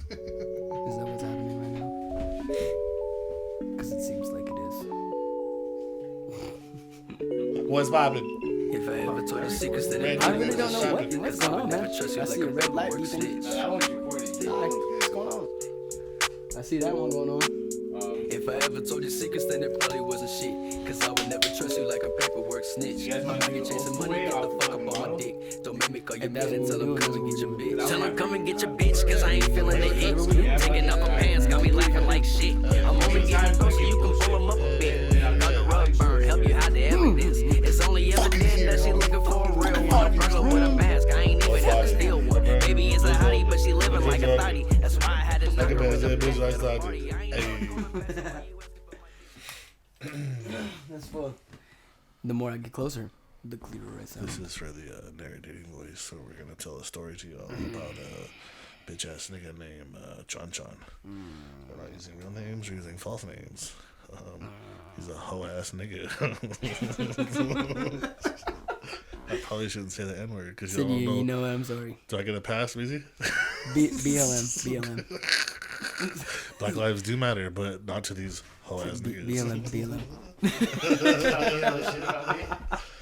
Is that what's happening right now? Because it seems like it is. What's poppin'? If I ever told you secrets, then I really don't know what's going on, man. I see a red light. You think? What's going on? I see that one going on. If I ever told you secrets, then it probably wasn't shit. Cause I would never trust you like a paperwork snitch. I'm out here chasing money, get the fuck up on my dick. Don't make me call your man and tell him come and get your bitch. Tell him come and get your bitch, cause I ain't feeling the itch. Taking off her pants, got me laughing like shit. I'm only getting close so you can pull him up a bit. Got the rug burn, help you hide the evidence. It's only evident that she looking for a real one. A burglar with a mask, I ain't even have to steal one. Baby is a hottie, but she living like a thotty. That's why I had to knock her with a bitch like thotty. That's full. The more I get closer, the clearer I sound. This is for the narrating voice, so we're gonna tell a story to y'all about a bitch ass nigga named Chon Chon. We're not using real names, we're using false names. He's a hoe ass nigga. I probably shouldn't say the N word because you don't know. You know what? I'm sorry. Do I get a pass, Meezie? BLM. Black lives do matter, but not to these hoe ass niggas. BLM.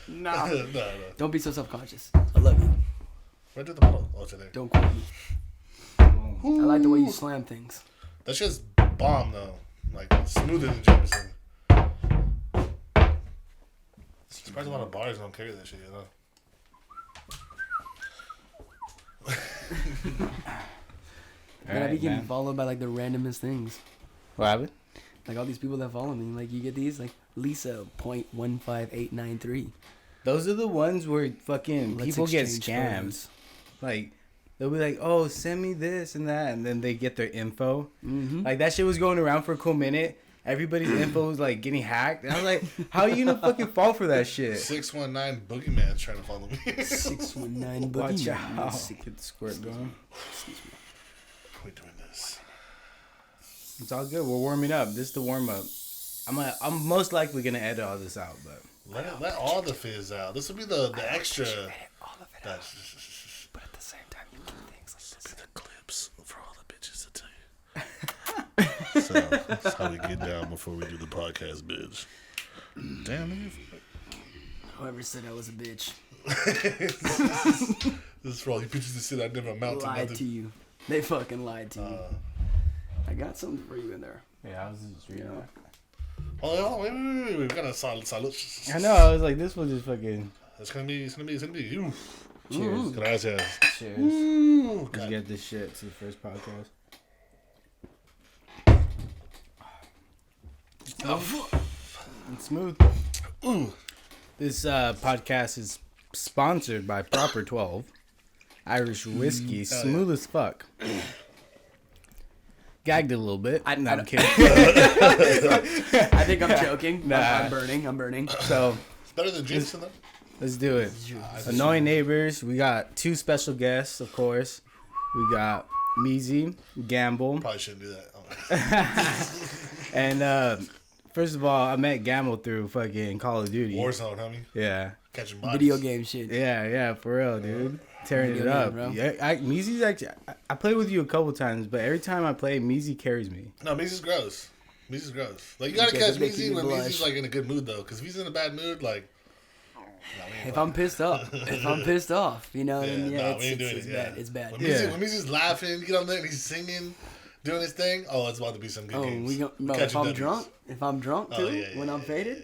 No. Don't be so self-conscious. I love you. Where did the bottle? Oh, it's in there. Don't quote me. I like the way you slam things. That's just bomb though. Like smoother than Jameson. Surprised a lot of bars don't carry that shit, you know. And I be getting followed by like the randomest things. What happened? Like all these people that follow me. Like you get these like Lisa .15893. Those are the ones where fucking people get scammed. Photos. Like they'll be like, "Oh, send me this and that," and then they get their info. Mm-hmm. Like that shit was going around for a cool minute. Everybody's info was like getting hacked, and I was like, "How are you gonna fucking fall for that shit?" 619 Boogeyman's trying to follow me. 619 Watch Boogeyman. out! Get the squirt going. Excuse me. We're doing this. It's all good. We're warming up. This is the warm up. I'm most likely gonna edit all this out, but Let all the fizz out. This will be the extra. All of it out. But at the same time, you keep things like this. Be the clips for all the bitches to tell you. So that's how we get down before we do the podcast, bitch. Damn, nigga. Whoever said I was a bitch This is for all you bitches that said I never amount to lied nothing. to you. They fucking lied to you. I got something for you in there. yeah, I was just reading that. Oh, wait. We got a salute. I know. I was like, this was just fucking. It's gonna be you. Cheers. Gracias. Cheers. Ooh, Did you get this shit to the first podcast? It's smooth. Ooh. This podcast is sponsored by Proper 12 Irish whiskey, smooth as fuck. Gagged it a little bit. I'm kidding. I think I'm joking. Nah. I'm burning. So It's better than Jameson though. let's do it. Annoying neighbors. We got two special guests, of course. We got Meezie, Gamble, Probably shouldn't do that. and first of all, I met Gamble through fucking Call of Duty. Warzone, homie. Yeah. Catching bodies. Video game shit. Yeah, for real, dude. Tearing Video it up. game, bro. Yeah, Meezie's actually. I played with you a couple times, but every time I play, Meezie carries me. No, Meezie's gross. Like you gotta Because catch it makes Meezie you when blush. Meezie's like in a good mood though, because if he's in a bad mood, like. If I'm pissed off, you know, then we ain't doing it's it. bad. Yeah. It's bad. When Meezie's laughing, you get on there and he's singing, doing his thing. Oh, it's about to be some good games. If I'm drunk too, yeah, when I'm faded,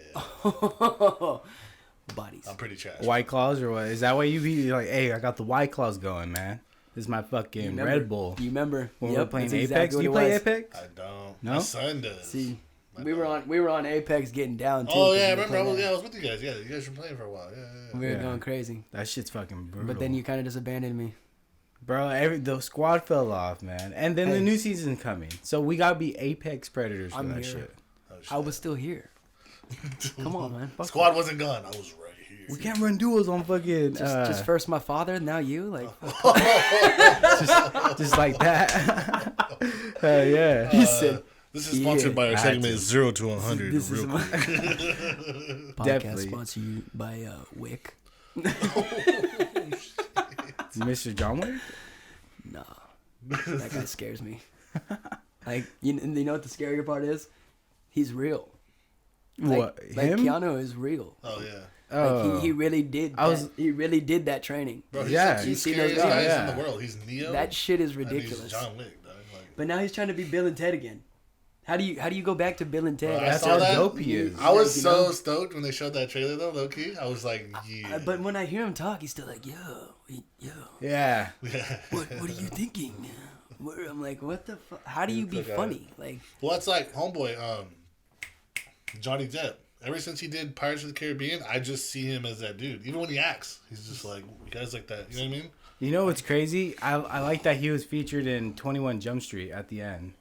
bodies. I'm pretty trash. White Claws or what? Is that why you be like, hey, I got the White Claws going, man. This is my fucking Red Bull. Do you remember When we were playing that's Apex? exactly Do you what play it was. Apex? I don't. No? My son does. See, we were on Apex getting down too. Oh 'cause yeah, I we were remember. playing I was with you guys. Yeah, you guys were playing for a while. Yeah. We were Yeah. going crazy, That shit's fucking brutal. but then you kind of just abandoned me. Bro, the squad fell off, man. And then the Hey. new season's coming. So we gotta be Apex Predators for I'm that here. shit. Oh, shit. I was still here. Come on, man. Fuck Squad wasn't gone. I was right here. We can't run duels on fucking... just first my father, now you. Like just like that. Hell yeah. he said, This is sponsored by our I had segment to. 0 to 100. "This is real my quick. podcast Definitely. sponsored you by Mr. John Wick? Nah, That guy scares me. Like, you know what the scarier part is? He's real. What, Like him? Keanu is real. Oh yeah. Oh. Like he really did. He really did that training. Bro, he's Yeah. the two You see scariest those guys videos? in Yeah. the world. He's Neo. That shit is and ridiculous. he's John Wick, dog. Like, But now he's trying to be Bill and Ted again. How do you go back to Bill and Ted? Bro, That's I saw how that. dope he is. I was You so know? stoked when they showed that trailer though, low key. I was like, yeah. But when I hear him talk, he's still like, yo. Yeah. What are you thinking? I'm like, what the fuck? How do you be funny? Like, Well, it's like homeboy, Johnny Depp. Ever since he did Pirates of the Caribbean, I just see him as that dude. Even when he acts, he's just like guys like that. You know what I mean? You know what's crazy? I like that he was featured in 21 Jump Street at the end.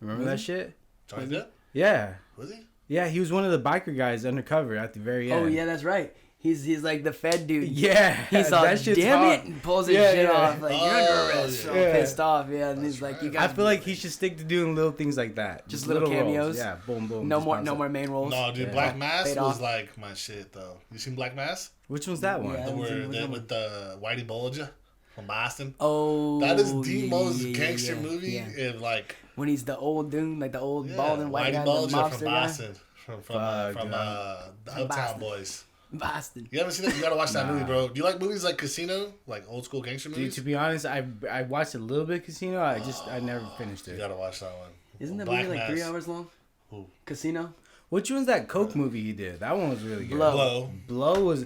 Remember that shit? Johnny Depp? Yeah. Was he? Yeah, he was one of the biker guys undercover at the very end. oh yeah, that's right. He's like the Fed dude. Yeah. He's all, that shit's damn hot. it, and pulls his Yeah, shit yeah. off. Like, you're under arrest. yeah. So Yeah. pissed off. Yeah, and he's like, you right. guys. I feel like he should stick to doing little things like that. Just little roles. cameos? Yeah, boom, boom. no just more pops up. main roles. No, dude, Yeah. Black Mass Fade was off. like my shit though. You seen Black Mass? Which one's that one? Yeah. With the Whitey Bulger from Boston. Oh, That is the most yeah, gangster yeah, movie yeah. in like when he's the old dude, like the old bald and white Whitey guy, the Bulger mobster from guy. Boston. From Fuck, the Uptown Boston. Boys. Boston. You haven't seen that? You gotta watch that Nah. movie, bro. Do you like movies like Casino? Like old school gangster Dude, movies? to be honest, I watched a little bit of Casino. I never finished You it. gotta watch that one. Isn't that Black movie like 3 Mass. hours long? Who? Casino. Which one's that Coke movie he did? That one was really good. Blow. Blow. Blow was.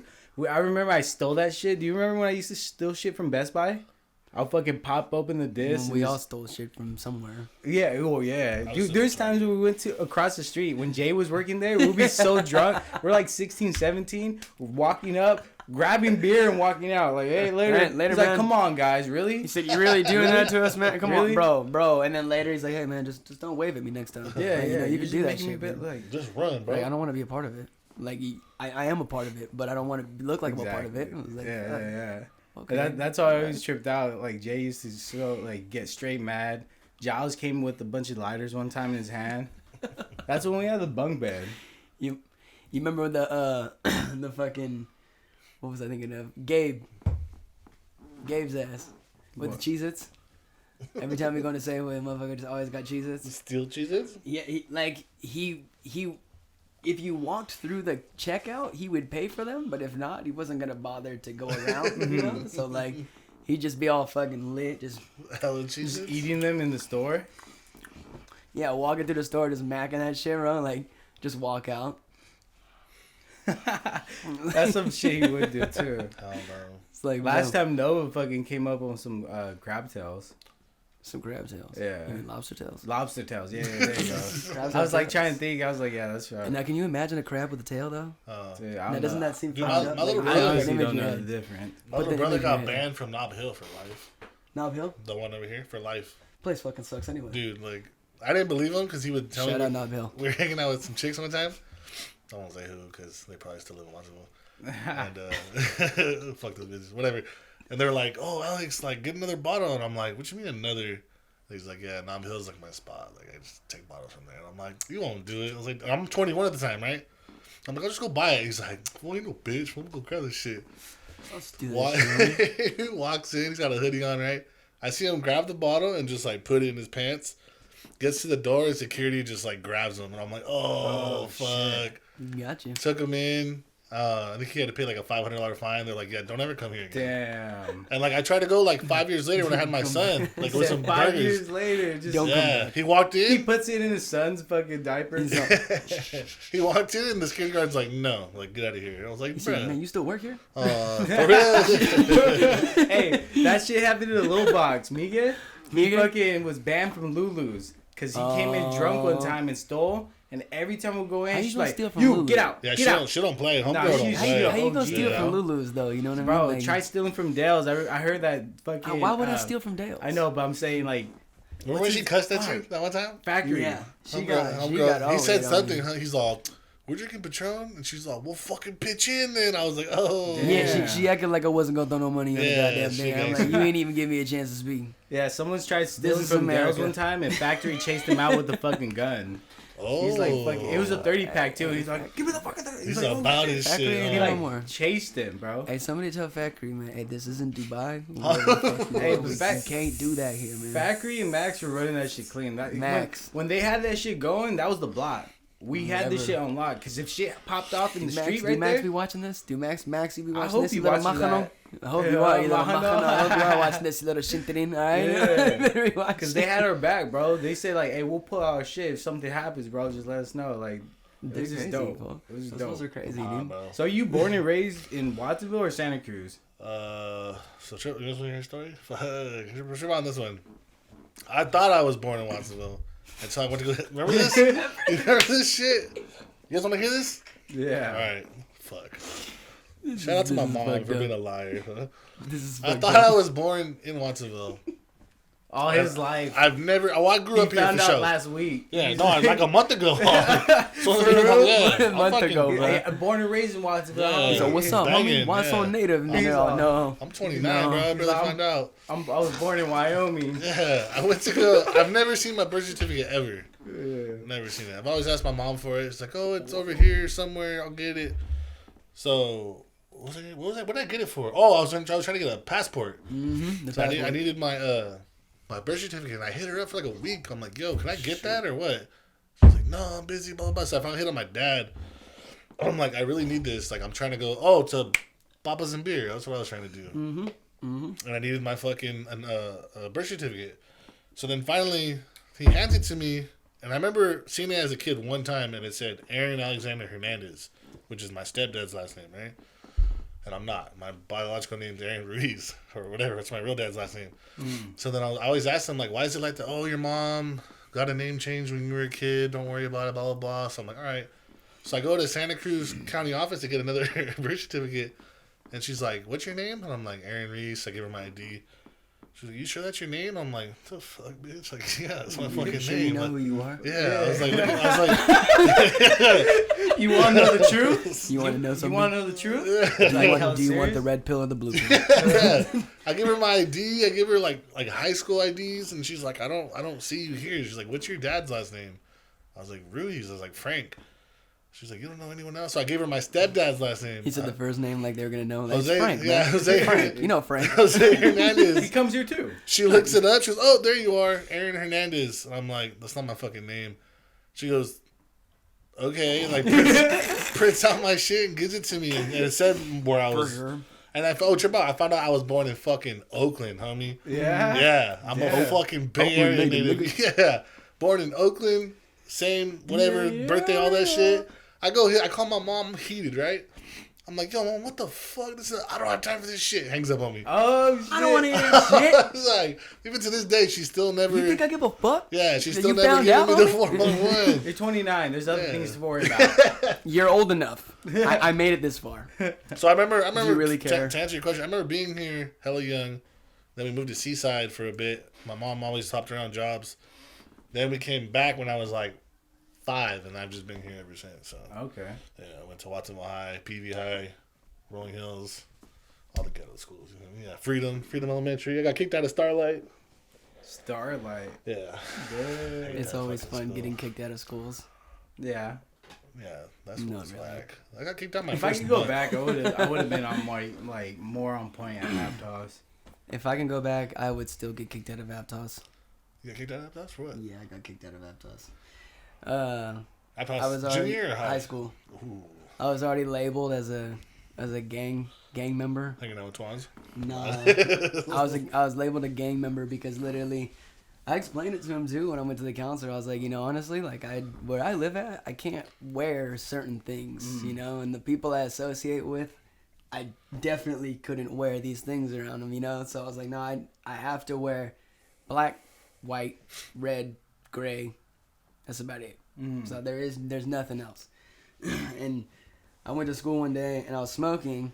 I remember I stole that shit. Do you remember when I used to steal shit from Best Buy? I'll fucking pop open the disc. When we and all just- stole shit from somewhere. Yeah, oh yeah. was Dude, so there's drunk. times when we went to across the street when Jay was working there, we'd be so drunk. We're like 16, 17, walking up, grabbing beer and walking out. Like, hey, later. Right, later, He's man. like, come on, guys, really? He said, "You really doing that to us, man? Come Really? on, bro." And then later he's like, "Hey, man, just don't wave at me next time." Yeah, Like, yeah. you you're can just do that making me shit, a bit, man. like, Just run, bro. Like, I don't want to be a part of it. Like, I am a part of it, but I don't want to look like I'm a part of it. Exactly. I was like, yeah. Okay. That's why I always tripped out. Like Jay used to get straight mad. Giles came with a bunch of lighters one time in his hand. That's when we had the bunk bed. You remember the the fucking, what was I thinking of? Gabe's ass with What? the Cheez-Its. Every time we're going to say, well, motherfucker just always got Cheez-Its. Steel cheeses? Yeah, he if you walked through the checkout, he would pay for them, but if not, he wasn't gonna bother to go around, you know? So like he'd just be all fucking lit, just Hella cheeses? Just eating them in the store. yeah, walking through the store just macking that shit, bro, like just walk out. That's some shit he would do too. I don't know. It's like Last bro, time Noah fucking came up on some crab tails. some crab tails. Yeah. You mean lobster tails. Lobster tails. Yeah, there you go. Crabs I was have like tails. trying to think. I was like, yeah, that's right. And now can you imagine a crab with a tail though? Dude, Now, I don't doesn't know. that seem Dude, fucked my up? little Like, I brother- an honestly image don't you know had. the difference. My Put little the brother image got in your head. banned from Knob Hill for life. Knob Hill? The one over here for life. Place fucking sucks anyway. Dude, like, I didn't believe him because he would tell Shout me. out Knob Hill. We were hanging out with some chicks one time. I won't say who because they probably still live in Washington. And fuck those bitches, whatever. And they're like, "Oh, Alex, like get another bottle." And I'm like, "What you mean another?" And he's like, "Yeah, Knob Hill's like my spot. Like I just take bottles from there." And I'm like, "You won't do it." I was like, "I'm 21 at the time, right?" I'm like, "I'll just go buy it." He's like, "Well, you no bitch. We'll go grab this shit." Let's do Wa- that shit. he walks in. He's got a hoodie on, right? I see him grab the bottle and just like put it in his pants. Gets to the door and security just like grabs him, and I'm like, "Oh, fuck!" Got you. Took him in. I think he had to pay like a $500 fine. They're like, "Yeah, don't ever come here again." Damn. And like I tried to go like 5 years later when I had my son, like with some 5 burgers. years later, just Don't come Yeah, back. he walked he in. puts it in his son's fucking diaper. He walked in, and the security guard's like, "No, like get out of here." I was like, You said, man, "Bruh, you still work here? for real?" Hey, that shit happened in the little box. Miguel, he Miguel? fucking was banned from Lulu's because he came in drunk one time and stole. And every time we go in, How you she's gonna like, steal from "You Lulu's? get out, Yeah, get out." she don't play. Homegirl Nah, don't she's- How play. you gonna OG, steal from bro. Lulu's though? You know what I mean? Bro, Like, try stealing from Dale's. I heard that fucking. why would I steal from Dale's? Uh, I know, but I'm saying like Remember when she cussed at you that one time? factory. Yeah, she Homegirl- got. homegirl, he all said lit on something. you. Huh? He's all, we're drinking Patron, and she's like, we'll fucking pitch in then. I was like, oh. Yeah, she acted like I wasn't gonna throw no money on the goddamn thing. I'm like, you ain't even give me a chance to speak. Yeah, someone's tried stealing from girls one time, and Factory chased him out with the fucking gun. Oh. He's like, fucking, it was a 30-pack too. He's like, give me the fucking 30. He's like, about his Factory shit. ain't He no like more. chased him, bro. Hey, somebody tell Factory, man. Hey, this isn't Dubai. Hey, You but can't do that here, man. Factory and Max were running that shit clean. Max. When they had that shit going, that was the block. We had this shit on lock. Because if shit popped off in the street right do Max there. be watching this? Do Max you be I watching hope this? he You little watches machano? that. I hope Yeah, you are. You little machano. machano. I hope you are watching this, you little shinterin. Alright? Yeah. Because they had our back, bro. They said, like, hey, we'll pull our shit. If something happens, bro, just let us know. Like, it was just dope. It was Those dope. are crazy, dude. Bro. So you born and raised in Watsonville or Santa Cruz? So Trip, you want to hear a story? Trip on this one. I thought I was born in Watsonville. And so I went to go. Remember this? You remember this shit? You guys want to hear this? Yeah. Alright. Fuck. Shout out to my mom for being a liar. Huh? This is I thought I was born in Watsonville. All his life. I've never. Oh, I grew He up here found for out sure. last week. Yeah, no, like a month ago. So A month ago, bro. Hey, born and raised in Watsonville. Yeah. So what's up, Banging, homie? Why so yeah. native? He's all- No. I'm 29, No. bro. I barely I'm- found out. I was born in Wyoming. Yeah, I went to go. I've never seen my birth certificate ever. Never seen it. I've always asked my mom for it. It's like, oh, it's over here somewhere. I'll get it. So, what was I? What did I get it for? Oh, I was trying to get a passport. Mm-hmm. So I needed my my birth certificate. And I hit her up for like a week. I'm like, yo, can I get that or what? She's like, no, I'm busy. Blah blah blah. So I finally hit on my dad. I'm like, I really need this. Like, I'm trying to go. Oh, to Papa's and Beer. That's what I was trying to do. Mm-hmm. Mm-hmm. And I needed my fucking birth certificate. So then finally, he hands it to me, and I remember seeing it as a kid one time, and it said Aaron Alexander Hernandez, which is my stepdad's last name, right? And I'm not. My biological name's Aaron Ruiz, or whatever. It's my real dad's last name. So then I always ask him, like, why is it like that? Oh, your mom got a name change when you were a kid. Don't worry about it, blah, blah, blah. So I'm like, all right. So I go to Santa Cruz County office to get another birth certificate. And she's like, what's your name? And I'm like, Aaron Reese. I give her my ID. She's like, you sure that's your name? I'm like, what the fuck, bitch? Like, yeah, that's my fucking Sure name. you know who you are? Yeah, I was like, You want to know the truth? You want to know You something? want to know the truth? Do you want the red pill or the blue pill? yeah. I give her my ID. I give her like high school IDs, and she's like, I don't see you here. She's like, what's your dad's last name? I was like, Ruiz. I was like, Frank. She's like, you don't know anyone else? So I gave her my stepdad's last name. He said the first name like they were gonna know. Like, Jose, Frank, yeah, man. Jose. Frank. You know Frank. Jose Hernandez. He comes here too. She looks it up. She goes, oh, there you are, Aaron Hernandez. And I'm like, that's not my fucking name. She goes, okay. Like, prints out my shit and gives it to me. And it said where I was. Sure. And I found out I was born in fucking Oakland, homie. Yeah. Yeah. I'm a fucking Bay Area Oakland native. nigga. Yeah. Born in Oakland. Same, whatever, birthday, all that shit. I go here. I call my mom. I'm heated, right? I'm like, yo, mom, what the fuck? I don't have time for this shit. Hangs up on me. Oh, shit. I don't want to hear that shit. It's like, even to this day, she still never. You think I give a fuck? Yeah, she That still you never found gave out, me the homie? 411. You're 29. There's other Yeah. things to worry about. You're old enough. I made it this far. So I remember. you really to care? answer your question, I remember being here hella young. Then we moved to Seaside for a bit. My mom always hopped around jobs. Then we came back when I was like 5, and I've just been here ever since. So Okay. yeah, I went to Watsonville High, PV High, Rolling Hills, all the ghetto schools. You know? Yeah, Freedom Elementary. I got kicked out of Starlight. Starlight. Yeah, Good. It's Yeah, always fucking fun school. getting kicked out of schools. Yeah. yeah, that's Not what's really. whack. I got kicked out my If I first could go month. back, I would have been on more on point at Aptos. If I can go back, I would still get kicked out of Aptos. You got kicked out of Aptos for what? Yeah, I got kicked out of Aptos. Aptos I was already junior or high school. Ooh, I was already labeled as a gang member. hanging out with Twans. No, I was labeled a gang member because literally, I explained it to him too when I went to the counselor. I was like, honestly, like where I live at, I can't wear certain things, and the people I associate with, I definitely couldn't wear these things around them, So I was like, no, I have to wear black, white, red, gray. That's about it. So there's nothing else. And I went to school one day and I was smoking.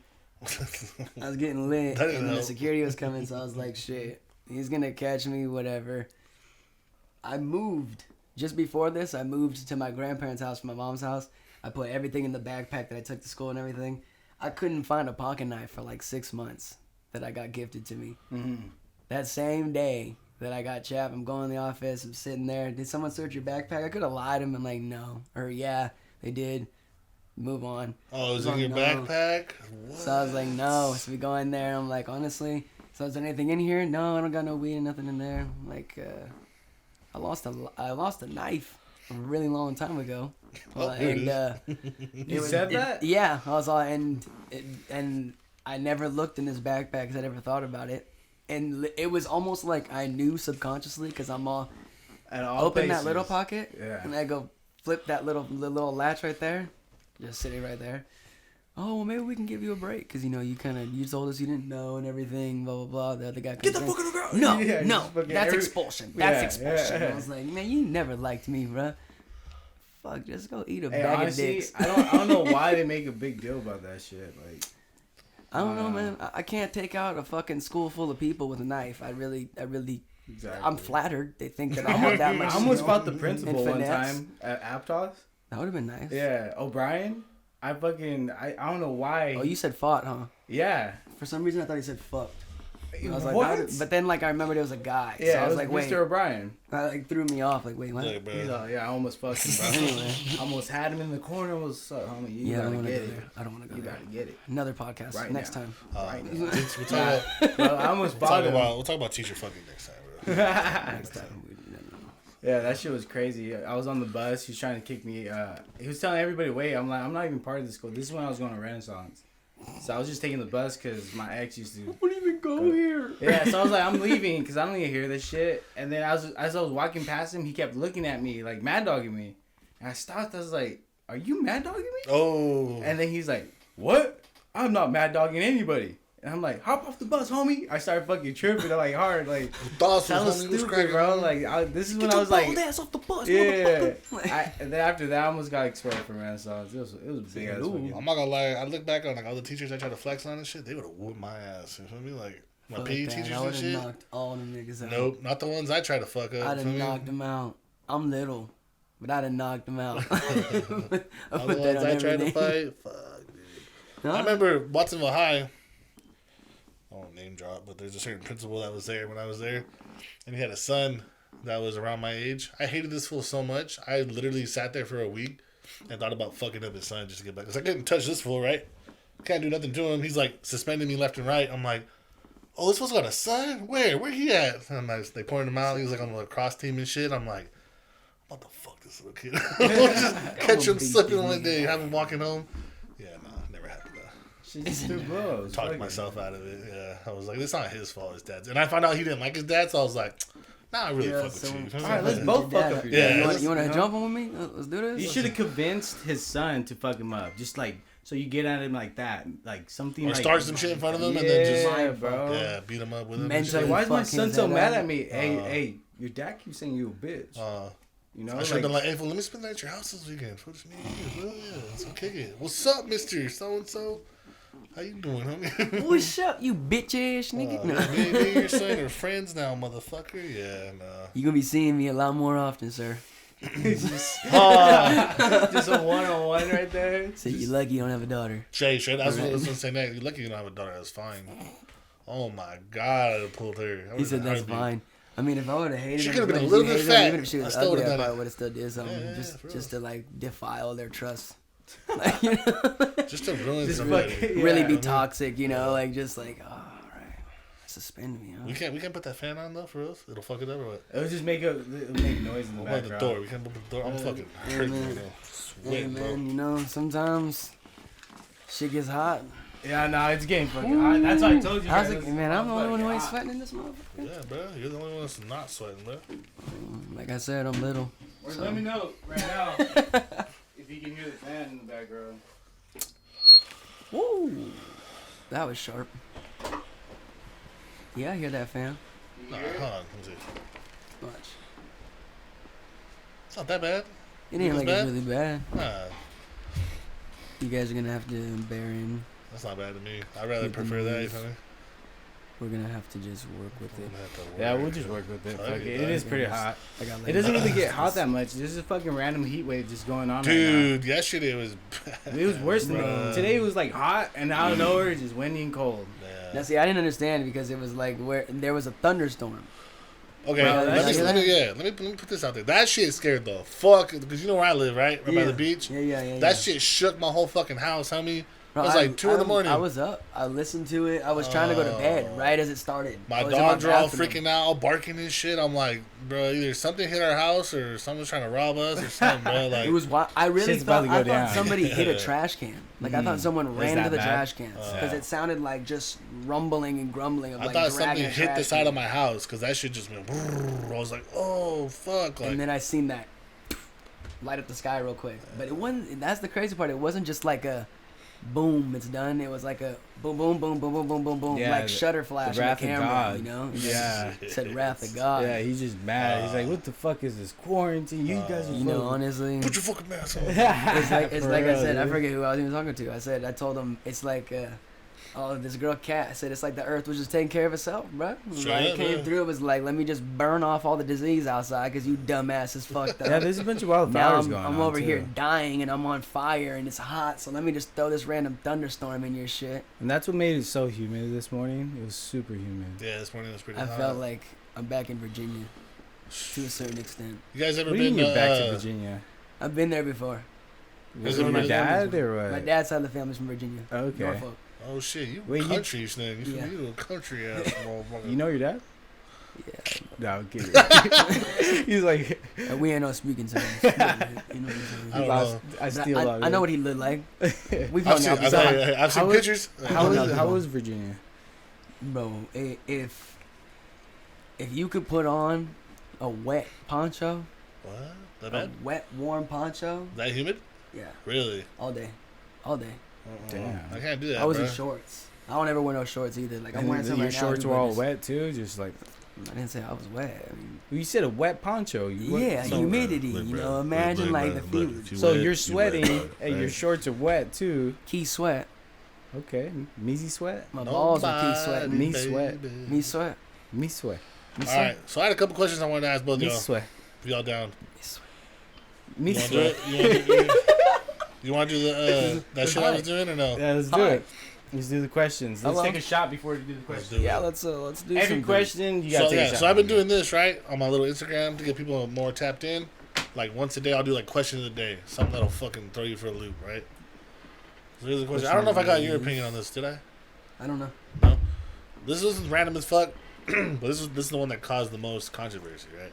I was getting lit That didn't and the help. security was coming, so I was like, shit, he's gonna catch me, whatever. I moved. Just before this, I moved to my grandparents' house from my mom's house. I put everything in the backpack that I took to school and everything. I couldn't find a pocket knife for like 6 months that I got gifted to me. Mm-hmm. That same day that I got chapped, I'm going to the office, I'm sitting there. Did someone search your backpack? I could have lied to him and like, no. Or yeah, they did. Move on. Oh, it was in like, your no. backpack? What? So I was like, no. So we go in there. I'm like, honestly, so is there anything in here? No, I don't got no weed, nothing in there. I'm like, I lost a knife a really long time ago. You said that? Yeah, I was all and I never looked in his backpack because I never thought about it, and it was almost like I knew subconsciously because I'm all open that little pocket, and I go flip that little latch right there, just sitting right there. Oh, well, maybe we can give you a break because you told us you didn't know and everything, blah blah blah. The other guy comes Get the fuck in the ground. No, that's expulsion. That's expulsion. Yeah. I was like, man, you never liked me, bruh. Fuck, just go eat a bag honestly, of dicks. I don't know why they make a big deal about that shit. Like, I don't know, man. I can't take out a fucking school full of people with a knife. I really. exactly. I'm flattered. They think that I'm on that much. I almost fought the principal and one finesse. time at Aptos. That would have been nice. Yeah, O'Brien. I don't know why. Oh, you said fought, huh? Yeah. For some reason, I thought he said fucked. I was like, what? but then like I remembered it was a guy. Yeah, so I was it like, Mr. wait. O'Brien. That like threw me off. Like, wait, what? Look, bro. He's all, yeah, I almost fucked him, bro. Anyway. Almost had him in the corner. What's up, homie? You Yeah, I don't gotta want to get go it. there. I don't want to go You there. gotta get it. Another podcast Right next now. time. Right now. We'll talk about, Bro, I almost bought him. we'll talk about teacher fucking next time, bro. Next time. Yeah, that shit was crazy. I was on the bus. He was trying to kick me. He was telling everybody, wait. I'm like, I'm not even part of the school. This is when I was going to Renaissance. So I was just taking the bus because my ex used to. Wouldn't even go here. Yeah, so I was like, I'm leaving because I don't need to hear this shit. And then as I was walking past him, he kept looking at me, like mad dogging me. And I stopped. I was like, are you mad dogging me? Oh. And then he's like, what? I'm not mad dogging anybody. And I'm like, hop off the bus, homie. I started fucking tripping like hard. Like, that was stupid, bro. Like, this is when I was like, ass off the bus, yeah. motherfucker. And then after that, I almost got expelled from Renaissance. It was a big ass fucking. I'm not gonna lie. I look back on like all the teachers I tried to flex on and shit. They would have whooped my ass. You feel me? Like my Fuck PE that. teachers I and would have shit. knocked all them niggas out. Nope, not the ones I tried to fuck up. I'd have feel me? knocked them out. I'm little, but I'd have knocked them out. All the ones I tried to fight. Fuck, dude. I remember Watsonville High. I won't name drop, but there's a certain principal that was there when I was there, and he had a son that was around my age. I hated this fool so much. I literally sat there for a week and thought about fucking up his son just to get back. Because I couldn't touch this fool, right? Can't do nothing to him. He's like suspending me left and right. I'm like, oh, this fool's got a son? Where? Where he at? And they pointed him out. He was like on the lacrosse team and shit. I'm like, what the fuck, this little kid? Just catch him slipping one day, have him walking home. Yeah, nah, never happened though. She's too blows. Talked myself out of it. Yeah, I was like, it's not his fault. His dad's. And I found out he didn't like his dad, so I was like, nah, I really fuck with you. All right, let's both fuck up your Yeah, dad. You want to jump on with me? Let's do this. You should have convinced his son to fuck him up. Just like, so you get at him like that. Like something Or like. start some shit in front of him and then just Yeah, bro. yeah, beat him up with him. Mentally. And shit. Why is my Fuck son his so head mad up. at me? Hey, your dad keeps saying you a bitch. You know, I should have been like, hey, fool, let me spend the night at your house this weekend. What does mean? Well, yeah, let's go kick it. What's up, Mr. So-and-so? How you doing, homie? What's up, you bitch ass nigga? No. Me and your son are friends now, motherfucker. Yeah, nah. You gonna be seeing me a lot more often, sir. just a one-on-one right there. So you lucky you don't have a daughter. Shay, that's what I was going to say next. You're lucky you don't have a daughter. That's fine. Oh, my God, I pulled her. He said that's fine. I mean, if I would have hated She her, could've been a as little much bit as you hated her, fat. even if she I was still ugly, would've I done probably it. would have still did something Yeah, for just to like defile their trust. Just to ruin Just somebody. fucking- Really Yeah. be toxic, you know, like just like, oh, all right, suspend me, huh? We can't put that fan on, though, for us? It'll fuck it up or what? It'll just make noise in the What about the background. door? We can't open the door. I'm fucking hurting man. right now. Hey Sweating, bro. man, you know, sometimes shit gets hot. Yeah, no, it's getting fucking hot. That's why I told you. How's guys, it, man? I'm the only one who ain't hot. sweating in this motherfucker. Yeah, bro. You're the only one that's not sweating, bro. Like I said, I'm little. Or So- let me know right now if you can hear the fan in the background. Woo! That was sharp. Yeah, I hear that, fam. Nah, hold on. Let me see. Watch. It's not that bad. It ain't It's like bad? it's really bad. Nah, You guys are gonna have to bear in. that's not bad to me. I'd rather With the prefer that, you noise. feel me? We're gonna have to just work with it. Yeah, we'll just work with it. Fuck it. It is pretty hot. I got, like, It doesn't really get hot that much. There's a fucking random heat wave just going on Dude, yesterday was bad. It was worse than Bruh. that. Today it was like hot and out of nowhere it's just windy and cold. Now see, I didn't understand because it was like where there was a thunderstorm. Okay, Bro, let me put this out there. That shit scared the fuck, because you know where I live, right? Right by the beach. Yeah. That shit shook my whole fucking house, homie. Bro, it was like 2 in the morning. I was up. I listened to it. I was trying to go to bed right as it started. My dogs are all freaking out, all barking and shit. I'm like, bro, either something hit our house or someone's trying to rob us or something, bro. Like, it was wild. I really Shit's about thought, to go down. somebody hit a trash can. Like I thought someone ran that to the bad? trash cans because it sounded like just rumbling and grumbling of I like thought dragging something a hit trash the side can. of my house because that shit just went. I was like, oh fuck! Like, And then I seen that light up the sky real quick. But it wasn't. That's the crazy part. It wasn't just like a boom, it's done. It was like a boom, boom, boom, boom, boom, boom, boom, boom, Yeah, like shutter flash on Wrath the of camera. God. You know? Yeah. It said Wrath of God. Yeah, he's just mad. He's like, what the fuck is this quarantine? You guys are You know, fucking-" honestly, put your fucking mask on. it's For like I real, said. I dude. forget who I was even talking to. I told him it's like, oh, this girl Kat. I said it's like the earth was just taking care of itself, bro. Straight Like, up, it came yeah. through. It was like, let me just burn off all the disease outside because you dumbasses fucked up. Yeah, there's a bunch of Now wildfires I'm, going on. I'm over too. here dying and I'm on fire and it's hot. So let me just throw this random thunderstorm in your shit. And that's what made it so humid this morning. It was super humid. Yeah, this morning was pretty I hot. felt like I'm back in Virginia to a certain extent. You guys ever What do you been mean you're back to Virginia? I've been there before. Was it it your really- dad or what? My dad's side of the family's from Virginia. Okay. Norfolk. Oh shit, you Wait, you- country snake. Yeah. You a country ass motherfucker. You know your dad? Yeah. No, I'm kidding. He's like, We ain't no speaking terms. You know what I'm saying? I don't I know. But steal all I know what he looked like. We've I've hung seen, out I've, before. I've seen How was- pictures. How was Virginia? Bro, if you could put on a wet poncho, What? That a bad? wet warm poncho, That humid? yeah, Really? all day. Damn. I can't do that. I was bro. in shorts. I don't ever wear no shorts either. Like I'm And wearing some your right now. shorts too, were but all just- wet too, just like I didn't say I was wet. I mean, you said, a wet poncho. yeah, so- humidity. Look, You bro, know, look, imagine look, like look, the look, fuse. if you So wet, you're you sweating wet, and your right? shorts are wet too. Key sweat. Okay, Meezie sweat. My balls are key sweat. Nobody, Me sweat. baby. Me sweat. Me sweat. Me All sweat. right, so I had a couple questions I wanted to ask both of Me y'all. sweat. If y'all down. Me sweat. Me You want to do sweat. it? You want to do the that shit I was doing or no? Yeah, let's do Hi. it. Let's do the questions. Let's Hello? take a shot before we do the Let's questions. do Yeah, it. let's do Every something. question you gotta So take a yeah, shot. so I've been doing this right on my little Instagram to get people more tapped in. Like once a day, I'll do like question of the day, something that'll fucking throw you for a loop, right? So here's a question. I don't know if I got your opinion on this. Did I? I don't know. No. This was random as fuck, but this is the one that caused the most controversy, right?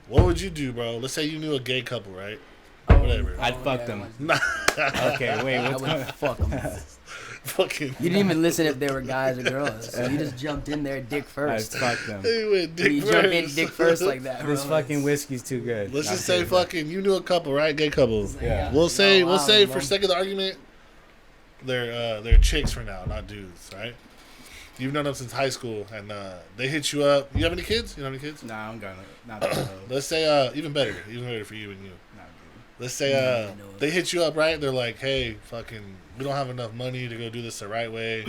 What would you do, bro? Let's say you knew a gay couple, right? Whatever. I'd fuck them. Okay, wait, I what's would going on? fuck them. Fucking. You didn't even listen if they were guys or girls. So you just jumped in there dick I'd first. fuck them. He went dick You first. jump in dick first like that. This bro. fucking whiskey's too good. Let's No, just I'm say kidding. fucking you knew a couple, right? Gay couple. Yeah. We'll say No, for bro. sake of the argument, they're chicks for now, not dudes, right? You've known them since high school, and they hit you up. You have any kids? You don't have any kids? Nah, I'm gonna not that low. Let's say even better for you and you. Nah, Let's say No. they hit you up, right? They're like, hey, fucking, we don't have enough money to go do this the right way.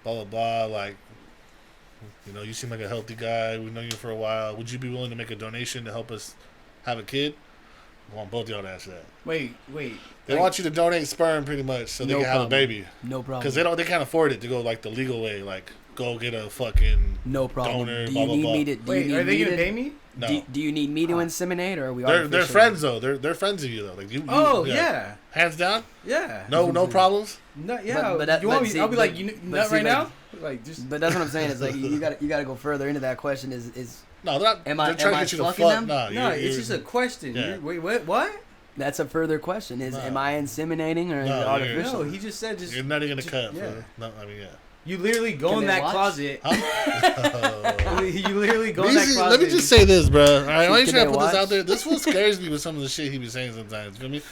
Blah blah blah. Like, you know, you seem like a healthy guy. We've known you for a while. Would you be willing to make a donation to help us have a kid? I want both y'all to answer that. Wait. They want you to donate sperm pretty much so they No can have a problem. baby. No problem. Because they can't afford it to go like the legal way, like go get a fucking No problem. donor, Do blah, you blah, need blah. me to? Do Wait, you need are they me gonna to, pay me? no. Do you need me to inseminate, or are we? They're artificially- friends though. They're friends of you though. Like you. Oh yeah. Hands down. Yeah. No problems. No, yeah. But that- you want but me? see, I'll be but- like, you but nut see, right like- now? Like just. But that's what I'm saying. Is like you got to go further into that question. Is No, they're not. Am they're I- trying am to I get you to fucking fuck. them? Nah, No, you're, it's just a question. Yeah. Wait, what? that's a further question? Is No. am I inseminating or is No, it you're- artificial? No, he just said just. You're not even gonna just- cut. yeah. Bro. No, I mean yeah. You literally go Can in they that watch? closet. Oh. You literally go in that Meezie, closet. let me just say this, bro. All right, why you Can trying to they put this watch? out there? This one scares me with some of the shit he be saying sometimes. You feel me?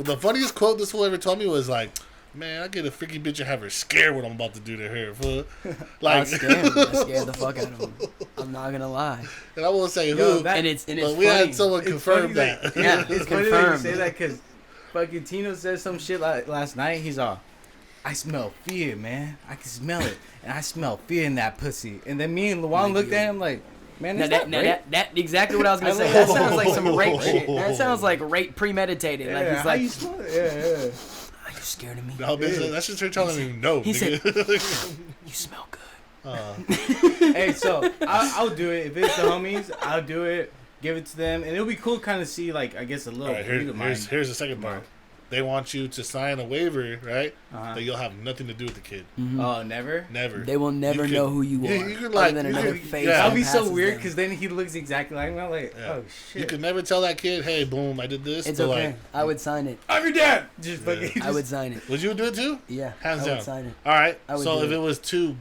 The funniest quote this fool ever told me was like, "Man, I get a freaky bitch and have her scared what I'm about to do to her." Fool. I Like, scared the fuck out of him. I'm not gonna lie. and I won't say Yo, who, that- And it's but funny. we had someone It's confirm funny that. that- Yeah, It's funny that you confirmed. say that because fucking Tino said some shit like last night. He's all, I smell fear, man. I can smell it, and I smell fear in that pussy. And then me and Luan looked at him like, man, that exactly what I was gonna say. That sounds like some rape shit. That sounds like rape premeditated. Like he's like, you smell it? Yeah. are you scared of me? No, bitch, that's just her telling me no. He said, nigga. you smell good. Hey, so I'll do it if it's the homies. I'll do it. Give it to them, and it'll be cool, kind of see like I guess a little. All right, here's the second part. They want you to sign a waiver, right? That you'll have nothing to do with the kid. Mm-hmm. Oh, never. They will never know who you are. You can like, other than another face. That'll be so weird because then he looks exactly like me. I'm like, oh shit. You can never tell that kid, hey, boom, I did this. It's okay. Like, I would sign it. I'm your dad. I would sign it. Would you do it too? Yeah. Hands down. I would sign it. All right. So if it was two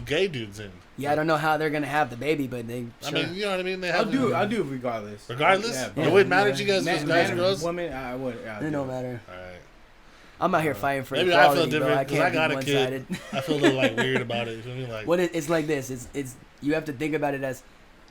gay dudes in. Yeah, I don't know how they're gonna have the baby, but they. Sure. I mean, you know what I mean. I'll do it regardless. Regardless, yeah, it wouldn't matter to you guys, guys and girls. Women, I would. It don't matter. All right. I'm out here fighting for maybe equality, I feel different because I got a kid. I feel a little like weird about it. You feel me? Like what it's like this. It's you have to think about it as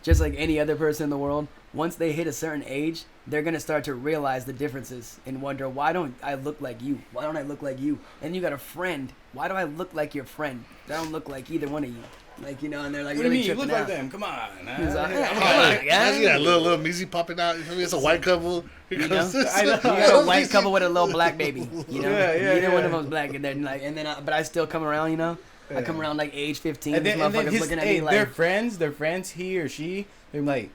just like any other person in the world. Once they hit a certain age, they're gonna start to realize the differences and wonder, why don't I look like you? Why don't I look like you? And you got a friend. Why do I look like your friend? I don't look like either one of you. Like, you know, and they're like, what do you mean? You tripping look out. like them. Come on. He's like, yeah, little Meezie popping out. You feel me? It's a white couple. Here you comes know? this. You got a white couple with a little black baby. You know, yeah. one of them's black, and then but I still come around. You know, I come around like age 15. And then motherfuckers looking at me like their friends, he or she. They're like,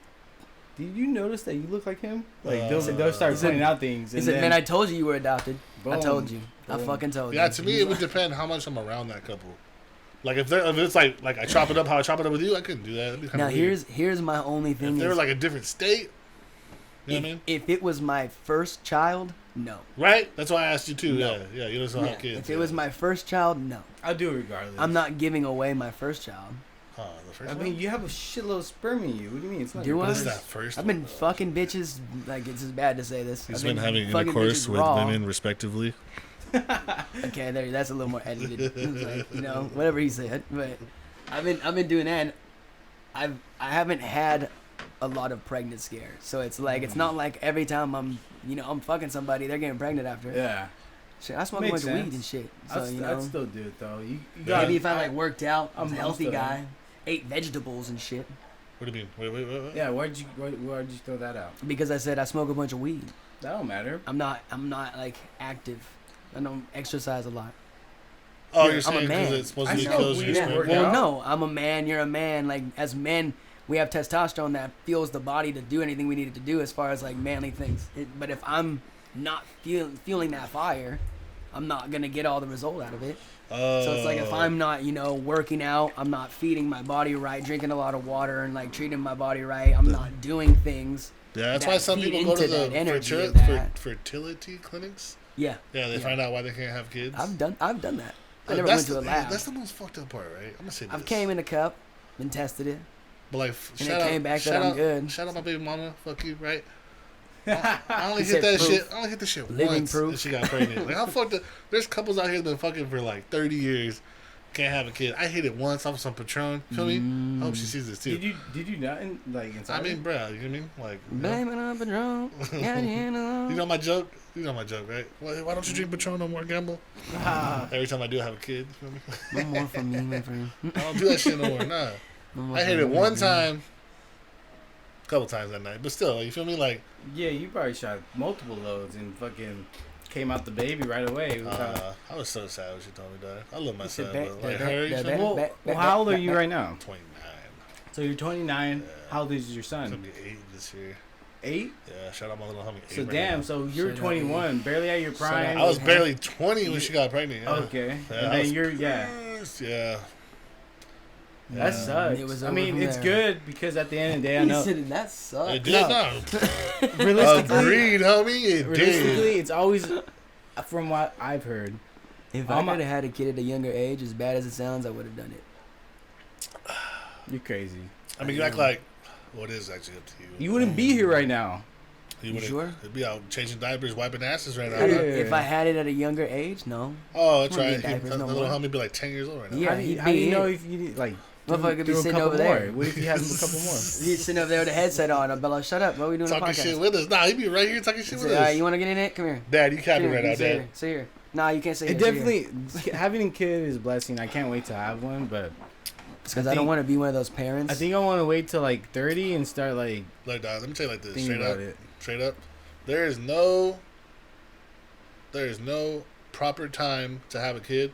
did you notice that you look like him? Like they'll start pointing out things. He said, man, I told you were adopted. Boom, I told you. boom. I fucking told you. Yeah, to me, it would depend how much I'm around that couple. Like if it's like I chop it up how I chop it up with you, I couldn't do that. That'd be now weird. here's my only thing. If they were like a different state, you know what I mean? If it was my first child, no. Right? That's why I asked you too. No. Yeah. You don't have kids. If it was my first child, no. I'll do it regardless. I'm not giving away my first child. The first I one? mean, you have a shitload of sperm in you. What do you mean? It's not. Do What I? is that first? I've been fucking bitches. Like, it's just bad to say this. He's I've been having fucking intercourse bitches with raw. women, respectively. Okay, that's a little more edited. It's like, you know, whatever he said. But I've been doing that. And I haven't had a lot of pregnant scares. So it's like it's not like every time I'm fucking somebody, they're getting pregnant after. Yeah. Shit, I smoke a bunch of weed and shit. So I'd still do it though. You maybe if I worked out, I'm a healthy still guy, ate vegetables and shit. What do you mean? Wait. Yeah, why'd you throw that out? Because I said I smoke a bunch of weed. That don't matter. I'm not like active. I don't exercise a lot. Oh, I'm you're saying a man. because it supposedly I kills smoke your weed sperm? work Well, out. no, I'm a man. You're a man. Like as men, we have testosterone that fuels the body to do anything we needed to do as far as like manly things. But if I'm not feeling that fire, I'm not gonna get all the result out of it. So it's like if I'm not, working out, I'm not feeding my body right, drinking a lot of water, and like treating my body right. I'm not doing things. Yeah, that's that why some feed people go to into the that energy of that. fertility clinics. Yeah. Yeah, they find out why they can't have kids. I've done that. I never went to a lab. That's the most fucked up part, right? I'm gonna say this. I've came in a cup and tested it. But like, And it came back that I'm good. Shout out my baby mama. Fuck you, right? I only He hit said that proof. shit. I only hit the shit Living once, proof. and she got pregnant. Like, how fucked up? There's couples out here that been fucking for like 30 years, can't have a kid. I hit it once off some Patron. Feel me? I hope she sees this too. Did you not inside? I mean, bro, you know what I mean? Like, Blame it on Patron. you know my joke? You know my joke, right? Why don't you drink Patron no more, Gamble? Every time I do have a kid, you feel me? No more from me, my friend. I don't do that shit no more. Nah, No more I hit from it me, one my friend. time, a couple times that night, but still, you feel me? Like, Yeah, you probably shot multiple loads and fucking came out the baby right away. I was so sad when she told me that. I love my said son, back- but like back- her, you back- feel me? back- Well, how old are you right now? 29. So you're 29. Yeah. How old is your Gonna son? be 8 this year. 8. Yeah, shout out my little homie. 8 So right damn. now. So you're Shout out 21, barely at your prime. I was barely 20 when she got pregnant. Yeah. Okay. Yeah, And I then was you're pissed. Yeah. That Yeah. sucks. It was I over mean, from it's there. good because at the end of the day, I He know. said that sucks. It did No. not. Realistically, Agreed, homie. It realistically, did. it's always, from what I've heard. If I could have had a kid at a younger age, as bad as it sounds, I would have done it. You're crazy. I mean, you act like, well, it is actually up to you. You wouldn't be here right now. You wouldn't- sure? It'd be out changing diapers, wiping asses right now. I huh? don't- If I had it at a younger age, no. Oh, that's Wouldn't right. need diapers The no little more. homie be like 10 years old right now. Yeah, How do you, he'd how do be you know here. if you need, like, Motherfucker could be do a sitting couple over more? there. What if you had a couple more? He's sitting over there with a headset on. I'd be like, shut up, bro. We doing a Talking podcast. shit with us. Nah, he be right here talking shit with All right, us. you want to get in it? Come here. Dad, you capping Come here. right now, You sit Dad. here. Sit here. Nah, you can't say It next year. definitely having a kid is a blessing. I can't wait to have one, but Because I don't want to be one of those parents. I think I want to wait till like 30 and start like. Like, dog, let me tell you like this, thinking straight about up, it. straight up. There is no proper time to have a kid.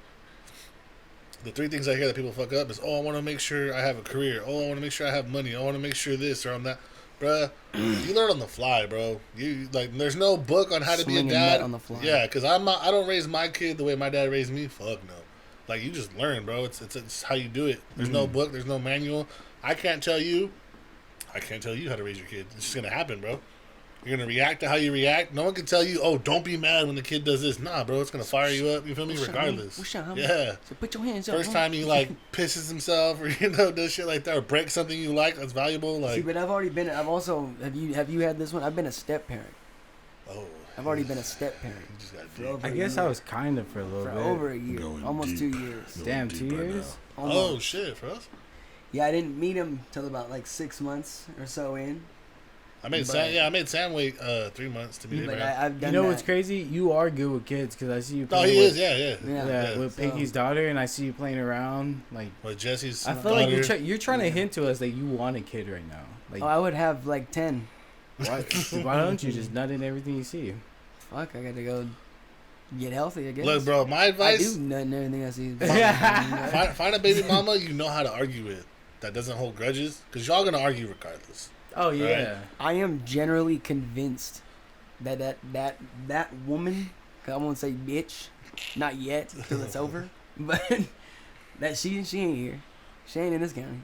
The three things I hear that people fuck up is, oh, I want to make sure I have a career. Oh, I want to make sure I have money. I want to make sure this or I'm that. Bruh, you learn on the fly, bro. You like, there's no book on how to Swinging be a dad. net on the fly. Yeah, because I don't raise my kid the way my dad raised me. Fuck no. Like, you just learn, bro. It's how you do it. There's no book. There's no manual. I can't tell you how to raise your kid. It's just gonna happen, bro. You're gonna react to how you react. No one can tell you, oh, don't be mad when the kid does this. Nah, bro, it's gonna fire you up. You feel me? Regardless. Yeah. So put your hands up. First time he like pisses himself or does shit like that or breaks something you like that's valuable. Like, See, but I've also have you had this one? I've been a step parent. oh, I've already been a step parent. you just got For deep. over I a guess year. I was kind of for a little For bit. over a year, Going almost deep. 2 years. Damn, Deep 2 right years? now. Almost. Oh shit, for us. Yeah, I didn't meet him till about like 6 months or so in. I made Sam wait 3 months to meet But Abraham. I've done You know that. what's crazy? You are good with kids because I see you. Oh, playing he with, is, yeah. Yeah. with So- Pinky's daughter, and I see you playing around. Like, With Jesse's I feel like daughter. you're trying to hint to us that you want a kid right now. Like, Oh, I would have like 10. why don't you just nut in everything you see? Fuck, I got to go get healthy, I guess. Look, bro, my I advice: do nut in everything I see. find a baby mama you know how to argue with that doesn't hold grudges, because y'all gonna argue regardless. Oh yeah. I am generally convinced that woman, 'cause I won't say bitch, not yet till it's over, but that she ain't here. She ain't in this county.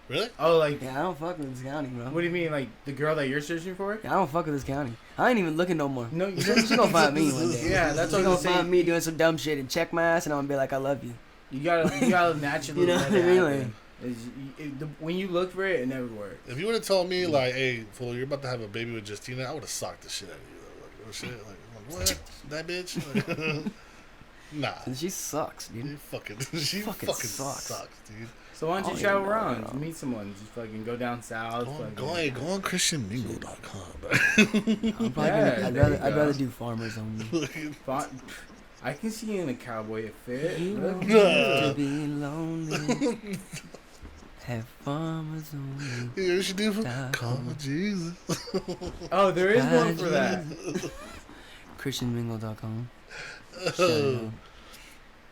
Really? Oh, like, Yeah, I don't fuck with this county, bro. what do you mean, like the girl that you're searching for? Yeah, I don't fuck with this county. I ain't even looking no more. No, you She gonna find me one day. Yeah, that's She what I'm gonna saying. find me doing some dumb shit and check my ass, and I'm gonna be like, I love you. You gotta naturally. You know let what I it mean? happen. When you look for it, it never works. If you would have told me like, "Hey, fool, you're about to have a baby with Justina," I would have socked the shit out of you. Like, oh shit, like what? That bitch? Like, nah. And she sucks, dude. She fucking sucks. sucks, dude. So why don't I you don't travel even know, around, bro. meet someone, just fucking go down south. Go on ChristianMingle.com, I'm probably Yeah, gonna, there you I'd go. rather do farmers only. bro. I can see you in a cowboy fit. You Look want at to be lonely. Have farmers only. You know what you should do? Stop. Call Jesus. Oh, there is one for that. ChristianMingle.com.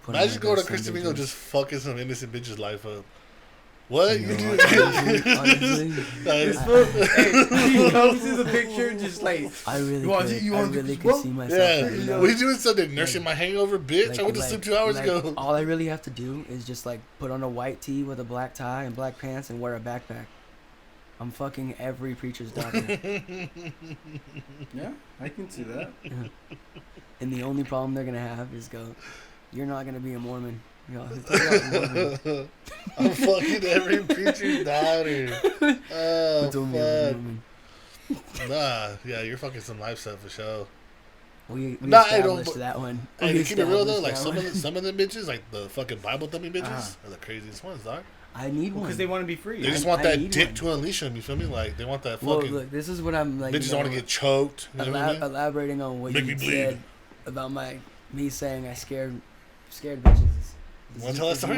Imagine going to Christian Mingle just fucking some innocent bitch's life up. What? You You know, do honestly, This fool, hey, he comes to the picture just like, I really You want could, to- you I want to really do could this, see bro? myself. Yeah. doing that. What are you doing Sunday? Nursing my hangover, bitch? I went to sleep 2 hours ago. All I really have to do is just like put on a white tee with a black tie and black pants and wear a backpack. I'm fucking every preacher's daughter. yeah, I can see that. And the only problem they're gonna have is you're not gonna be a Mormon. Mormon. I'm fucking every preacher's daughter. Oh, Told me I was a fuck. Mormon. Nah, yeah, you're fucking some life stuff for sure. We Nah, I don't- established that one. Hey, We to keep it real though, established like that some one. of them bitches, like the fucking Bible thumping bitches, Uh-huh. are the craziest ones, dog. I need one. Because they want to be free. They just I want that need dick one. to unleash them. You feel me? Like they want that Well, fucking look, this is what I'm like. bitches don't want to get choked. You know what I mean? Elaborating on what Make you me bleed. said about me saying I scared bitches. You want to tell that story?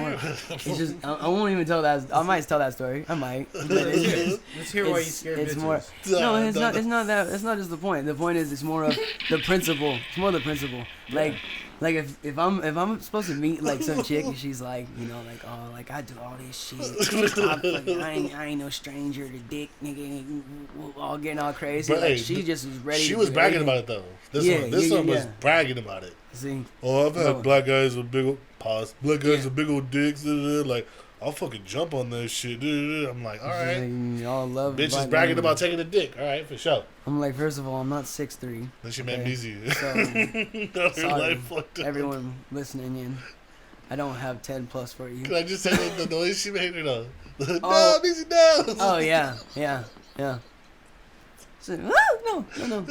It's just I won't even tell that. I might tell that story. I might. But it's just, Let's hear why you scared it's bitches. more. No, it's not. It's not that. It's not just the point. The point is, it's more of the principle. It's more the principle. Like if I'm supposed to meet like some chick and she's like, you know, like, oh, like I do all this shit. I ain't no stranger to dick, nigga. All getting all crazy. But, like hey, she just was ready. She to was do bragging everything. about it though. This Yeah, one was yeah. bragging about it. See, Oh, I've had No. black guys with big old pause. Black guys Yeah. with big old dicks. Like I'll fucking jump on that shit. I'm like, all right. like, y'all love Bitch is black bragging women. about taking a dick. All right, for sure. I'm like, first of all, I'm not 6'3". Then she met Okay. Meezie. So Her sorry, life fucked up. everyone listening in, I don't have 10 plus for you. Can I just say the noise she made? Or no? No, Oh. Meezie, no. Oh yeah. So, no. So,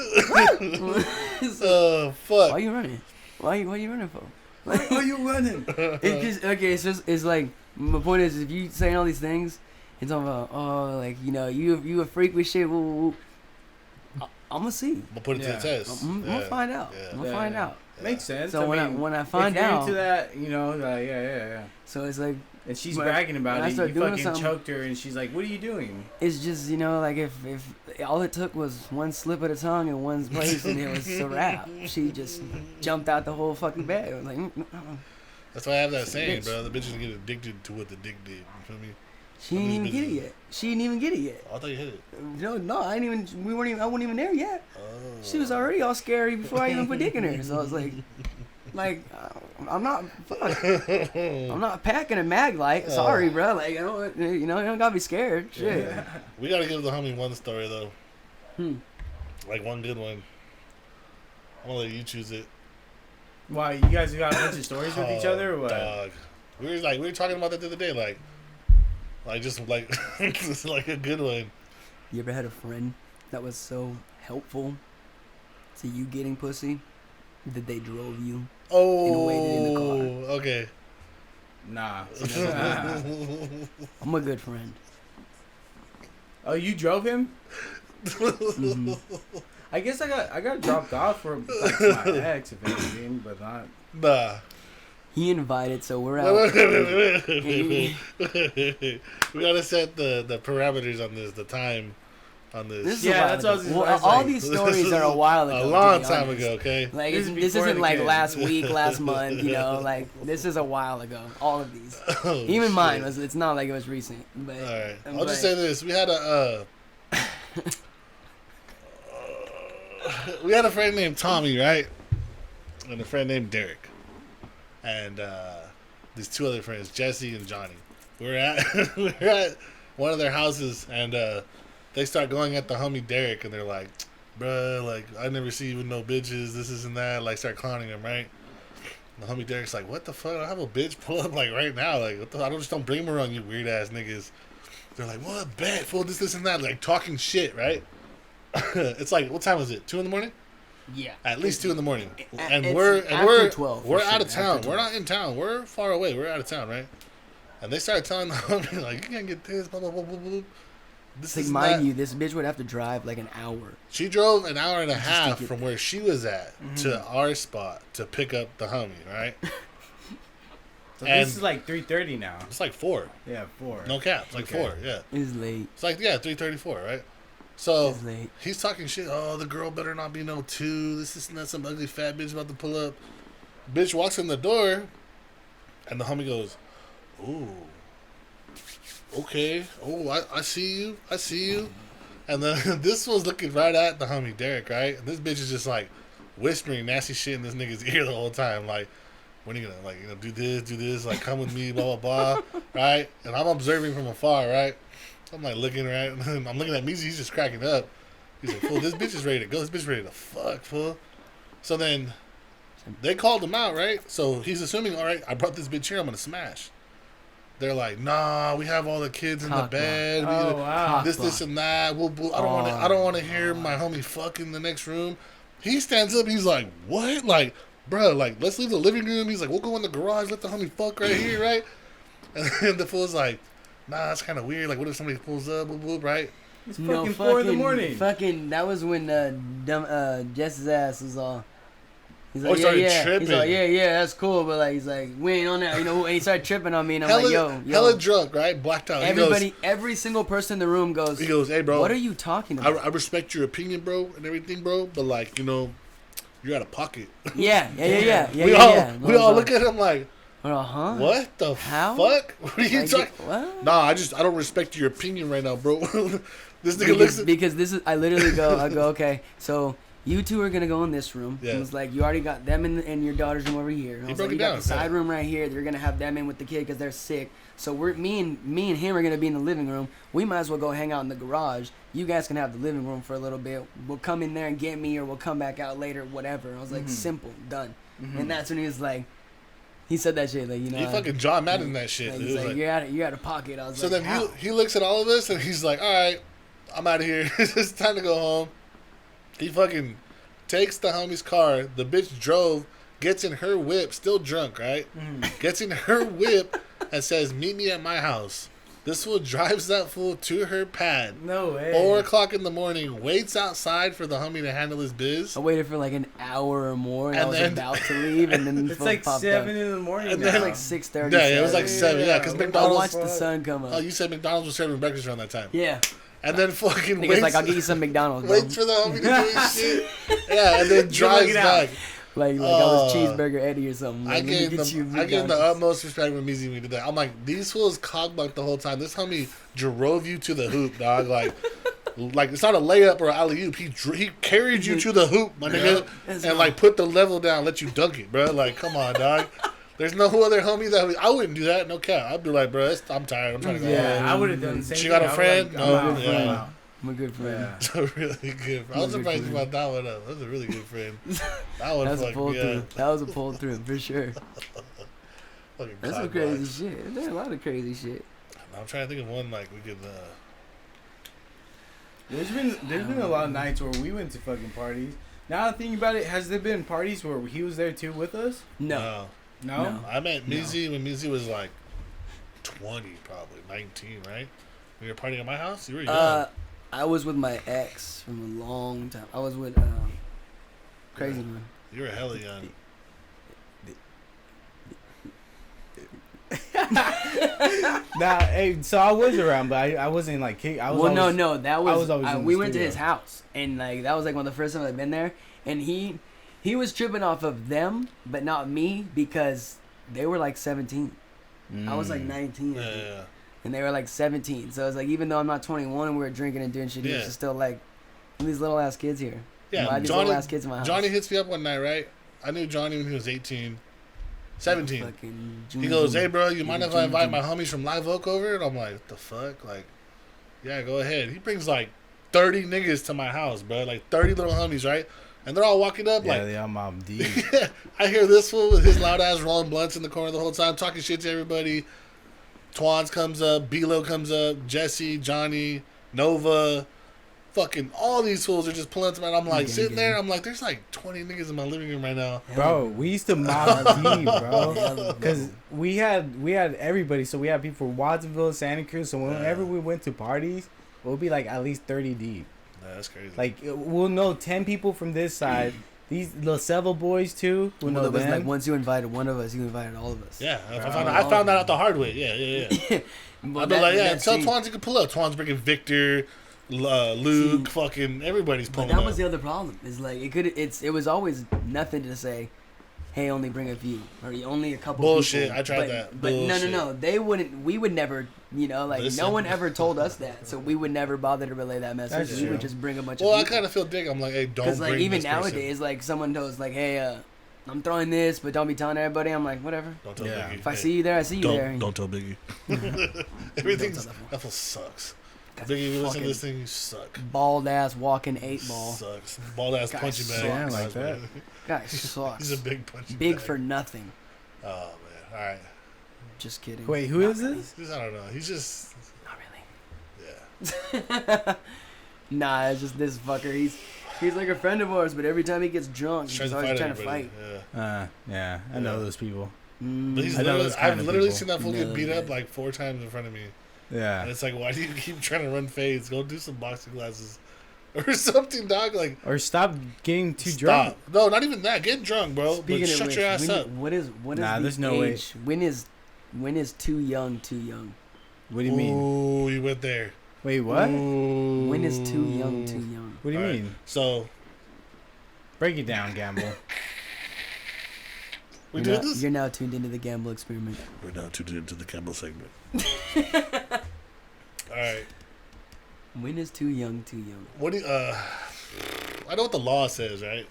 Oh fuck. why you running? Why you running for? Why are you running? It's just, okay. It's like my point is, if you saying all these things, it's talking about like you a freak with shit. Woo. I'm gonna see. I'm gonna put it to the Yeah. test. I'm gonna find out. Yeah. I'm gonna find out. Makes sense. So when I find if you're out into that, you know, yeah. So it's like, And she's when bragging about I it. start You doing fucking something- choked her, and she's like, "What are you doing?" it's just, you know, like if all it took was one slip of the tongue in one place and it was a wrap. She just jumped out the whole fucking bed. I was like, That's why I have that saying, Bitch. bro. The bitches get addicted to what the dick did. You feel me? she didn't even get it yet. She didn't even get it yet. I thought you hit it. No, I didn't even. I wasn't even there yet. Oh. She was already all scary before I even put dick in her. So I was like, I'm not packing a mag light. Sorry, bro. Like, you don't gotta be scared. Shit. We gotta give the homie one story though. Hmm. Like one good one. I'm gonna let you choose it. Why, you guys got a bunch of stories with each other, or what? Dog. We were talking about that the other day, like just like it's like a good one. You ever had a friend that was so helpful to you getting pussy that they drove you? Oh, waited in the car. Okay. Nah. I'm a good friend. Oh, you drove him? Mm-hmm. I guess I got dropped off for like, my ex, if anything, but not. Nah. He invited, so we're out. We gotta set the parameters on this, the time on this. This is Yeah, a while that's ago. what I was Well, like. all these stories are a while ago. A to long be time honest. ago, okay? Like This is this before isn't the like kid. last week, last month. You know, like this is a while ago. All of these, Oh, even mine shit. was. It's not like it was recent. But All right. I'm I'll just like- say this: we had we had a friend named Tommy, right, and a friend named Derek, and these two other friends, Jesse and Johnny. We were at one of their houses, and they start going at the homie Derek, and they're like, "Bruh, like I never see you with no bitches. This and that." Like start clowning him, right? And the homie Derek's like, "What the fuck? I have a bitch pull up like right now. Like what the? I don't bring her on you weird ass niggas." They're like, "What? Bet, fool, this and that." Like talking shit, right? It's like, what time is it? 2 a.m? yeah, At least 2 a.m. And It's we're after 12, for we're sure, out of town. after We're 12. not in town. We're far away. We're out of town, right? And they started telling the homie like, "You can't get this." Blah blah blah blah blah. This like is mind that. you, this bitch would have to drive like an hour. She drove an hour and a to half get from there. where she was at to our spot to pick up the homie, right? So And- this is like 3:30 now. It's like 4. Yeah, 4. No cap. It's like Okay. 4. Yeah. It's late. It's like 3:34, right? So It's late. he's talking shit. Oh, the girl better not be no 2. This is not some ugly fat bitch about to pull up. Bitch walks in the door, and the homie goes, "Ooh, okay. Oh, I see you. I see you." And then this was looking right at the homie Derek, right? And this bitch is just like whispering nasty shit in this nigga's ear the whole time, like, "When are you gonna do this, like come with me, blah blah blah," right? And I'm observing from afar, right? I'm like looking right, and I'm looking at Meezie. He's just cracking up. He's like, "Fool, this bitch is ready to go. This bitch is ready to fuck, fool." So then they called him out, right? So he's assuming, all right, I brought this bitch here. I'm gonna smash. They're like, "Nah, we have all the kids in the Cock block. bed. Oh, wow. This and that. I don't want to hear my homie fuck in the next room." He stands up. He's like, "What? Like, bro, like let's leave the living room." He's like, "We'll go in the garage. Let the homie fuck right here, right?" And then the fool's like, "Nah, that's kind of weird. Like, what if somebody pulls up, boop, boop, right?" It's fucking 4 in the morning. Fucking, that was when Jess's ass was all. He's Oh, like, he started yeah. tripping. He's like, yeah, that's cool, but like, he's like, we ain't on that, you know. And he started tripping on me, and I'm Hella, like, yo. hella drunk, right? Blacked out. Everybody, every single person in the room goes. He goes, "Hey, bro. What are you talking about? I respect your opinion, bro, and everything, bro. But like, you're out of pocket." Yeah. We all look at him like, huh? "What the How? fuck? What are you Like, talking?" what? Nah, I don't respect your opinion right now, bro. This nigga looks at Because this is, I literally go, okay, so you two are gonna go in this room. Yeah. It was like, you already got them in your daughter's room over here. And I was broke like, it you got down, the side yeah. room right here. You're gonna have them in with the kid because they're sick. So me and him are gonna be in the living room. We might as well go hang out in the garage. You guys can have the living room for a little bit. We'll come in there and get me, or we'll come back out later, whatever. I was like, simple, done. And that's when he was like, he said that shit, like, you know. he fucking John Madden that shit. Like, It he's was like, like- you're out of pocket. I was so like, then how? he looks at all of us and he's like, "All right, I'm out of here. It's time to go home." He fucking takes the homie's car. The bitch drove, gets in her whip, still drunk, right? Gets in her whip and says, "Meet me at my house." This fool drives that fool to her pad. No way. 4 o'clock in the morning, waits outside for the homie to handle his biz. I waited for like an hour or more, and I was then- about to leave, and then the It's phone like popped 7 up. in the morning. And now. then, It was like 6:30. Yeah, it was like 7. Yeah, because Yeah. I McDonald's. watched the sun come up. Oh, you said McDonald's was serving breakfast around that time. Yeah. And then fucking Nigga's waits, like, I'll get you some McDonald's, bro. waits for the homie to do his shit. Yeah, and then drives looking out. back. Like I was Cheeseburger Eddie or something. I Like, let me gave get you the McDonald's. utmost respect when Meezie when he did that. I'm like, these fools cockblocked the whole time. This homie drove you to the hoop, dog. Like it's not a layup or an alley oop. He carried you to the hoop, my nigga, and like put the level down, let you dunk it, bro. Like, come on, dog. There's no other homie I wouldn't do that. No cap. I'd be like, bro, I'm tired. I'm trying to go Yeah, home. I would have done the same She thing. got a I was friend? Like, No, I'm out. yeah. I'm out. I'm a good friend. Yeah. It's a really good. I was surprised you brought that one up. That was a really good friend. That one That was a fucked pull me through. up. That was a pull through for sure. Fucking That's some cockblocks. crazy shit. There's a lot of crazy shit. I'm trying to think of one like we could. There's been a lot of nights where we went to fucking parties. Now that I think about it, has there been parties where he was there too with us? No. No. I met Meezie when Meezie was like 20, probably 19, right? When you were partying at my house, you were young. I was with my ex from a long time. I was with crazy man. You were hella young. Nah, hey, so I was around, but I wasn't like kick. I was Well, always, no, that I was, was always in we the went to studio. his house, and like that was like one of the first times I've been there, and he was tripping off of them, but not me because they were like 17. I was like 19, I think. Yeah. And they were like 17. So it's like even though I'm not 21 and we were drinking and doing shit, he was Yeah. just still like these little ass kids here. Yeah, I had these Johnny, little ass kids in my house. Johnny hits me up one night, right? I knew Johnny when he was 18, 17. Fucking He goes, June. hey, bro, you mind if I June, invite June. my homies from Live Oak over? And I'm like, what the fuck? Like, yeah, go ahead. He brings like 30 niggas to my house, bro. Like 30 little homies, right? And they're all walking up Yeah, like, they all Mob Deep. I hear this fool with his loud ass rolling blunts in the corner the whole time, talking shit to everybody. Twans comes up, B-Lo comes up, Jesse, Johnny, Nova, fucking all these fools are just pulling to me. And I'm like, sitting there, I'm like, there's like 20 niggas in my living room right now. Bro, we used to Mob Deep, bro. Because we had everybody. So we had people from Watsonville, Santa Cruz. So whenever we went to parties, it would be like at least 30 deep. Nah, that's crazy. Like, we'll know 10 people from this side. These little Seville boys, too. We'll know Well, it was them. like once you invited one of us, you invited all of us. yeah, I found that out the hard way. Yeah. But I'd be that- like, yeah, that- tell see, Twans you can pull up. Twans bringing Victor, Luke, fucking everybody's But pulling that up. was the other problem. Is like it was always nothing to say, hey, only bring a few or only a couple. Bullshit. people. I tried but, that. But Bullshit. no. They wouldn't. We would never. Like Listen. no one ever told us that, so we would never bother to relay that message. That's We would true. just bring a bunch Well, of I people. kind of feel dick. I'm like, hey, don't Because bring like even this person. nowadays, like someone knows like, hey, I'm throwing this, but don't be telling everybody. I'm like, whatever. Don't tell Yeah. Biggie. If I Hey, see you there, I see you there. don't tell Biggie. Everything's Don't tell that fool sucks. Guy's Biggie, you listen to fucking this thing, you suck. bald ass walking 8-ball. Sucks. Bald ass Guy punching bag. sucks. Yeah, like that. Guy sucks. He's a big punching Big bag. for nothing. Oh man. All right. Just kidding. Wait, who is this? I don't know. He's just. Not Yeah. really. Nah, it's just this fucker. He's like a friend of ours, but every time he gets drunk, Tries he's always trying to everybody. fight. Yeah. Yeah, I know those people. But he's I know literally, those kind I've of literally people. seen that fool get No, beat up man. like 4 times in front of me. Yeah. And it's like, why do you keep trying to run fades? Go do some boxing classes or something, dog. Like, Or stop getting too stop. drunk. No, not even that. Get drunk, bro. Speaking But of shut which, your ass when- up. what is Nah, the there's no way. age? When is too young? Too young. What do you mean? Ooh, you went there. Wait, what? Ooh. When is too young? Too young. What do you All right. mean? So, Break it down, Gamble. we You're did now- this? You're now tuned into the gamble experiment. We're now tuned into the Campbell segment. All right. When is too young? Too young. What do you, I know what the law says, right?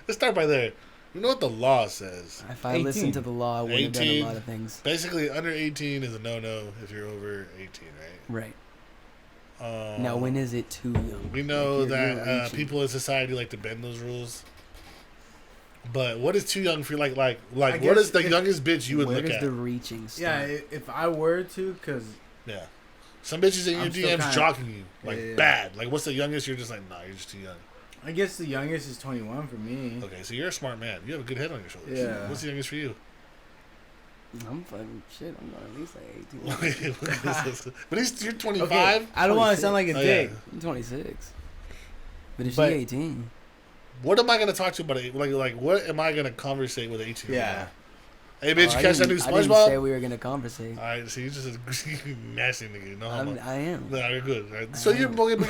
Let's start by there. You know what the law says. If I 18. listened to the law, I would have done a 18. lot of things. Basically, under 18 is a no-no if you're over 18, right? Right. Now, when is it too young? We know Like, you're that reaching. people in society like to bend those rules. But what is too young for you? Like what guess is the if- youngest bitch you would Where look does at? the reaching Yeah, start? if I were to, because Yeah. Some bitches in your I'm still DMs kinda- jogging you. Like, Yeah. bad. Like, what's the youngest? You're just like, nah, you're just too young. I guess the youngest is 21 for me. Okay, so you're a smart man. You have a good head on your shoulders. Yeah. What's the youngest for you? I'm fucking shit. I'm going at least like 18. But you're 25. Okay, I don't want to sound like a dick. I'm 26. But if she's But- 18. What am I gonna talk to about it? Like what am I gonna conversate with 18? Yeah. Hey, bitch, I catch that didn't- new I didn't SpongeBob? say we were gonna conversate. All right, so you just a nasty nigga. You know how much? I am. Nah, you're good. Right? So you're putting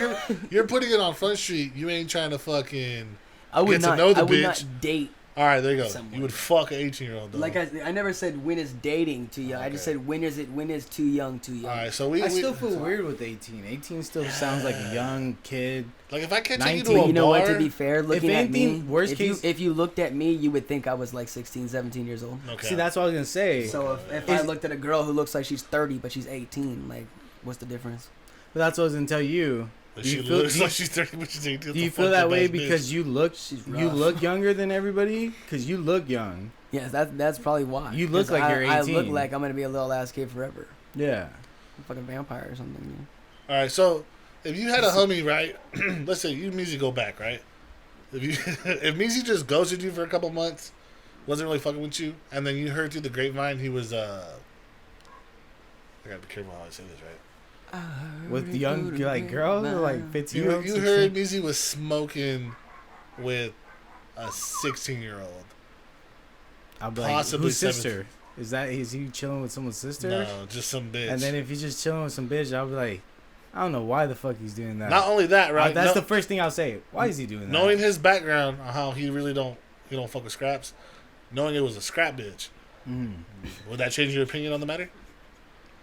it on Front Street. You ain't trying to fucking I would get not. to know the I would bitch. not date. All right, there you go. Someone. You would fuck an 18-year-old though. Like I never said when is dating too young. I just Okay. said when is too young too young. All right, so we I still feel so- weird with 18. 18 still sounds like a young kid. Like if I can't take you 19, to a You know bar, what? To be fair, looking at me, anything, worst case- if you looked at me, you would think I was like 16, 17 years old. okay. See, that's what I was gonna say. So if I looked at a girl who looks like she's 30 but she's 18, like what's the difference? But that's what I was gonna tell you. But Do she you feel, looks do you- like she's 30, but she's 18. do you feel that way because you look She's you rough. look younger than everybody? Because you look young. Yes, that's probably why. You look 'Cause like you're I look 18. like I'm gonna be a little ass kid forever. Yeah. A fucking vampire or something. You know? All right, so if you had a homie, right? Let's say you and Meezie go back, right? If Meezie just ghosted you for a couple months, wasn't really fucking with you, and then you heard through the grapevine he was I gotta be careful how I say this, right? With the young like girls or like 15 year olds. You heard Meezie was smoking with a 16-year-old. I'll be like, possibly whose sister? Is he chilling with someone's sister? No, just some bitch. And then if he's just chilling with some bitch, I'll be like, I don't know why the fuck he's doing that. Not only that, right? That's the first thing I'll say. Why is he doing that? Knowing his background on how he really don't fuck with scraps, knowing it was a scrap bitch, would that change your opinion on the matter?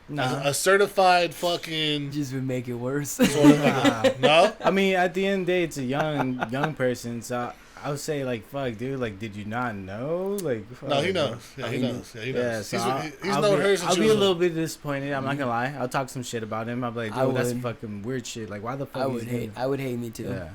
Nah. A certified fucking Just would make it worse. sort of like no. I mean, at the end of the day, it's a young person, so I would say like, fuck, dude, like, did you not know? Like, fuck, No, he bro. knows. Yeah, he knows. Yeah, he Yeah, knows. so He's I'll known be, her since I'll she be was a little bit disappointed. I'm not gonna lie. I'll talk some shit about him. I'll be like, I dude, that's would. fucking weird shit. Like, why the fuck? I he's would doing hate. that? I would hate me too. Yeah.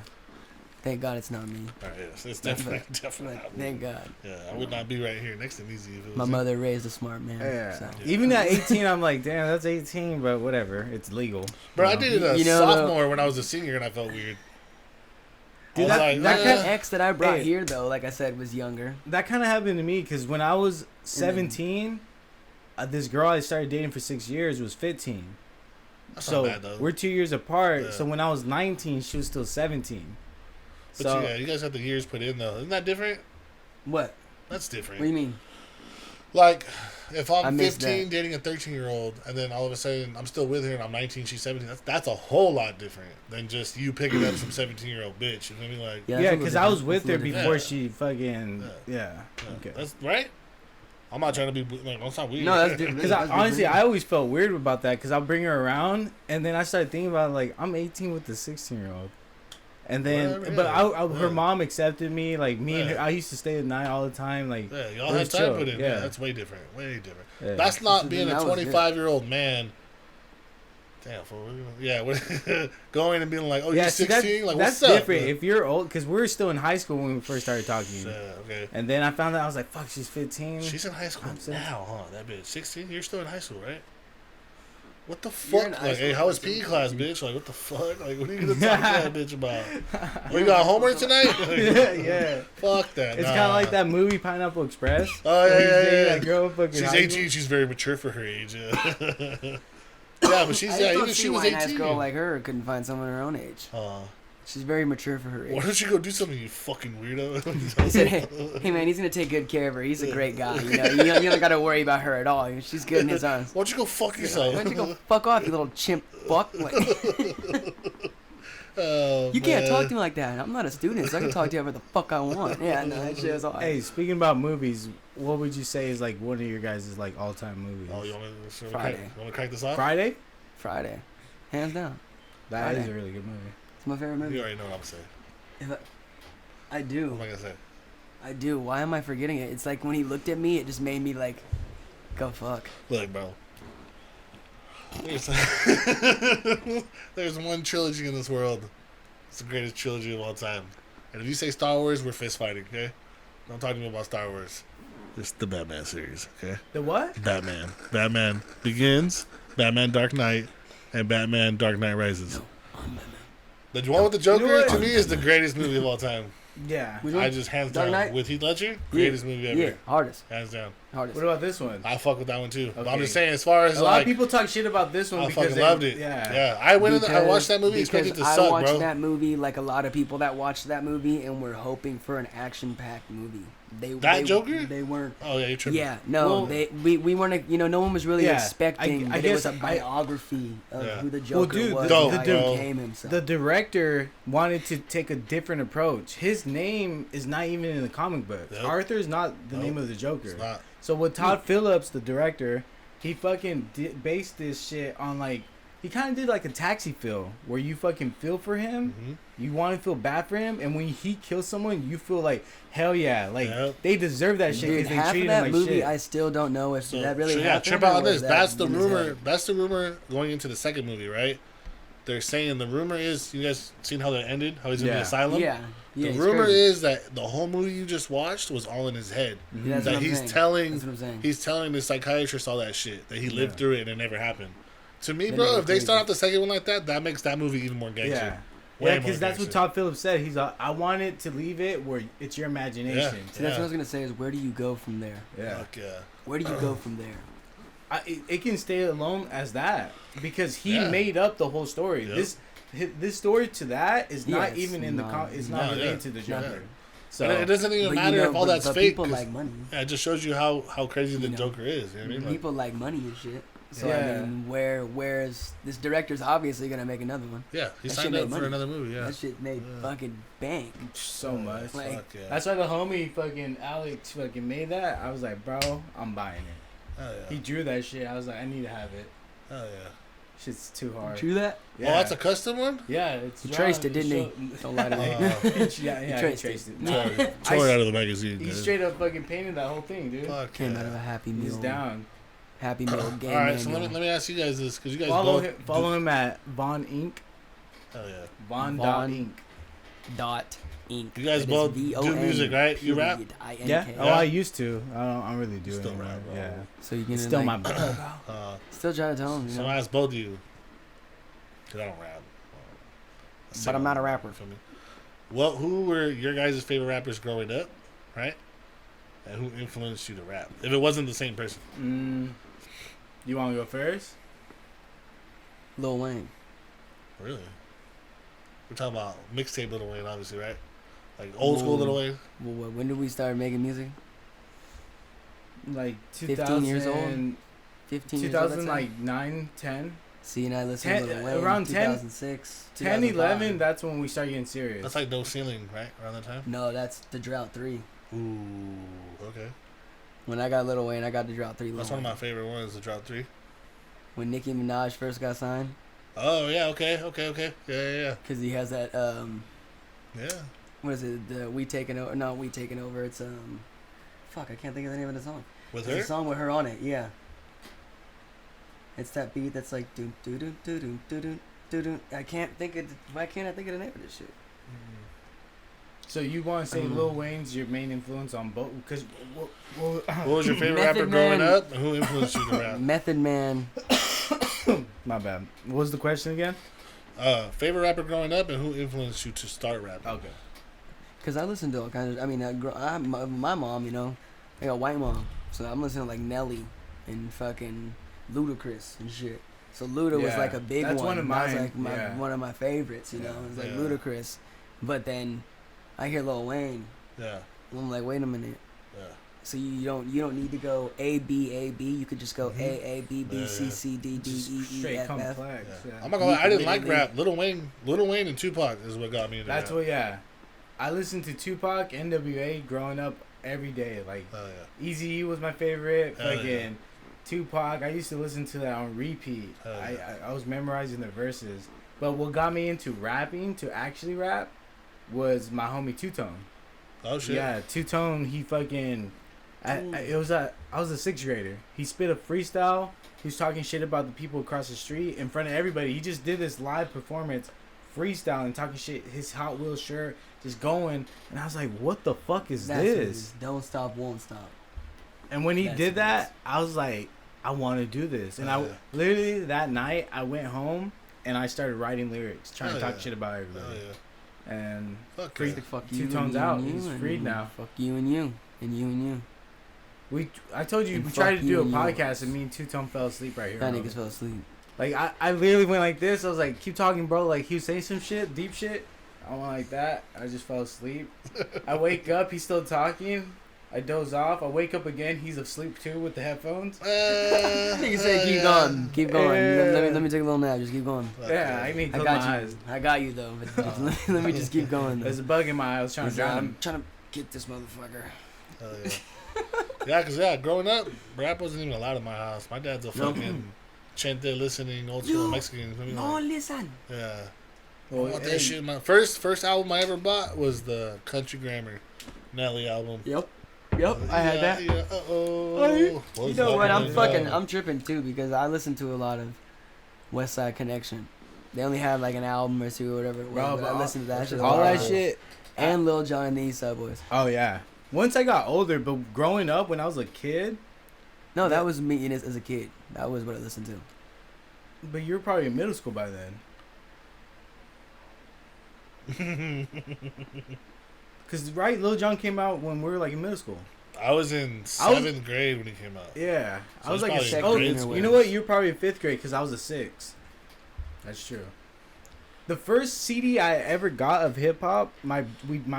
Thank God it's not me. All right, yes, it's definitely. But thank God. Yeah, I would not be right here next to Meezie if it was My him. mother raised a smart man. Yeah. So. Even at 18, I'm like, damn, that's 18, but whatever. It's legal. Bro, I You know? did a You know, sophomore when I was a senior and I felt weird. Dude, I was that like, kinda- The ex that I brought Hey. here though, like I said, was younger. That kind of happened to me because when I was 17, this girl I started dating for 6 years was 15. That's So not bad though. we're 2 years apart. Yeah. So when I was 19, she was still 17. But So yeah, you guys have the years put in though. Isn't that different? What? That's different. What do you mean? Like, if I I'm missed 15 that. dating a 13-year-old, and then all of a sudden I'm still with her and I'm 19, she's 17, that's a whole lot different than just you picking up some 17-year-old bitch. You know what I mean? Like, Yeah, yeah, that's a because little I was different. with her That's a little before different. she fucking yeah. yeah, Okay. that's right. I'm not trying to be like, that's not weird. No, that's different. Because honestly, I always felt weird about that because I'll bring her around and then I started thinking about like I'm 18 with the 16-year-old. And then, Whatever, but yeah. her mom accepted me. Like me and her, Yeah. I used to stay at night all the time. Like Yeah, y'all it have was time chill. put in. Yeah. Yeah. That's way different. Way different. Yeah. That's not So being then a that was good. 25-year-old man. Damn, fool. Yeah, going and being like, oh, yeah, you're see, 16? Like, that's what's up? different. If you're old, because we were still in high school when we first started talking. Okay. And then I found out I was like, fuck, she's 15. She's in high school I'm 17. now, huh? That bitch. 16? You're still in high school, right? What the You're in fuck? high Like, school, hey, how was but PE you're class, 17. bitch? Like, what the fuck? Like, what are you gonna talk to that bitch about? Oh, you got homework tonight? Like, yeah. fuck that. It's Nah. kind of like that movie Pineapple Express. Oh, yeah, where he's yeah, dating yeah. that girl fucking She's high 18. school. She's very mature for her age. Yeah, yeah, but she's I yeah. just don't Even see she was why an ass 18. girl like her couldn't find someone her own age. She's very mature for her Why age. don't you go do something, you fucking weirdo? He said, hey man, he's gonna take good care of her. He's a great guy. You know, you don't gotta worry about her at all. She's good in his arms. Why don't you go fuck yourself? Why don't you go fuck off, you little chimp fuck? Like, Oh, you can't man. talk to me like that. I'm not a student, so I can talk to you whatever the fuck I want. Yeah, no, that shit was all. Hey, speaking about movies, what would you say is like one of your guys' like all-time movies? Oh, you want Friday. to crack this off? Friday? Friday, hands down. That is Friday. a really good movie. It's my favorite You movie. already know what I'm saying. I do. What am I gonna say? I do. Why am I forgetting it? It's like when he looked at me, it just made me like, go fuck. Look, bro. There's one trilogy in this world. It's the greatest trilogy of all time. And if you say Star Wars, we're fist fighting, okay? Don't talk to me about Star Wars. It's the Batman series, okay? The what? Batman. Batman Begins, Batman Dark Knight, and Batman Dark Knight Rises. No, I'm Batman. The one with the Joker, You know what? to me, is the greatest movie of all time. Yeah. Which one? I just hands Dark down Knight? with Heath Ledger, greatest movie ever. Yeah, hardest. Hands down. Hardest. What about this one? I fuck with that one too. But I'm Okay. just saying, as far as A lot like, of people talk shit about this one I because fucking they loved it. Yeah. I I watched that movie expecting it to I suck, watched bro. that movie like a lot of people that watched that movie and were hoping for an action-packed movie. They Joker? They weren't. Oh yeah, you're tripping. Yeah, no, Well, we weren't. You know, no one was really Yeah, expecting I that it was a guess biography of Yeah. who the Joker dude, was the- and how the- he became himself. The director wanted to take a different approach. His name is not even in the comic books. Yep. Arthur's not the Nope. name of the Joker. It's not. So with Todd Phillips, the director, he fucking based this shit on like he kind of did like a Taxi feel where you fucking feel for him, you want to feel bad for him, and when he kills someone, you feel like hell yeah, like Yep. they deserve that shit Dude, because they half of treated him that like movie, shit. I still don't know if So that really yeah, happened. trip or out on was this. that That's the in his rumor. head. That's the rumor going into the second movie, right? They're saying the rumor is you guys seen how that ended? How he's in the Yeah. asylum. Yeah, yeah. The it's rumor crazy. is that the whole movie you just watched was all in his head. Yeah, that's That what I'm he's saying. telling, That's what I'm saying. he's telling the psychiatrist all that shit. That he lived Yeah. through it and it never happened. To me, That bro, nigga if they crazy. start off the second one like that, that makes that movie even more gangster. Yeah. Way Yeah, more because that's what gangster. Todd Phillips said. He's like, I wanted to leave it where it's your imagination. Yeah. See, that's what I was gonna say. Is where do you go from there? Yeah. Fuck yeah. Where do you go from there? It can stay alone as that because he Yeah. made up the whole story. Yep. This story to that is Yeah, not it's even in the not- it's not No, related yeah. to the Yeah. Joker. So And it doesn't even But matter you know, if all that's but fake. people 'cause- like money. yeah, it just shows you how crazy the You know. Joker is. You know what I mean? Like, People like money and shit. So Yeah. I mean, where's this director's obviously gonna make another one? yeah, he That signed shit up made for money. another movie. Yeah. That shit made fucking bank. so much. Like, Fuck yeah. That's why the homie fucking Alex fucking made that. I was like, bro, I'm buying it. Hell He yeah. drew that shit. I was like, I need to have it. Hell yeah. Shit's too hard. True that? Oh, that's a custom one? Yeah, it's He traced it, drawn- didn't he? Don't lie to me. yeah, he traced traced it. it. Tore, No, tore it out of the magazine. he dude. straight up fucking painted that whole thing, dude. Fuck Came yeah. out of a Happy Meal. He's down. Happy Meal game. All right, so manual. let me ask you guys this because you guys Follow both follow him at Von Inc. Hell yeah. Von, Von Inc. Dot Inc. You guys That is both do VON music, right? You rap? period INK. Yeah. Oh, Yeah. I used to. I don't really do it Still anymore. rap, bro. Yeah. So you can It's still like, my still trying to tell him. You So know? I ask both of you because I don't rap. But I'm not a rapper. For me. Well, who were your guys' favorite rappers growing up, right? And who influenced you to rap? If it wasn't the same person. You want to go first? Lil Wayne. Really? We're talking about mixtape Lil Wayne, obviously, right? Like old school Lil Wayne? Well, when did we start making music? Like 15 years old? 15 years old. 2000 like 9, 10. See, and I listened to 10 Lil Wayne. around 10 2006. 10, 2005. 11, that's when we started getting serious. That's like No Ceiling, right? Around that time? No, that's the Drought 3. Ooh, okay. When I got Lil Wayne, I got the Drought 3. Lil That's one of Wayne. my favorite ones, the Drop 3. When Nicki Minaj first got signed, Oh, yeah, okay. Yeah. because he has that, Yeah. what is it? The We Taking Over. No, We Taking Over. It's, fuck, I can't think of the name of the song. With There's her? a song with her on it, yeah. It's that beat that's like doo doo doo doo doo doo doo doo doo. Why can't I think of the name of this shit? So you want to say Lil Wayne's your main influence on both? Because What was your favorite Method rapper growing Man. up? And who influenced you to rap? Method Man. my bad. What was the question again? Favorite rapper growing up and who influenced you to start rapping? Okay. Because I listen to all kinds of. I mean, my mom, you know, I got a white mom, so I'm listening to like Nelly and fucking Ludacris and shit. So Luda was Yeah, like a big that's one. one of That was mine, like yeah. one of my favorites. You know, it was like Yeah. Ludacris. But then I hear Lil Wayne, Yeah. and I'm like, wait a minute. Yeah. So you don't need to go A B A B. You could just go A B B C Yeah. C D D Just E E straight F F. complex. Yeah. Yeah. I'm not gonna lie, I didn't like Literally. rap. Lil Wayne and Tupac is what got me into That's rap. what. Yeah. I listened to Tupac, NWA growing up every day. Like Oh yeah. Eazy-E was my favorite. Hell Fucking yeah. Tupac. I used to listen to that on repeat. Hell yeah. I was memorizing the verses. But what got me into rapping, to actually rap, was my homie Two Tone. Oh shit. Yeah, Two Tone. He fucking. I was a 6th grader. He spit a freestyle. He was talking shit about the people across the street in front of everybody. He just did this live performance, freestyling, talking shit. His Hot Wheels shirt, just going. And I was like, "What the fuck is That's what it this?" is. Don't stop, won't stop. And when he That's did what it that, I was like, "I want to do this." And I Yeah. literally that night I went home and I started writing lyrics, trying to Hell talk yeah. shit about Oh everybody. yeah. and Fuck free, yeah. Fuck Two you, Tones and you out. and you, He's and freed now. Fuck you and you, and you and you. I told you And we fuck tried to you do a and podcast yours. and me and Two Tone fell asleep right here. That bro. niggas fell asleep. Like I literally went like this. I was like, keep talking, bro. Like he was saying some shit, deep shit. I went like that. I just fell asleep. I wake up. He's still talking. I doze off. I wake up again. He's asleep too with the headphones. Nigga said keep going, keep going. Yeah. Let me take a little nap. Just keep going. Yeah, I mean, I close got my you. eyes. I got you though. But let me just keep going. Though. There's a bug in my eye. I was trying to drown I'm him. trying to get this motherfucker. Hell yeah. Yeah, because, growing up, rap wasn't even allowed in my house. My dad's a fucking chente listening, old school Mexican. I mean, No, like, listen. yeah. Well, I want hey, that shit. My first album I ever bought was the Country Grammar Nelly album. Yep, I had that. Yeah, You know what? I'm I'm tripping too because I listen to a lot of West Side Connection. They only had like an album or two or whatever it was, Bro, but but I listened to that shit. a all lot. that shit. And Lil Jon and the East Side Boys. Oh yeah. Once I got older, but growing up when I was a kid. No, that was me as a kid. That was what I listened to. But you were probably in middle school by then. Cause right, Lil Jon came out when we were like in middle school. I was in 7th grade when he came out. Yeah, So I was it's like, probably oh, grade school. you know what? You were probably in 5th grade because I was a 6. That's true. The first CD I ever got of hip hop, my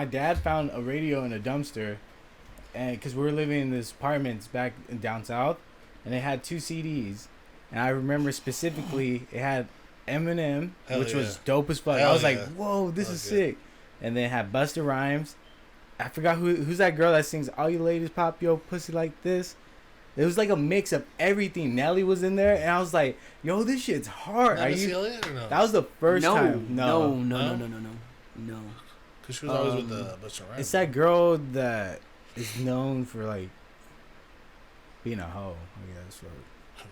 dad found a radio in a dumpster, and because we were living in this apartments back in down south, and it had 2 CDs, and I remember specifically it had Eminem, Hell which was yeah. dope as fuck. Hell I was like, yeah. whoa, this Fuck is yeah. sick, and then it had Busta Rhymes. I forgot who's that girl that sings "All you ladies pop your pussy like this." It was like a mix of everything. Nelly was in there, and I was like, "Yo, this shit's hard." Never Are see you? Elliot or no? That was the first time. No. Huh? No. Because she was always with the Busta Rhymes. It's that girl that is known for like being a hoe. I guess. Like,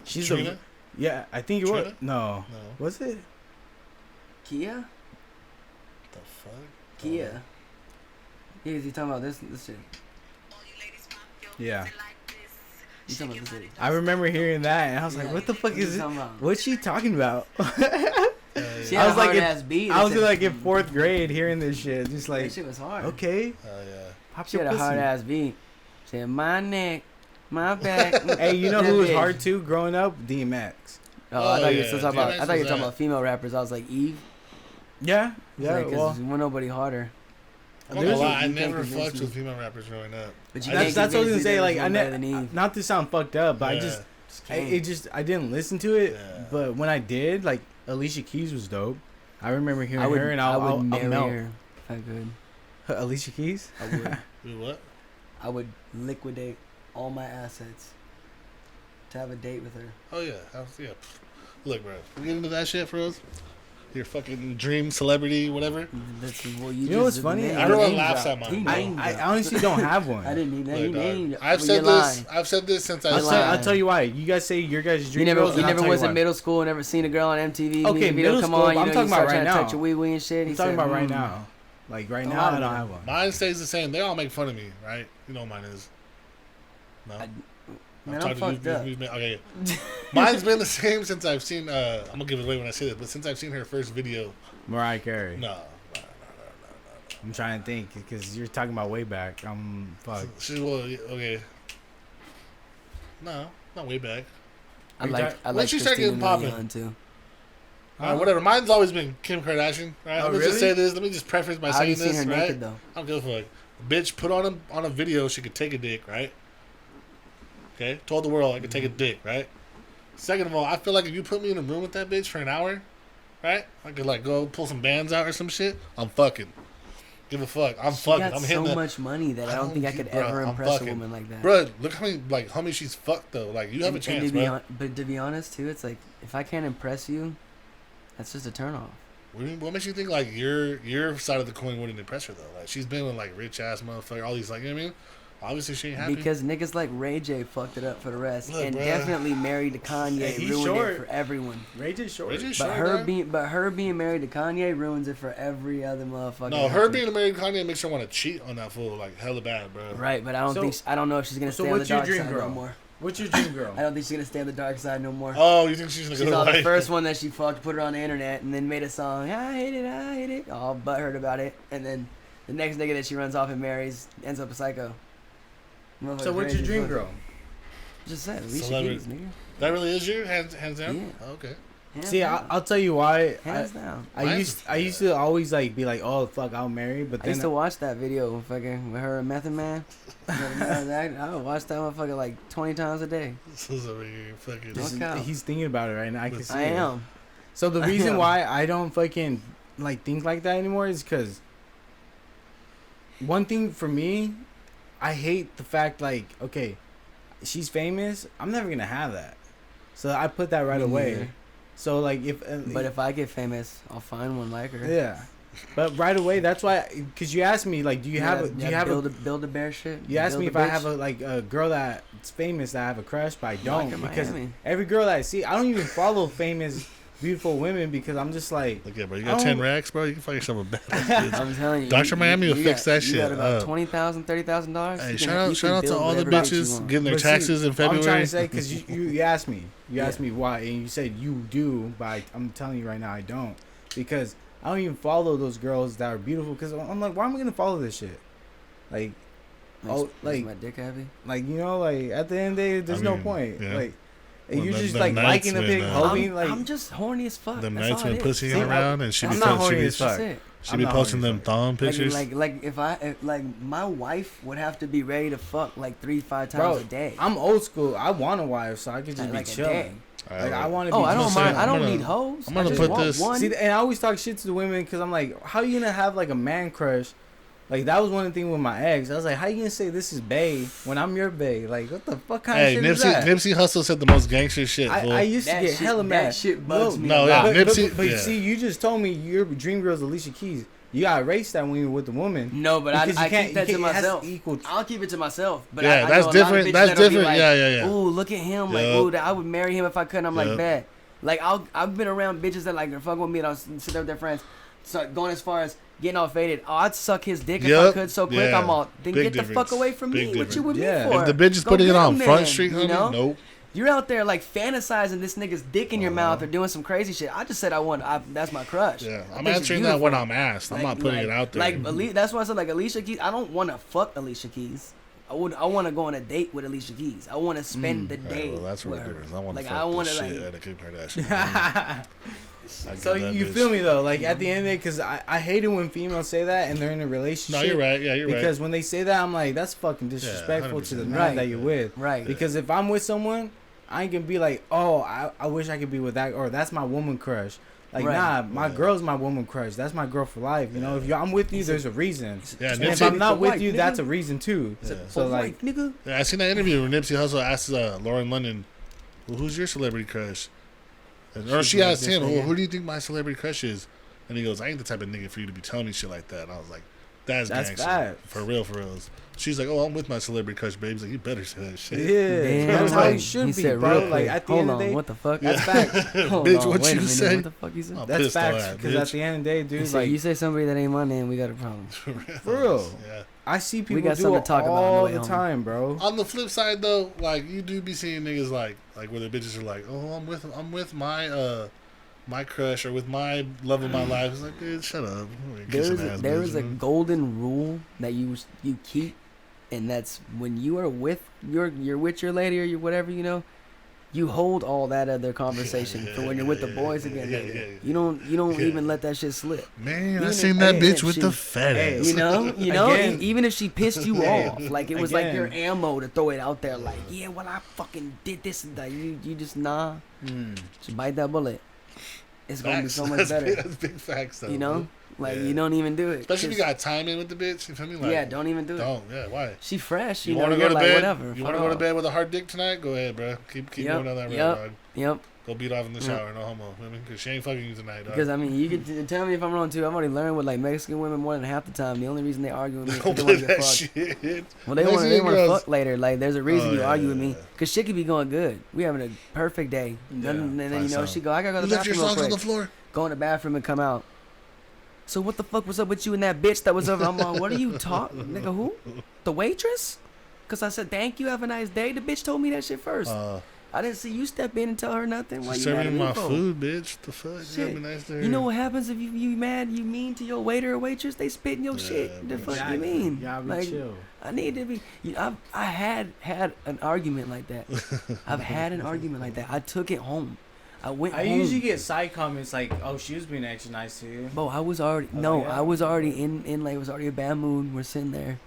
she's Trina? the yeah. I think it was Trina? no. No. Was it? Kia? The fuck? Kia. Yeah, you talking about this shit. Yeah. You talking about this shit. I remember hearing that, and I was like, Yeah. "What the fuck What you is it? talking about? What's she talking about?" She I had was a like hard in- ass beat. I was that in said- like in 4th grade hearing this shit, just That like, shit was hard. okay, Oh, yeah. pop She your had a pussy. hard ass beat. She said, my neck, my back. Hey, you know That who was bitch. hard too growing up? DMX. Oh, I thought you were yeah, still talking about. DMX I thought you were was talking that. about female rappers. I was like Eve. Yeah, yeah. Because Well, we're nobody harder. I'm not gonna lie, I You can't never convince fucked me. with female rappers growing up. But you I can't just- that's what I was convince gonna me say. Like, there's I one better than ne- Eve. not to sound fucked up, but I Yeah. just, can't. it just, I didn't listen to it. Yeah. But when I did, like, Alicia Keys was dope. I remember hearing I would, her, and I would I'll marry melt. her if I could. Alicia Keys. I would. Wait, what? I would liquidate all my assets to have a date with her. Oh, yeah. Yeah. Look, bro. We get into that shit, bros? Your fucking dream celebrity, whatever. That's what You know what's just funny? named. Everyone He laughs named at dropped. mine, He bro. named I dropped. honestly don't have one. I didn't need that. He Look, dog, named. I've well, said you're this. lying. I've said this since I You're was lying. I'll tell you why. You guys say your guys' dream You never, girls, you and I'll never tell was why. in middle school and never seen a girl on MTV. Okay, music video middle come school, on, but I'm you talking start about trying right to now. touch your wee wee and shit. I'm talking about right now. Like right A now, lot I of don't them. have one. Mine stays the same. They all make fun of me, right? You know what mine is. No? Man, I've I'm talked fucked up. okay. Mine's been the same since I've seen, I'm going to give it away when I say this, but since I've seen her first video. Mariah Carey. No. I'm trying to think because you're talking about way back. I'm fuck. She will, okay. No, not way back. I like Once you start Christina getting popping. Milian too. Alright, whatever. Mine's always been Kim Kardashian. Right? Oh, Let me really? just say this. Let me just preface by I saying already seen this. her Right? naked though. I don't give a fuck. Bitch put on a video she could take a dick, right? Okay? Told the world I could take a dick, right? Second of all, I feel like if you put me in a room with that bitch for an hour, right? I could like go pull some bands out or some shit. I'm fucking. Give a fuck. I'm She fucking. got I'm so hitting that. much money that I don't think I could Bro, ever I'm impress a fucking. woman like that. Bro, look how many like homies she's fucked though. Like you have a chance, bro. But to be honest too, it's like if I can't impress you, that's just a turn off. What makes you think like your side of the coin wouldn't impress her though? Like she's been with like rich ass motherfucker, all these like you know what I mean? Obviously she ain't happy. Because niggas like Ray J fucked it up for the rest, Look, and bruh. definitely married to Kanye Hey, he's ruined short. it for everyone. Ray J short. Ray J But short, her being married to Kanye ruins it for every other motherfucker. no, her being married to Kanye makes her want to cheat on that fool like hella bad, bro. right, but I don't So- think I don't know if she's gonna so stay on the what's your dark dream side girl? no more. What's your dream girl? I don't think she's gonna stay on the dark side no more. Oh, you think she's gonna She's go on the away? first one that she fucked, put her on the internet, and then made a song. I hate it, all butthurt about it, and then the next nigga that she runs off and marries ends up a psycho. So what's your dream girl? Just said Alicia Celebrity. Keys, nigga. That really is you, hands down. Yeah. Okay. Hands See, down. I'll tell you why. Hands down. I used to always like be like, oh fuck, I'll marry, but I then used to watch that video fucking with her and Method Man. I would watch that motherfucker like 20 times a day. This is a really fucking. Don't count. he's thinking about it right now. I can see I it. am. So the reason why I don't fucking like think like that anymore is because one thing for me, I hate the fact like, okay, she's famous. I'm never gonna have that, so I put that right Me away. neither. So like But if I get famous, I'll find one like her. yeah, but right away that's why, because you asked me like, do you have build a bear shit? you asked Build me a if I bitch? have a girl that's famous that I have a crush, but I don't, Like in because Miami. every girl that I see, I don't even follow famous beautiful women because I'm just like, Look at bro, you got 10 racks, bro. You can find yourself a bad. I'm telling you, Dr. Miami will fix that You shit got about up. $20,000, $30,000. Hey, You shout can out to build all the whatever bitch you bitches want. getting their But see, taxes in February. I'm trying to say, because you asked me. You asked Yeah. me why, and you said you do, but I'm telling you right now I don't. Because I don't even follow those girls that are beautiful, because I'm like, why am I going to follow this shit? Like, Makes my dick happy. like, you know, like, at the end of the day, there's no mean, point. yeah. Like, Well, you're them- just, them like, nights liking the when, pic, hoping, like... I'm just horny as fuck. Them That's nights all when it pussy is. ain't See, around and she I'm be not posting, horny as That's fuck. it. she I'm be not posting horny them as fuck. thong pictures. Like if my wife would have to be ready to fuck like 3-5 times Bro, a day. I'm old school. I want a wife, so I could just Like be a chilling. day. Like, I want to be Oh, I don't just mind. chilling. I don't I'm gonna- need hoes. I'm gonna I just put want this- one. See, and I always talk shit to the women because I'm like, how you gonna have like a man crush? Like, that was one of the things with my ex. I was like, how you gonna say this is bae when I'm your bae? Like, what the fuck kind Hey, of shit is that? Nipsey Hussle said the most gangster shit. Fool. I used to That get shit- hella that mad. shit bugs me. No, yeah, but, Nipsey- but yeah. see, you just told me your dream girl is Alicia Keys. You gotta erase that when you're with the woman. No, but Because I you can't- keep that you to can't- it has to myself. equal- I'll keep it to myself. But Yeah, I that's know a lot of different. bitches That's that'll be different. Like, Yeah. Ooh, look at him. Like, Yup. ooh, I would marry him if I could. I'm Yup. like, bad. Like, I've been around bitches that like are fucking with me and I'll sit there with their friends. So going as far as getting all faded. Oh, I'd suck his dick if I Yup. could so quick. Yeah. I'm all, then Big get the difference. fuck away from Big me. What you with difference. me Yeah. for? If the bitch is Go putting get it him on then, Front Street, you honey, know? nope. You're out there like fantasizing this nigga's dick in your mouth or doing some crazy shit. I just said that's my crush. Yeah, That I'm bitch is answering that when beautiful. I'm asked. I'm not putting it out there. Like that's why I said like Alicia Keys. I don't want to fuck Alicia Keys. I want to go on a date with Alicia Keys. I want to spend the Alright, day. well, that's with what her. it is. I want to Like fuck I the want shit to like. out of Kim Kardashian. I So get that you bitch. feel me though? Like at the end of the day, because I hate it when females say that and they're in a relationship. No, you're right. Yeah, you're Because right. when they say that, I'm like, that's fucking disrespectful to the 100%. man Right. that you're with. Right. Because if I'm with someone, I ain't gonna be like, oh, I wish I could be with that, or that's my woman crush. Like, Right. nah, my girl's my woman crush. That's my girl for life. You know, if I'm with you, there's a reason. Yeah, And if Nipsey- I'm not with White, you, nigga. that's a reason too. Yeah. So like, nigga. Yeah, I seen that interview where Nipsey Hussle asked Lauren London, well, "Who's your celebrity crush?" Or she like, asked this him, nigga. well, "Who do you think my celebrity crush is?" And he goes, "I ain't the type of nigga for you to be telling me shit like that." And I was like, "That's gangster, facts. for real, for real." She's like, "Oh, I'm with my celebrity crush, babe." He's like, "You better say that shit." yeah, Damn that's how right. it should He be, said bro. real Like quick. at the Hold end of on, the day, what the fuck? that's facts. Hold Bitch, on, what wait a you minute, say? What the fuck you said? I'm That's pissed on facts. that, Because bitch. at the end of the day, You dude, say, like you say somebody that ain't my name, we got a problem. for real. Yeah. I see people got do something it to talk about on the all way the home. time, bro. On the flip side, though, like you do be seeing niggas like where the bitches are like, "Oh, I'm with my my crush or with my love of my life." It's like, dude, shut up. There is a golden rule that you keep, and that's when you are with you're with your lady or your whatever, you know, you hold all that other conversation for when you're with the boys again. yeah. You don't even let that shit slip. Man, I Even seen if- that even bitch if with she- the fat ass. You know, Again. even if she pissed you off, like it was like Again. your ammo to throw it out there, like, yeah, well, I fucking did this and that. You just just bite that bullet. It's gonna be so much That's better. Big, that's big facts, though. You know, like Yeah. you don't even do it. Especially if you 'cause- got time in with the bitch. You feel me? Like, yeah, don't even do it. Don't. Yeah, why? She fresh, You you, want know. to You're go to like bed? whatever. You fuck want to go to off. bed with a hard dick tonight? Go ahead, bro. Keep Yep, going down that road, yep. dog. Yep. Go beat off in the shower, no homo. Because she ain't fucking you tonight, dog. Because I mean, you could tell me if I'm wrong too. I've already learned with like Mexican women more than half the time. The only reason they argue with me is Don't 'cause they play want to get that fucked. shit. Well, they Mexican want to girls- fuck later. Like, there's a reason Oh, you yeah, argue with yeah, me. yeah. Cause shit could be going good. We having a perfect day. And then you know, she go, I gotta go to You the lift your bathroom real socks on quick. the floor. Go in the bathroom and come out. So what the fuck was up with you and that bitch that was over? I'm like, what are you talking, nigga? Who? The waitress? because I said, thank you, have a nice day. The bitch told me that shit first. I didn't see you step in and tell her nothing. Why you mad at me my for? food, bitch. The fuck? Shit. Yeah, nice to her. You know what happens if you mad, you mean to your waiter or waitress, they spit in your shit. The fuck you mean? Y'all be like, chill. I need to be. I had an argument like that. I've had an argument like that. I took it home. I went home. usually get side comments like, "Oh, she was being extra nice to you." Bro, I was already I was already in like, it was already a bad mood. We're sitting there.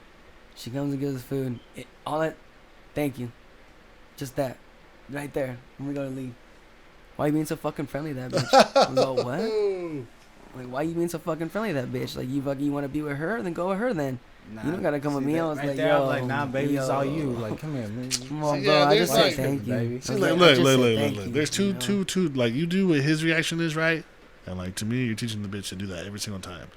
She comes and gives us food. Thank you. Just that. Right there. And we're gonna leave. Why you being so fucking friendly to that bitch? I was like, what? Like, why you being so fucking friendly to that bitch? Like, you want to be with her? Then go with her then. Nah, You don't gotta come with me. I was right like, there, yo. I was like, nah, baby, it's all yo. you. Like, come here, man. Come on, See, bro. yeah, I just there's said like- thank you. baby. I See, was look, like, I look, just look, said look, thank look. you, There's you know? two. Like, you do what his reaction is, right? And like, to me, you're teaching the bitch to do that every single time.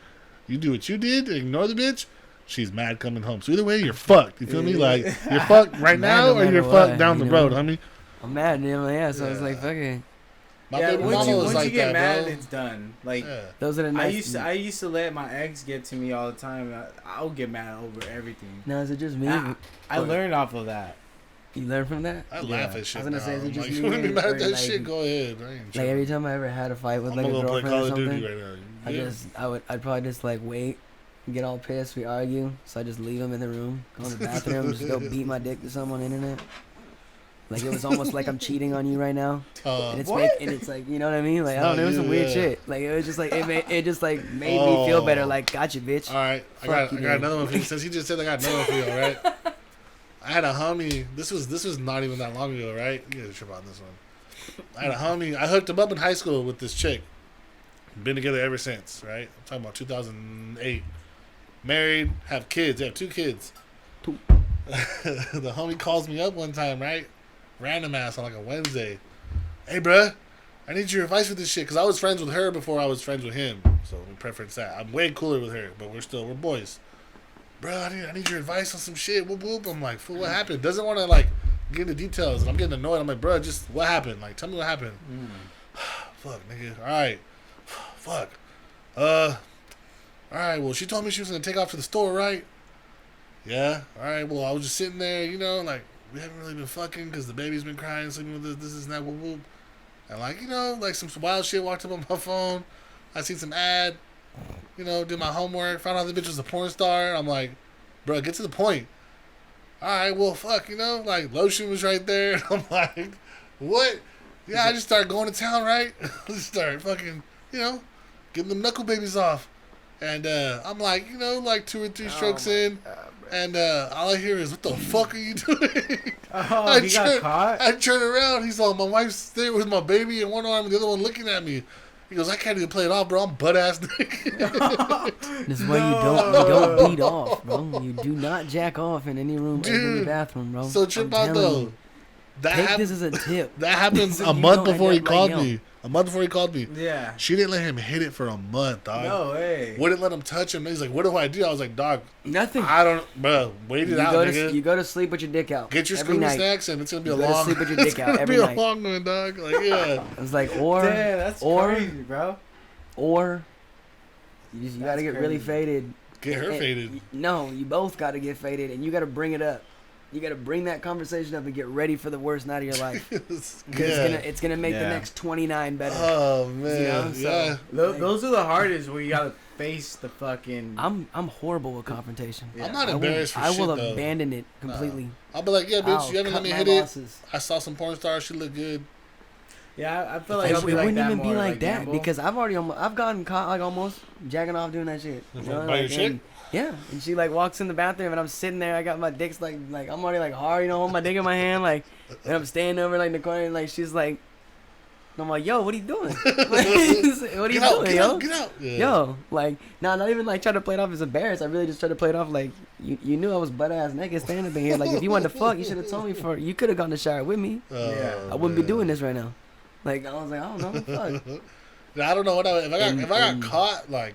You do what you did, ignore the bitch. She's mad coming home. So either way, you're fucked. You feel me? Like, you're fucked right Mad now, no or matter you're what, fucked down the you road, know? homie. I'm mad at him. Yeah, so I was like, Yeah. fuck it. My Yeah, baby once mama you, was once like you get that, mad, bro. it's done. Like, Yeah. Those are the nice. I used to let my ex get to me all the time. I would get mad over everything. Now is it just me? I learned off of that. You learn from that? I laugh at shit. I was gonna say, is it now. just I'm like, me you want to be mad or at that like- shit? Go ahead. I ain't Like tripping. every time I ever had a fight with I'm like gonna a go play girlfriend Call or of something, Duty right now. I'd probably just like wait, get all pissed, we argue, so I just leave him in the room, go in the bathroom, just go beat my dick to someone on the internet. Like, it was almost like I'm cheating on you right now. And it's and it's like, you know what I mean? Like, I don't know, it was some weird shit. Like, it was just like it just like made me feel better. Like, gotcha, bitch. All right, I Fuck got you, another one for you. Since he just said I got another one for you, all right? I had a homie. This was not even that long ago, right? You gotta trip on this one. I had a homie. I hooked him up in high school with this chick. Been together ever since, right? I'm talking about 2008. Married, have kids. They have 2 kids. Two. The homie calls me up one time, right? Random ass on like a Wednesday. Hey, bruh, I need your advice with this shit. Because I was friends with her before I was friends with him. So we preference that. I'm way cooler with her, but we're boys. Bro, I need your advice on some shit. Whoop, whoop. I'm like, fool, what happened? Doesn't want to, like, get into details. I'm getting annoyed. I'm like, bro, just what happened? Like, tell me what happened. Fuck, nigga. All right. Fuck. All right, well, she told me she was going to take off to the store, right? Yeah. All right, well, I was just sitting there, you know, like, we haven't really been fucking because the baby's been crying, sleeping with this and that, whoop, whoop. And, like, you know, like, some wild shit walked up on my phone. I seen some ad. You know, did my homework, found out the bitch was a porn star. I'm like, bro, get to the point. All right, well, fuck, you know, like, lotion was right there. I'm like, what? Yeah, I just started going to town, right? Just start fucking, you know, getting them knuckle babies off. And I'm like, you know, like 2 or 3 strokes in. And all I hear is, what the fuck are you doing? Oh, he got caught? I turn around. He's like, my wife's there with my baby in one arm and the other one looking at me. He goes, I can't even play it off, bro. I'm butt-ass naked. This is why you don't beat off, bro. You do not jack off in any room other than Dude, the bathroom, bro. So trip I'm out, telling though. you. That Take happened. this as a tip. That happened So a you month don't before end he up called like, yo. me. A month before he called me. Yeah. She didn't let him hit it for a month, dog. No way. Wouldn't let him touch him. He's like, what do I do? I was like, dog, Nothing. I don't, bro, wait it out, nigga. You go to sleep with your dick out. Get your every Scooby night. snacks and it's going to be You a go to long, sleep with your dick it's out gonna every be night. a long one, dog. Like, yeah. I was like, or Damn, that's crazy, bro. or you got to That's get really crazy. faded. Get her faded. No, you both got to get faded, and you got to bring it up. You got to bring that conversation up and get ready for the worst night of your life. Because it's gonna make the next 29 better. Oh, man. You know, so- yeah. Those are the hardest where you gotta face the fucking. I'm horrible with confrontation. Yeah. I'm not I will, embarrassed for I shit, will though. abandon it completely. I'll be like, yeah, bitch, I'll you haven't let cut me my hit losses. it. I saw some porn stars. She looked good. Yeah, I feel like It it'll be like wouldn't that even more, be like that gamble. because I've gotten caught like almost jacking off doing that shit. You know, By your like, chick? and- Yeah, and she like walks in the bathroom and I'm sitting there. I got my dick's like I'm already like hard, you know, holding my dick in my hand, like, and I'm standing over like in the corner and like she's like, and I'm like, yo, what are you doing? What are you doing, Get yo? out, get out. Yeah. Yo, like, nah, not even like trying to play it off as embarrassed. I really just tried to play it off like you knew I was butt ass naked standing up in here. Like, if you wanted to fuck, you should have told me for. You could have gone to shower with me. Yeah. I wouldn't be doing this right now. Like, I was like, I don't know, fuck. I don't know what if I got And- caught like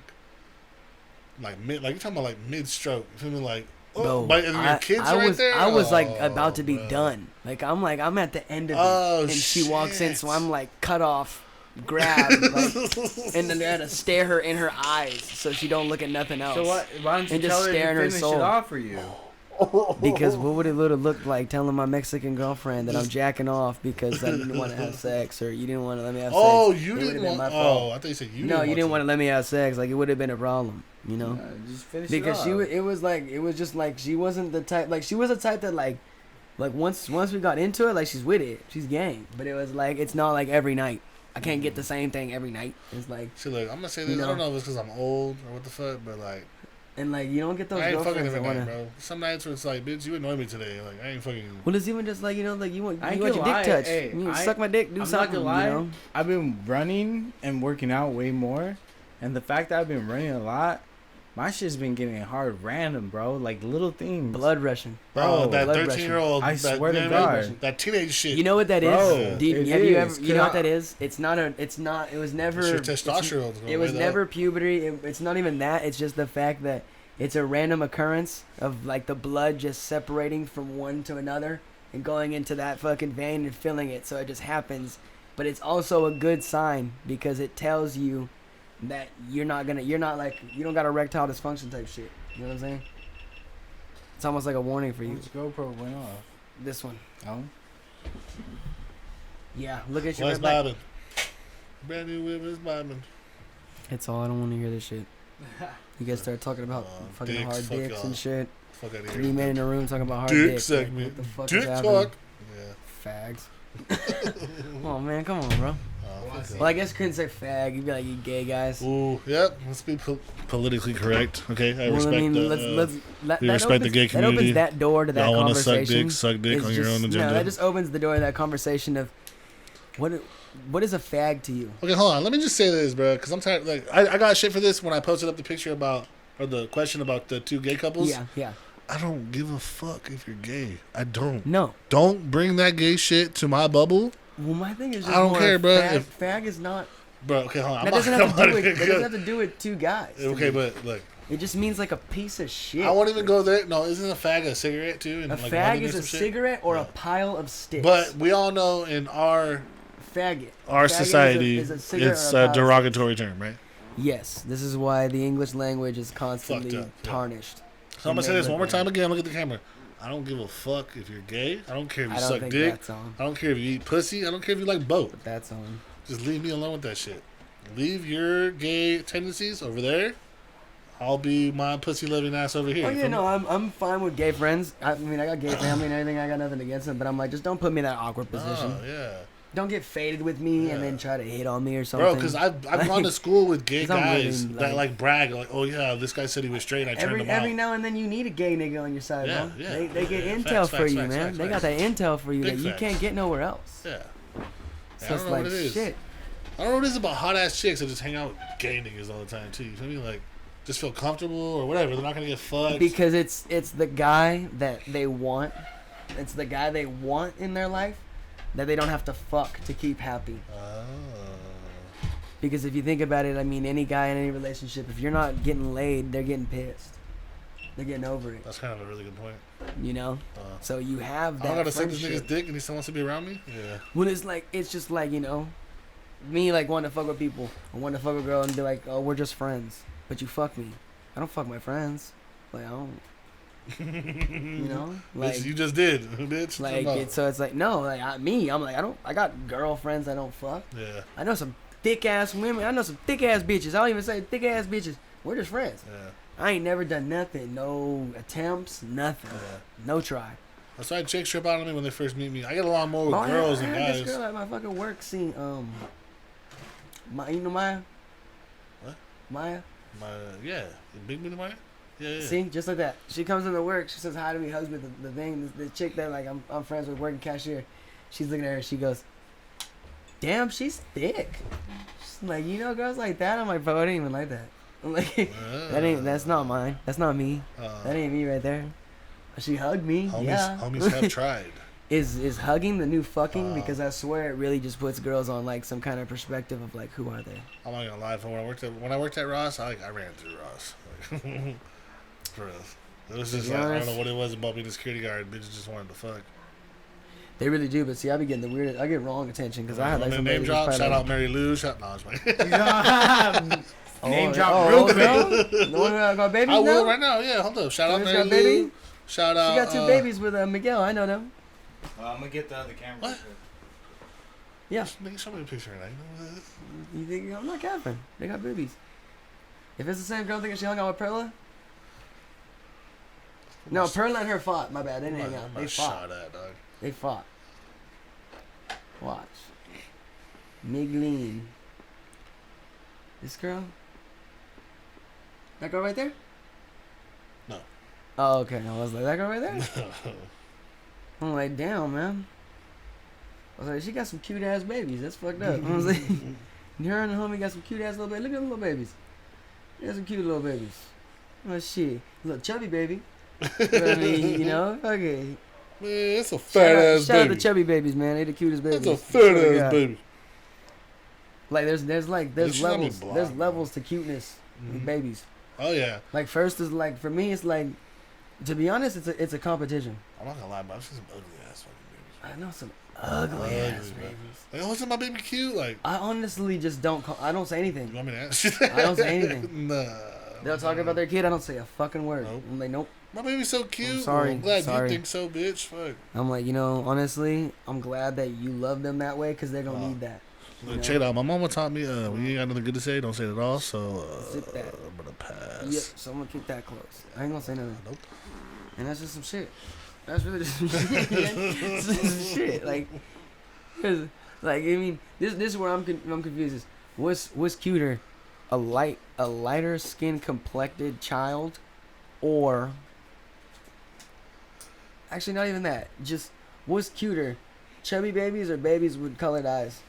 mid, like you're talking about like mid stroke. You feel me? Like, Bro, but and your kids I right was there. I was like Oh, about to be bro. done. Like I'm at the end of it, Oh, and she walks in, shit. so I'm like cut off, grabbed, like, and then I had to stare her in her eyes so she don't look at nothing else. So what? Why don't you And just tell her stare in to her finish soul. it off for you? Because what would it have looked like telling my Mexican girlfriend that I'm jacking off because I didn't want to have sex, or you didn't want to let me have sex? Oh, you It didn't would've been want. my fault. I thought you said you. No, you didn't want to. to let me have sex. Like, it would have been a problem, you know? Just finish Because it off. it was just like she wasn't the type. Like, she was the type that like once we got into it, like, she's with it, she's game. But it was like, it's not like every night. I can't get the same thing every night. It's like, See, look, I'm gonna say this. You I don't know. know if it's because I'm old or what the fuck, but like, and like, you don't get those I ain't fucking girlfriends every that night, want to. bro. Some nights where it's like, bitch, you annoy me today. Like, I ain't fucking. Well, it's even just like, you know, like, you want I ain't your gonna dick lie, touched. hey, you I- suck my dick, do I'm not something, gonna lie. you know? I've been running and working out way more, and the fact that I've been running a lot, my shit's been getting hard random, bro. Like little things. Blood rushing. Bro, that blood 13-year-old. I swear to God. That teenage shit. You know what that is? Bro, Do you, it have you ever? is, You know what 'cause that is? It's not. It was never. It's your it's- testosterone's going It was way never up. puberty. It's not even that. It's just the fact that it's a random occurrence of like the blood just separating from one to another and going into that fucking vein and filling it. So it just happens. But it's also a good sign because it tells you that you don't got erectile dysfunction type shit. You know what I'm saying? It's almost like a warning for you. Which GoPro went off? This one. Oh. Yeah, look at your What's red light. bobbing? Brand new whip is bobbing. It's all. I don't want to hear this shit. You guys start talking about fucking dicks, hard fuck dicks y'all. and shit. Fuck out of here. 3 men in a room talking about hard Dick dicks. Like, segment. what the fuck Dick is happening? talk. Yeah. Fags. Oh man, come on, bro. Fuck Well, I guess you couldn't say fag. You'd be like, you gay guys. Ooh, yep. Let's be politically correct. Okay, I Well, respect I mean, that. that respect the gay That opens community. that door to that Y'all want to conversation. suck dick It's on your just- own agenda. No, that just opens the door to that conversation of what is a fag to you? Okay, hold on. Let me just say this, bro, because I'm tired. Like, I got shit for this when I posted up the picture about, or the question about the two gay couples. Yeah. I don't give a fuck if you're gay. I don't. No. Don't bring that gay shit to my bubble, Well, my thing is just I don't more care, bro. Fag is not. bro. Okay, hold on. That doesn't have to do with. That doesn't have to do with two guys. to Okay, me. but look, It just means like a piece of shit. I won't even go there. No, isn't a fag a cigarette too? And A like fag rubbing or is a some shit? cigarette or Yeah. a pile of sticks. But we all know in our faggot. Faggot society, is a cigarette it's or a a pile of derogatory term, right? Yes, this is why the English language is constantly Fucked up, yeah. tarnished. So I'm gonna say And this then one more look time again. Look at the camera. I don't give a fuck if you're gay. I don't care if you I don't suck think dick. that's on. I don't care if you eat pussy. I don't care if you like both. That's on. Just leave me alone with that shit. Leave your gay tendencies over there. I'll be my pussy loving ass over here. Oh yeah, no, I'm fine with gay friends. I mean, I got gay family and everything. I got nothing against them, but I'm like, just don't put me in that awkward position. Oh, yeah. Don't get faded with me and Yeah. then try to hit on me or something. Bro, because I've gone to school with gay 'Cause I'm really, guys that like brag, like, oh yeah, this guy said he was straight. I turned him every out. now and then you need a gay nigga on your side, Yeah, bro. yeah. They get Yeah, intel facts, for facts, you, facts, man. facts, They got facts. that intel for you Big that you facts. can't get nowhere else. Yeah. So I don't it's know like what it is. shit. I don't know what it is about hot ass chicks that just hang out with gay niggas all the time too. You feel me? Like, just feel comfortable or whatever. They're not gonna get fucked. Because it's the guy that they want. It's the guy they want in their life that they don't have to fuck to keep happy. Oh. Because if you think about it, I mean, any guy in any relationship, if you're not getting laid, they're getting pissed. They're getting over it, That's kind of a really good point. you know? Uh, So you have I that don't gotta suck this friendship. nigga's dick and he still wants to be around me? Yeah. When it's just like, you know, me like wanting to fuck with people. I want to fuck with a girl and be like, oh, we're just friends. But you fuck me. I don't fuck my friends. Like, I don't, you know? Like, Like, you just did, bitch. like No. so it's like, no, like I'm like, I got girlfriends I don't fuck. Yeah, I know some thick ass women. I know some thick ass bitches. I don't even say thick ass bitches. We're just friends. yeah, I ain't never done nothing. No attempts. Nothing. yeah. No try. That's why chicks trip out on me when they first meet me. I get along more with Oh, girls I than had this guys. girl at my fucking work scene. You know Maya? What? Maya? Yeah, the big booty Maya? Yeah. See, just like that. She comes into work. She says hi to me, hugs me. The thing, the chick that like I'm friends with, working cashier. She's looking at her. She goes, "Damn, she's thick." She's like, you know, girls like that. I'm like, bro, it ain't even like that. I'm like, that's not mine. That's not me. That ain't me right there. She hugged me. Homies, Yeah. homies have tried. Is hugging the new fucking? Because I swear it really just puts girls on like some kind of perspective of like, who are they? I'm not gonna lie. When I worked at Ross, I ran through Ross. Like, for real. It was just be like, I don't honest. know what it was about being a security guard. Bitches just wanted to fuck. They really do, but see, I be getting the weird. I get wrong attention because I had like I'm some gonna name lady drop. just Shout probably out Mary Lou. No, I'm just playing. Name Oh, drop oh, real oh, quick. girl? The one that got babies I now? will right now. Yeah, hold up. Shout out Who's Mary got Lou. baby? Shout out. She got 2 babies with Miguel. I know them. I'm gonna get the other camera. What? Yeah. Nigga, show me a picture of that. You think I'm not capping? They got boobies. If it's the same girl thinking she hung out with Perla. No, Perla and her fought. My bad. They didn't hang out. They fought. Shot at, dog. They fought. Watch. Migleen. This girl? That girl right there? No. Oh, okay. I was like, that girl right there? I'm like, damn, man. I was like, she got some cute ass babies. That's fucked up. I was like, her and the homie got some cute ass little babies. Look at them little babies. They got some cute little babies. Oh, shit. Little chubby baby. But I mean, you know, okay. Man, it's a fat ass Shout out baby. the chubby babies, man. They the cutest babies. It's a fat ass baby. Like there's She's not levels. even There's blind, levels to cuteness with babies. Oh yeah. Like first is like for me, it's like to be honest, it's a competition. I'm not gonna lie, but I've seen some ugly ass fucking I know some ugly ass bro. babies. Like, oh, isn't my baby cute? Like, I honestly just don't. I don't say you anything. want me to answer? I don't say anything. Nah. They'll talk about their kid. I don't say a fucking word. Nope. I'm like, nope. My baby's so cute. I'm sorry. I'm glad Sorry. you think so, bitch. Fuck. I'm like, you know, honestly, I'm glad that you love them that way because they're gonna need that. Look, check it out. My mama taught me when you ain't got nothing good to say, don't say it at all. So Zip that. I'm gonna pass. Yep. So I'm gonna keep that close. I ain't gonna say nothing. Nope. And that's just some shit. That's really just some shit. It's just some shit. Like, cause, like I mean, this is where I'm confused. Is what's cuter, a lighter skin complected child, or actually not even that. Just what's cuter, chubby babies or babies with colored eyes?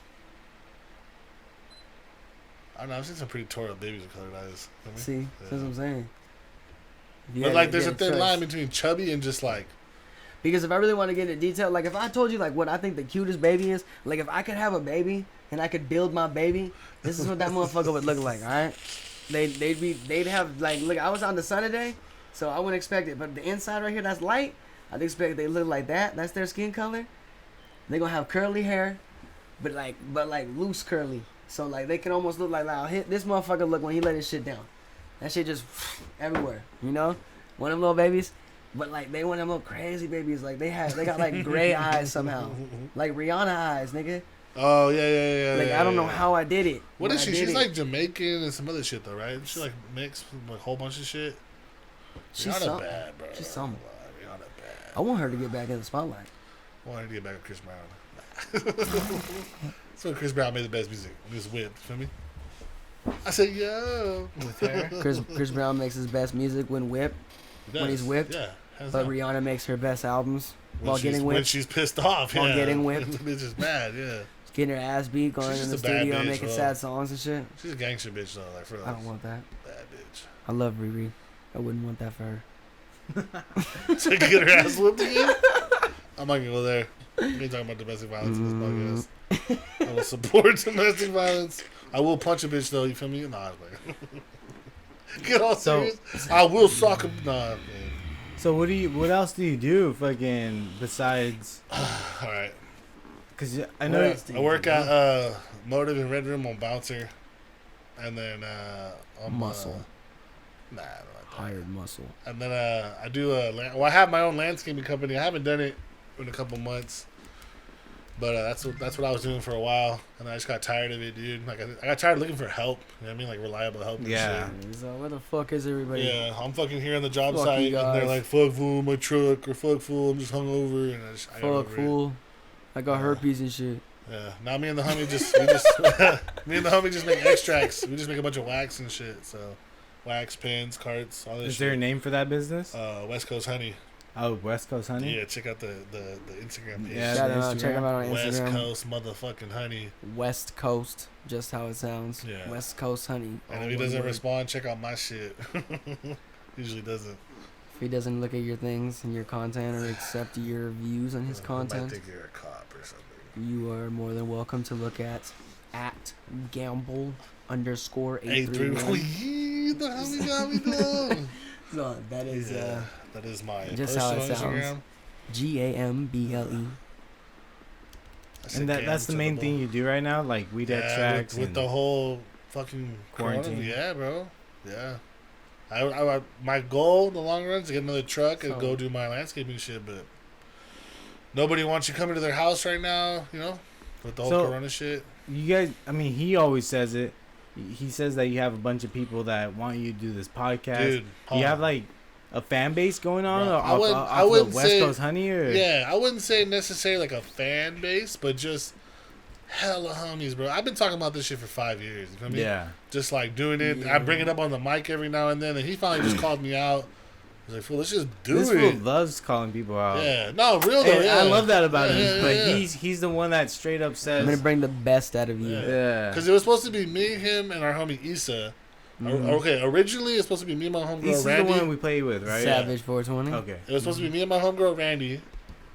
I don't know. I've seen some pretty tore up babies with colored eyes. You know what I mean? See, Yeah. that's what I'm saying. But like, there's a thin thin line between chubby and just like. Because if I really want to get into detail, like if I told you like what I think the cutest baby is, like if I could have a baby and I could build my baby, this is what that motherfucker would look like. All right, they'd have like look. I was on the sun today, so I wouldn't expect it. But the inside right here, that's light. I'd expect they look like that. That's their skin color. They gonna have curly hair, but like loose curly. So like they can almost look like hit this motherfucker look when he let his shit down. That shit just everywhere. You know, one of them little babies. But like they one of them little crazy babies, like they got like gray eyes somehow, like Rihanna eyes, nigga. Oh yeah. Like yeah, I don't yeah. know how I did it. What but is I she? did She's it. like Jamaican and some other shit though, right? She like mixed with a whole bunch of shit. She's Rihanna some, bad, bro. she's some. Rihanna bad. I want her to get back in the spotlight. I want her to get back with Chris Brown. That's when Chris Brown made the best music. When he was whipped, feel me? I said, yo. With her. Chris Brown makes his best music when whipped, when he's whipped. Yeah. hands But down. Rihanna makes her best albums while getting when whipped, she's pissed off, While yeah. getting whipped. The bitch is mad, yeah. getting her ass beat, going She's in the just a bad studio bitch, making bro. sad songs and shit. She's a gangster bitch though, like for I don't want that. bad bitch. I love Riri. I wouldn't want that for her. To get her ass whooped again? I'm not gonna go there. We ain't talking about domestic violence in this podcast. I will support domestic violence. I will punch a bitch though. You feel me? Nah, like, get all serious. I will sock a nah. Man. So what else do you do, fucking, besides? All right. Cause I know I work at Motive in Red Room on Bouncer, and then on Muscle. Nah, I don't like that. Hired muscle. And then I do I have my own landscaping company. I haven't done it in a couple months, but that's what I was doing for a while, and I just got tired of it, dude. Like I got tired of looking for help. You know what I mean? Like reliable help. And Yeah. shit. So where the fuck is everybody? Yeah, I'm fucking here on the job Fuck site, you and they're guys. like, "Fuck fool, my truck," or "Fuck fool, I'm just hungover," and I got Fuck over it. fool. I got herpes and shit. Yeah. Now me and the homie just me and the homie just make extracts. We just make a bunch of wax and shit. So wax, pins, carts, all this is shit. there a name for that business? West Coast Honey. Oh, West Coast Honey. Yeah, check out the Instagram page. Yeah, Shout the him out. Check him out on West Instagram. Coast motherfucking honey. West Coast, just how it sounds. Yeah. West Coast honey. And all if he one doesn't word. respond, check out my shit. Usually doesn't. If he doesn't look at your things and your content or accept your views on his He might content, think you're a cop or something. you are more than welcome to look at gamble _831. 831. The homie got me done. So that is Yeah, that is my just how personal it sounds. Instagram. GAMBLE. I said And gam that's the to main bone. thing you do right now, like weed extracts with and the whole fucking Quarantine. corona. Yeah, bro. Yeah. My goal in the long run is to get another truck and go do my landscaping shit, but nobody wants you coming to their house right now, you know, with the whole Corona shit. You guys, I mean, he always says it. He says that you have a bunch of people that want you to do this podcast. Dude, you have like a fan base going on I wouldn't West say, Coast Honey? Or? Yeah, I wouldn't say necessarily like a fan base, but just hella homies, bro. I've been talking about this shit for 5 years. You know what I mean? Yeah. Just like doing it. Yeah. I bring it up on the mic every now and then, and he finally just called me out. I was like, fool, let's just do it. This fool loves calling people out. Yeah. No, real though. Yeah. I love that about him. But he's the one that straight up says, I'm going to bring the best out of you. Yeah. Because it was supposed to be me, him, and our homie Issa. Mm-hmm. Okay, originally it's supposed to be me and my homegirl Issa's Randy. the one we play with, right? Savage 420. Okay. It was supposed to be me and my homegirl Randy.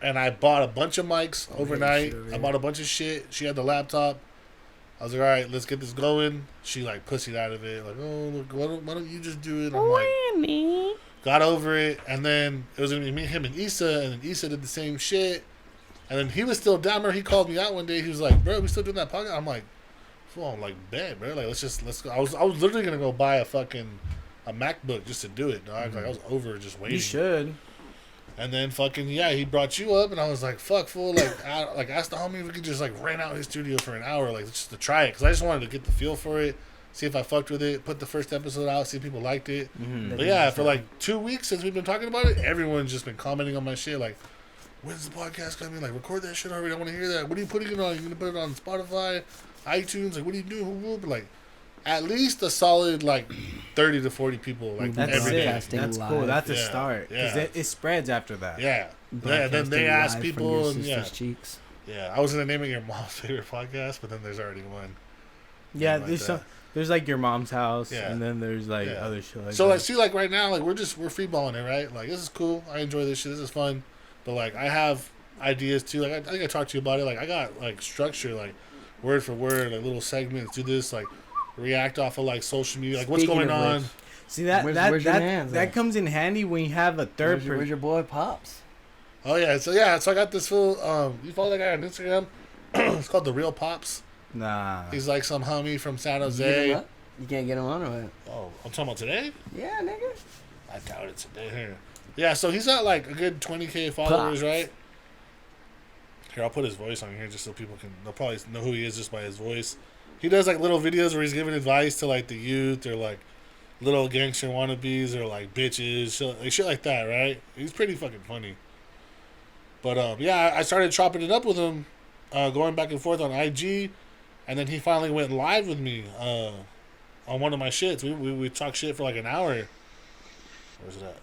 And I bought a bunch of mics overnight. I bought a bunch of shit. She had the laptop. I was like, all right, let's get this going. She like pussied out of it. Like, oh, look, why don't you just do it? I'm like, got over it. And then it was going to be me, him, and Issa. And then Issa did the same shit. And then he was still down there. He called me out one day. He was like, bro, we still doing that podcast? I'm like, fool, I'm like, bet, bro. Like, let's go. I was literally going to go buy a MacBook just to do it, dog. Mm-hmm. Like, I was over just waiting. You should. And then he brought you up, and I was like, fuck, fool. Like, I asked the homie if we could just, like, rent out his studio for an hour, like, just to try it. Because I just wanted to get the feel for it, see if I fucked with it, put the first episode out, see if people liked it. Mm-hmm. But, yeah, for, like, 2 weeks since we've been talking about it, everyone's just been commenting on my shit, like, when's the podcast coming? Like, record that shit already. I want to hear that. What are you putting it on? You going to put it on Spotify, iTunes? Like, what are you doing? But, like, at least a solid, like, 30 to 40 people, like, every day. That's cool. That's a start. Because it spreads after that. Yeah. Then they ask people, and cheeks. Yeah, I was going to name it your mom's favorite podcast, but then there's already one. Yeah, there's, like, your mom's house, and then there's, like, other shit like so, that. like, see, like, right now, like, we're freeballing it, right? Like, this is cool. I enjoy this shit. This is fun. But, like, I have ideas, too. Like, I think I talked to you about it. Like, I got, like, structure, like, word for word, like, little segments. Do this, like, react off of like social media, like what's going on. See that comes in handy when you have a third person. Where's your boy Pops? Oh yeah, so I got this fool. You follow that guy on Instagram? It's called The Real Pops. Nah. He's like some homie from San Jose. You can't get him on or what? Oh, I'm talking about today? Yeah, nigga. I doubt it today. Here. Yeah, so he's got like a good 20K followers, Pops. Right? Here, I'll put his voice on here just so people they'll probably know who he is just by his voice. He does like little videos where he's giving advice to like the youth or like little gangster wannabes or like bitches, shit like that, right? He's pretty fucking funny. But yeah, I started chopping it up with him, going back and forth on IG, and then he finally went live with me on one of my shits. We talked shit for like an hour. Where's it at?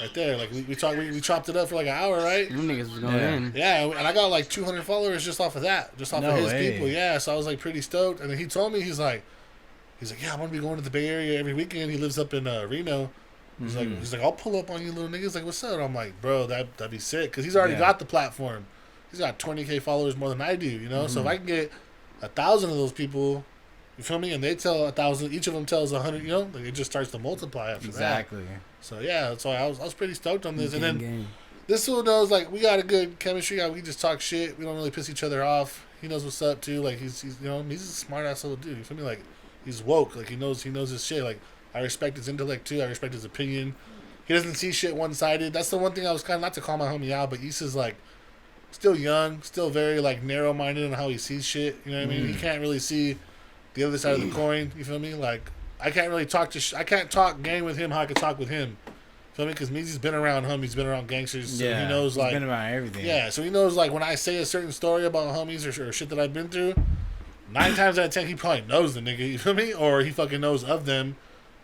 Right there, like we chopped it up for like an hour, right? You niggas was going in. Yeah, and I got like 200 followers just off of that, just off of his people. Yeah, so I was like pretty stoked. And then he told me he's like, yeah, I'm gonna be going to the Bay Area every weekend. He lives up in Reno. He's like, I'll pull up on you little niggas. Like, what's up? And I'm like, bro, that'd be sick because he's already got the platform. He's got 20K followers more than I do, you know. So if I can get 1,000 of those people. You feel me? And they tell 1,000. Each of them tells 100. You know, like it just starts to multiply after that. Exactly. So yeah, so I was pretty stoked on this. And then this fool knows like we got a good chemistry. We just talk shit. We don't really piss each other off. He knows what's up too. Like he's you know he's a smart ass little dude. You feel me? Like he's woke. Like he knows his shit. Like I respect his intellect too. I respect his opinion. He doesn't see shit one sided. That's the one thing I was kind of not to call my homie out, but Issa's like still young, still very like narrow minded in how he sees shit. You know what I mean? He can't really see the other side of the coin, you feel me? Like, I can't really I can't talk gang with him how I could talk with him. Feel me? Because Meezie's been around homies, he's been around gangsters, so he knows, like... he's been around everything. Yeah, so he knows, like, when I say a certain story about homies or shit that I've been through, 9 times out of 10, he probably knows the nigga, you feel me? Or he fucking knows of them,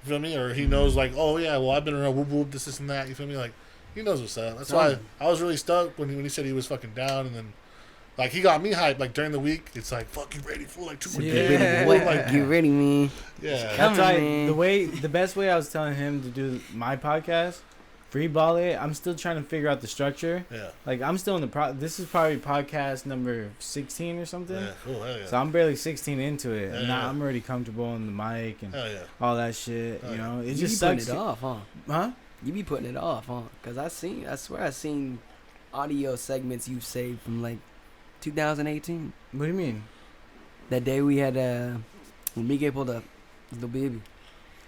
you feel me? Or he knows, like, oh, yeah, well, I've been around whoop whoop, this and that, you feel me? Like, he knows what's up. That's why I was really stoked when he said he was fucking down, and then... Like, he got me hyped, like, during the week. It's like, fuck, you ready for, like, 2 more days? Like, you ready, me? Yeah. That's why, the best way I was telling him to do my podcast, freeball it, I'm still trying to figure out the structure. Yeah. Like, I'm still in the this is probably podcast number 16 or something. Yeah, cool, hell yeah. So I'm barely 16 into it. And now I'm already comfortable on the mic and all that shit, you know? It just sucks. You be putting it off, huh? Huh? You be putting it off, huh? Because I swear I seen audio segments you've saved from, like, 2018. What do you mean? That day we had when Miguel pulled up, the baby.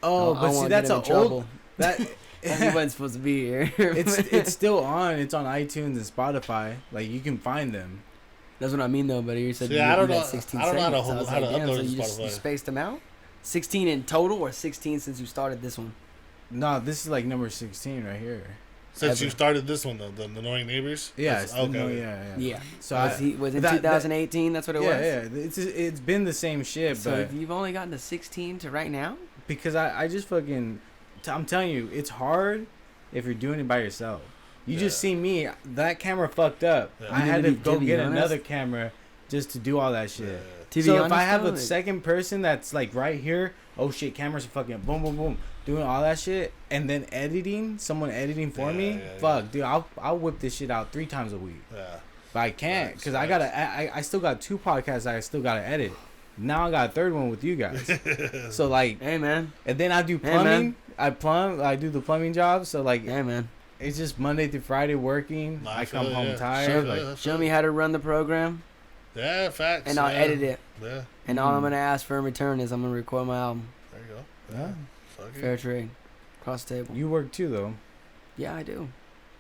Oh, I but see, won't that's get an him in trouble. old. That He wasn't supposed to be here. it's still on. It's on iTunes and Spotify. Like you can find them. That's what I mean, though. But you said See, you I don't had know. 16 I don't know seconds. how I was to like, damn, upload so to you Spotify. spaced them out? 16 in total, or 16 since you started this one? No, this is like number 16 right here. Since Ever. you started this one, though, the Annoying Neighbors? Yeah. That's- Yeah. Yeah. So was in that- 2018? That's what it was. Yeah. It's been the same shit, So but if you've only gotten to 16 to right now? because I just fucking, I'm telling you, it's hard if you're doing it by yourself. You just see me. That camera fucked up. Yeah. I had to go be get honest? another camera just to do all that shit. Yeah. To be So if honest, I have though, a second person that's like right here, oh shit, cameras are fucking boom, boom, boom, doing all that shit, and then editing, someone editing for me, fuck, dude, I'll whip this shit out 3 times a week. Yeah. But I can't, Facts, cause I still got 2 podcasts I still gotta edit. Now I got a 3rd one with you guys. So like, hey, man. and then I do Hey, plumbing. I do the plumbing job. So like, Hey, man. it's just Monday through Friday working. Nah, I I come feel it, home yeah. tired. Sure, Like, yeah. Show me how to run the program, Yeah, facts. and I'll yeah. edit it. Yeah, And all I'm going to ask for in return is I'm going to record my album. there you go. yeah. Fuck it. Fair trade. Cross the table. You work too though, Yeah, I do.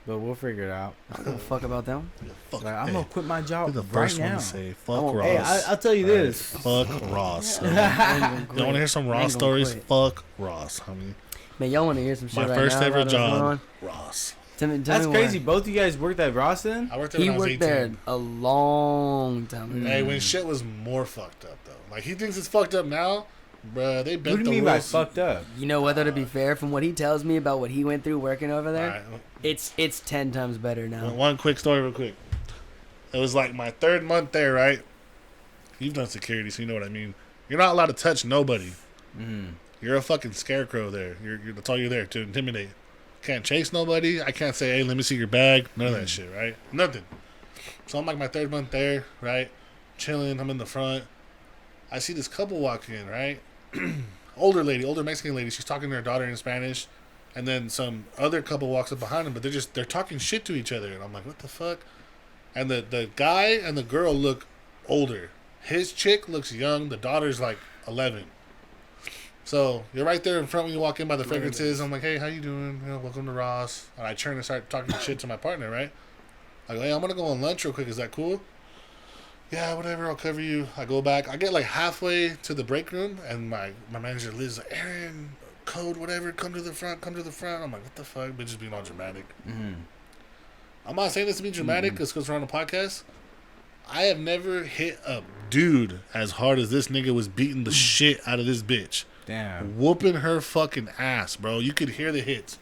but we'll figure it out. I don't give a fuck about them. Yeah, fuck. Like, I'm hey, gonna quit my job be the right first one now. to say, I fuck won't- Ross. Hey, I'll tell you this. Fuck Ross. I ain't You gonna want quit. to hear some I Ross ain't gonna stories? quit. Fuck Ross, homie. Man, y'all want to hear some shit My right first now ever about what's going job, on? Ross. Tell me That's why. crazy. Both you guys worked at Ross then? I worked there He when I was worked 18. there a long time ago. Hey, when shit was more fucked up, though. Like, he thinks it's fucked up now. Bruh, they What bent do you the mean by rules. fucked up? You know, whether to be fair, from what he tells me about what he went through working over there, Alright, it's 10 times better now. one quick story real quick. It was like my 3rd month there, right? You've done security, so you know what I mean. You're not allowed to touch nobody. You're a fucking scarecrow there. That's all you're there, to intimidate. Can't chase nobody. I can't say, hey, let me see your bag. None of that shit, right? Nothing. So I'm like my 3rd month there, right? Chilling. I'm in the front. I see this couple walk in, right? Older Mexican lady. She's talking to her daughter in Spanish. And then some other couple walks up behind them, but they're talking shit to each other. And I'm like, what the fuck? And the guy and the girl look older. His chick looks young. The daughter's like 11. So you're right there in front when you walk in by the fragrances. I'm like, hey, how you doing? You know, welcome to Ross. And I turn and start talking shit to my partner, right? I go, hey, I'm gonna go on lunch real quick. Is that cool? Yeah, whatever. I'll cover you. I go back. I get like halfway to the break room, and my manager Liz like, Aaron, code whatever. Come to the front. I'm like, what the fuck? Bitch is being all dramatic. I'm not saying this to be dramatic because we're on a podcast. I have never hit a dude as hard as this nigga was beating the shit out of this bitch. Damn. Whooping her fucking ass, bro. You could hear the hits.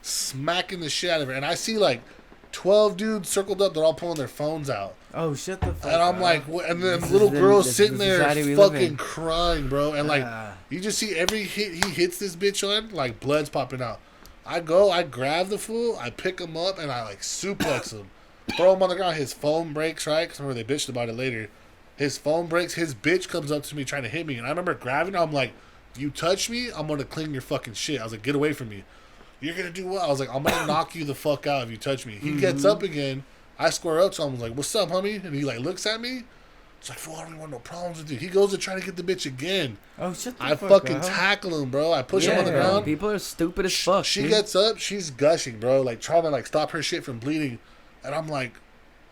Smacking the shit out of her. And I see like 12 dudes circled up. They're all pulling their phones out. Oh, shut the fuck And I'm up. like, what? And then This little is the- girls this is sitting the there society we live fucking in. crying, bro. And like, Ah. you just see every hit he hits this bitch on, like blood's popping out. I grab the fool, I pick him up, and I like suplex him. Throw him on the ground. His phone breaks, right? Because remember, they bitched about it later. His phone breaks. His bitch comes up to me trying to hit me. And I remember grabbing her. I'm like, you touch me, I'm going to clean your fucking shit. I was like, get away from me. You're going to do what? I was like, I'm going to knock you the fuck out if you touch me. He gets up again. I square up to him. I was like, what's up, homie? And he like looks at me. It's like, fool, I don't even want no problems with you. He goes to try to get the bitch again. Oh, shut the I fuck fucking up. tackle him, bro. I push him on the bro, ground. people are stupid as fuck. She dude. gets up, she's gushing, bro, like trying to like stop her shit from bleeding, and I'm like,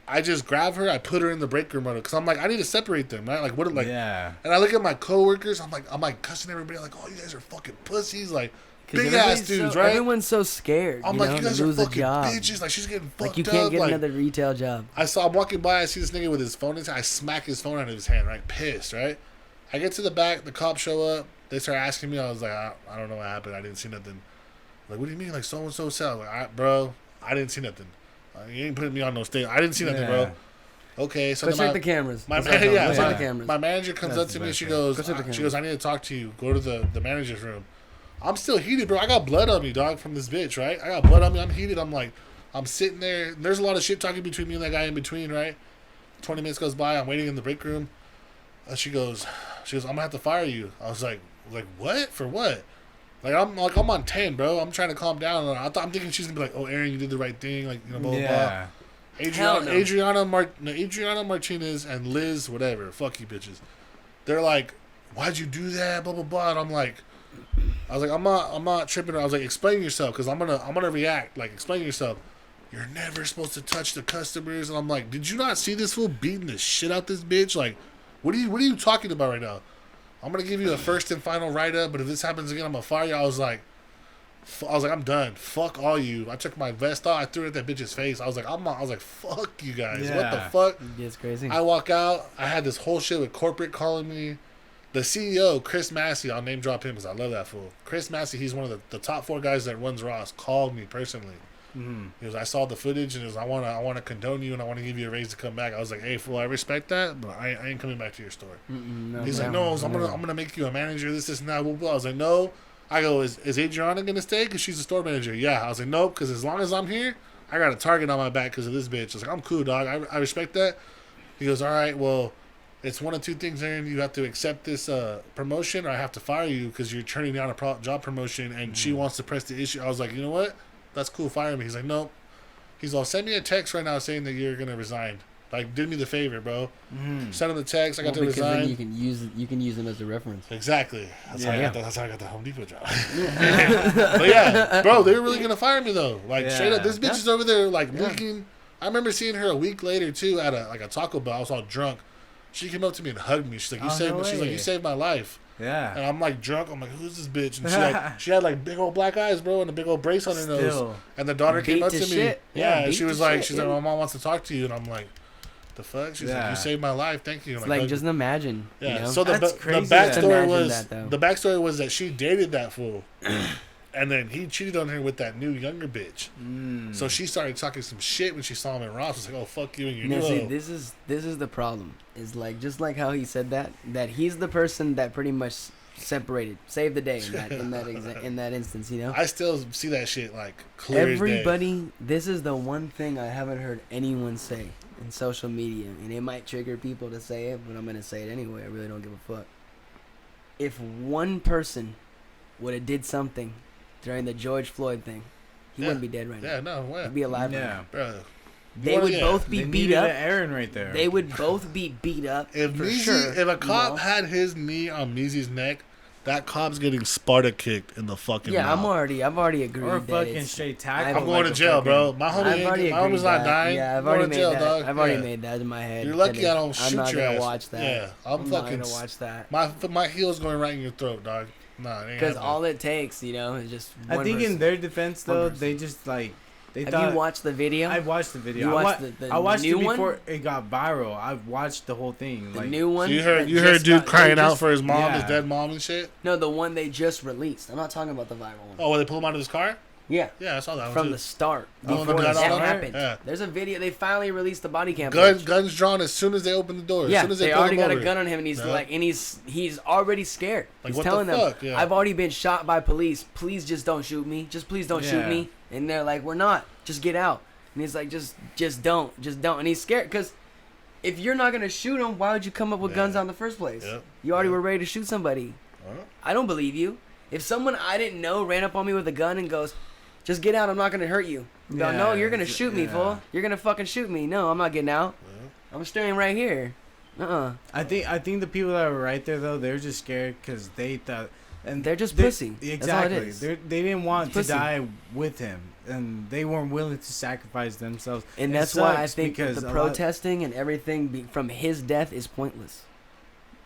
I just grab her, I put her in the break room, because I'm like, I need to separate them, right? Like, what, like, Yeah. and I look at my coworkers, I'm like cussing everybody, like, oh, you guys are fucking pussies, like, 'Cause big ass everybody's dudes, so, right? Everyone's so scared. I'm you like, know, you guys to are lose a fucking job. bitches, like, she's getting fucked Like you can't up, get like, another retail job. I'm walking by, I see this nigga with his phone in his hand, I smack his phone out of his hand, right? Pissed, right? I get to the back, the cops show up, they start asking me, I was like, I don't know what happened, I didn't see nothing. Like, what do you mean, like, so-and-so said? Like, bro, I didn't see nothing. You ain't putting me on no stage. I didn't see nothing, bro. Okay, so Go then check the cameras. my Let's man, go. yeah, Go check my, the cameras. my manager comes That's up to the me. best She thing. goes, Go check the she cameras. goes, I need to talk to you. Go to the manager's room. I'm still heated, bro. I got blood on me, dog, from this bitch, right? I got blood on me. I'm heated. I'm like, I'm sitting there. There's a lot of shit talking between me and that guy in between, right? 20 minutes goes by. I'm waiting in the break room. She goes, I'm gonna have to fire you. I was like, what? For what? I'm on 10, bro. I'm trying to calm down. I'm thinking she's gonna be like, oh, Aaron, you did the right thing, like, you know, blah blah blah. Yeah. Hell no. Adriana Martinez and Liz, whatever, fuck you bitches. They're like, why'd you do that? Blah blah blah. And I'm like, I was like, I'm not tripping. I was like, explain yourself, because I'm gonna react. Like, explain yourself. You're never supposed to touch the customers. And I'm like, did you not see this fool beating the shit out this bitch? Like, what are you talking about right now? I'm gonna give you a first and final write up, but if this happens again, I'm gonna fire you. I was like, I'm done. Fuck all you. I took my vest off. I threw it at that bitch's face. I was like, fuck you guys. What the fuck? It's crazy. I walk out. I had this whole shit with corporate calling me. The CEO, Chris Massey, I'll name drop him because I love that fool. Chris Massey, he's one of the top 4 guys that runs Ross, called me personally. Mm-hmm. He goes, I saw the footage and he goes, I want to condone you and I want to give you a raise to come back. I was like, hey fool, I respect that, but I ain't coming back to your store. He's like, no, I'm gonna make you a manager. This and that. Blah, blah. I was like, no. I go, is Adriana gonna stay? Because she's a store manager. Yeah. I was like, nope. Because as long as I'm here, I got a target on my back because of this bitch. I was like, I'm cool, dog. I respect that. He goes, all right, well, it's one of 2 things, Aaron. You have to accept this promotion, or I have to fire you because you're turning down a job promotion, and she wants to press the issue. I was like, you know what? That's cool. Fire me. He's like, nope. He's all, send me a text right now saying that you're gonna resign. Like, did me the favor, bro. Send him the text. I got to resign. Then you can use him as a reference. Exactly. That's how I got the Home Depot job. But yeah, bro, they were really gonna fire me though. Like straight up, this bitch is over there like leaking. I remember seeing her a week later too at a Taco Bell. I was all drunk. She came up to me and hugged me. She's like, you saved my life. Yeah. And I'm like drunk. I'm like, who's this bitch? And she had like big old black eyes, bro, and a big old brace on her nose. And the daughter came up to me. Shit. Yeah, and she was like, my mom wants to talk to you, and I'm like, the fuck? She's like, you saved my life. Thank you. It's like, just imagine. Yeah. You know? So the backstory was that she dated that fool. And then he cheated on her with that new younger bitch. So she started talking some shit when she saw him in Ross. It's like, oh, fuck you and your new. See, this is the problem. Is like, just like how he said that he's the person that pretty much saved the day in that instance. You know. I still see that shit like clear everybody. as day. This is the one thing I haven't heard anyone say in social media, and it might trigger people to say it, but I'm gonna say it anyway. I really don't give a fuck. If one person would have did something during the George Floyd thing, he wouldn't be dead right now. Yeah, no way. He'd be alive right now. Bro. They would both be beat up. Aaron right there. They would both be beat up. If a cop had his knee on Meezie's neck, that cop's getting Sparta kicked in the fucking mouth. I've already agreed. Or fucking straight tackle. I'm going to jail, bro. My homie's not dying. Yeah, I've already made that. Dog. I've already made that in my head. You're lucky I don't shoot your ass. I'm not gonna watch that. Yeah, I'm not gonna watch that. My heel's going right in your throat, dog. Nah, because all it takes, is just. I think in their defense, though, they just like. Have you watched the video? I watched the video. I watched it before one? It got viral. I watched the whole thing. The new one. So you heard dude crying out for his mom, his dead mom and shit. No, the one they just released. I'm not talking about the viral one. Oh, well, they pull him out of his car. Yeah. Yeah, I saw that one from too. the start. Before that happened. Yeah. There's a video. They finally released the body cam. Guns drawn as soon as they open the door. Yeah, as soon as they already got a gun on him, and he's already scared. Like, he's telling them, yeah. I've already been shot by police. Please just don't shoot me. Just please don't shoot me. And they're like, we're not. Just get out. And he's like, just don't. And he's scared because if you're not gonna shoot him, why would you come up with guns in the first place? Yep. You already were ready to shoot somebody. I don't believe you. If someone I didn't know ran up on me with a gun and goes, just get out, I'm not gonna hurt you. No, you're gonna shoot me, fool. You're gonna fucking shoot me. No, I'm not getting out. I'm staying right here. I think the people that were right there though, they're just scared because they thought, and they're just pussy. Exactly. They didn't want to die with him, and they weren't willing to sacrifice themselves. And that's why I think the protesting and everything from his death is pointless.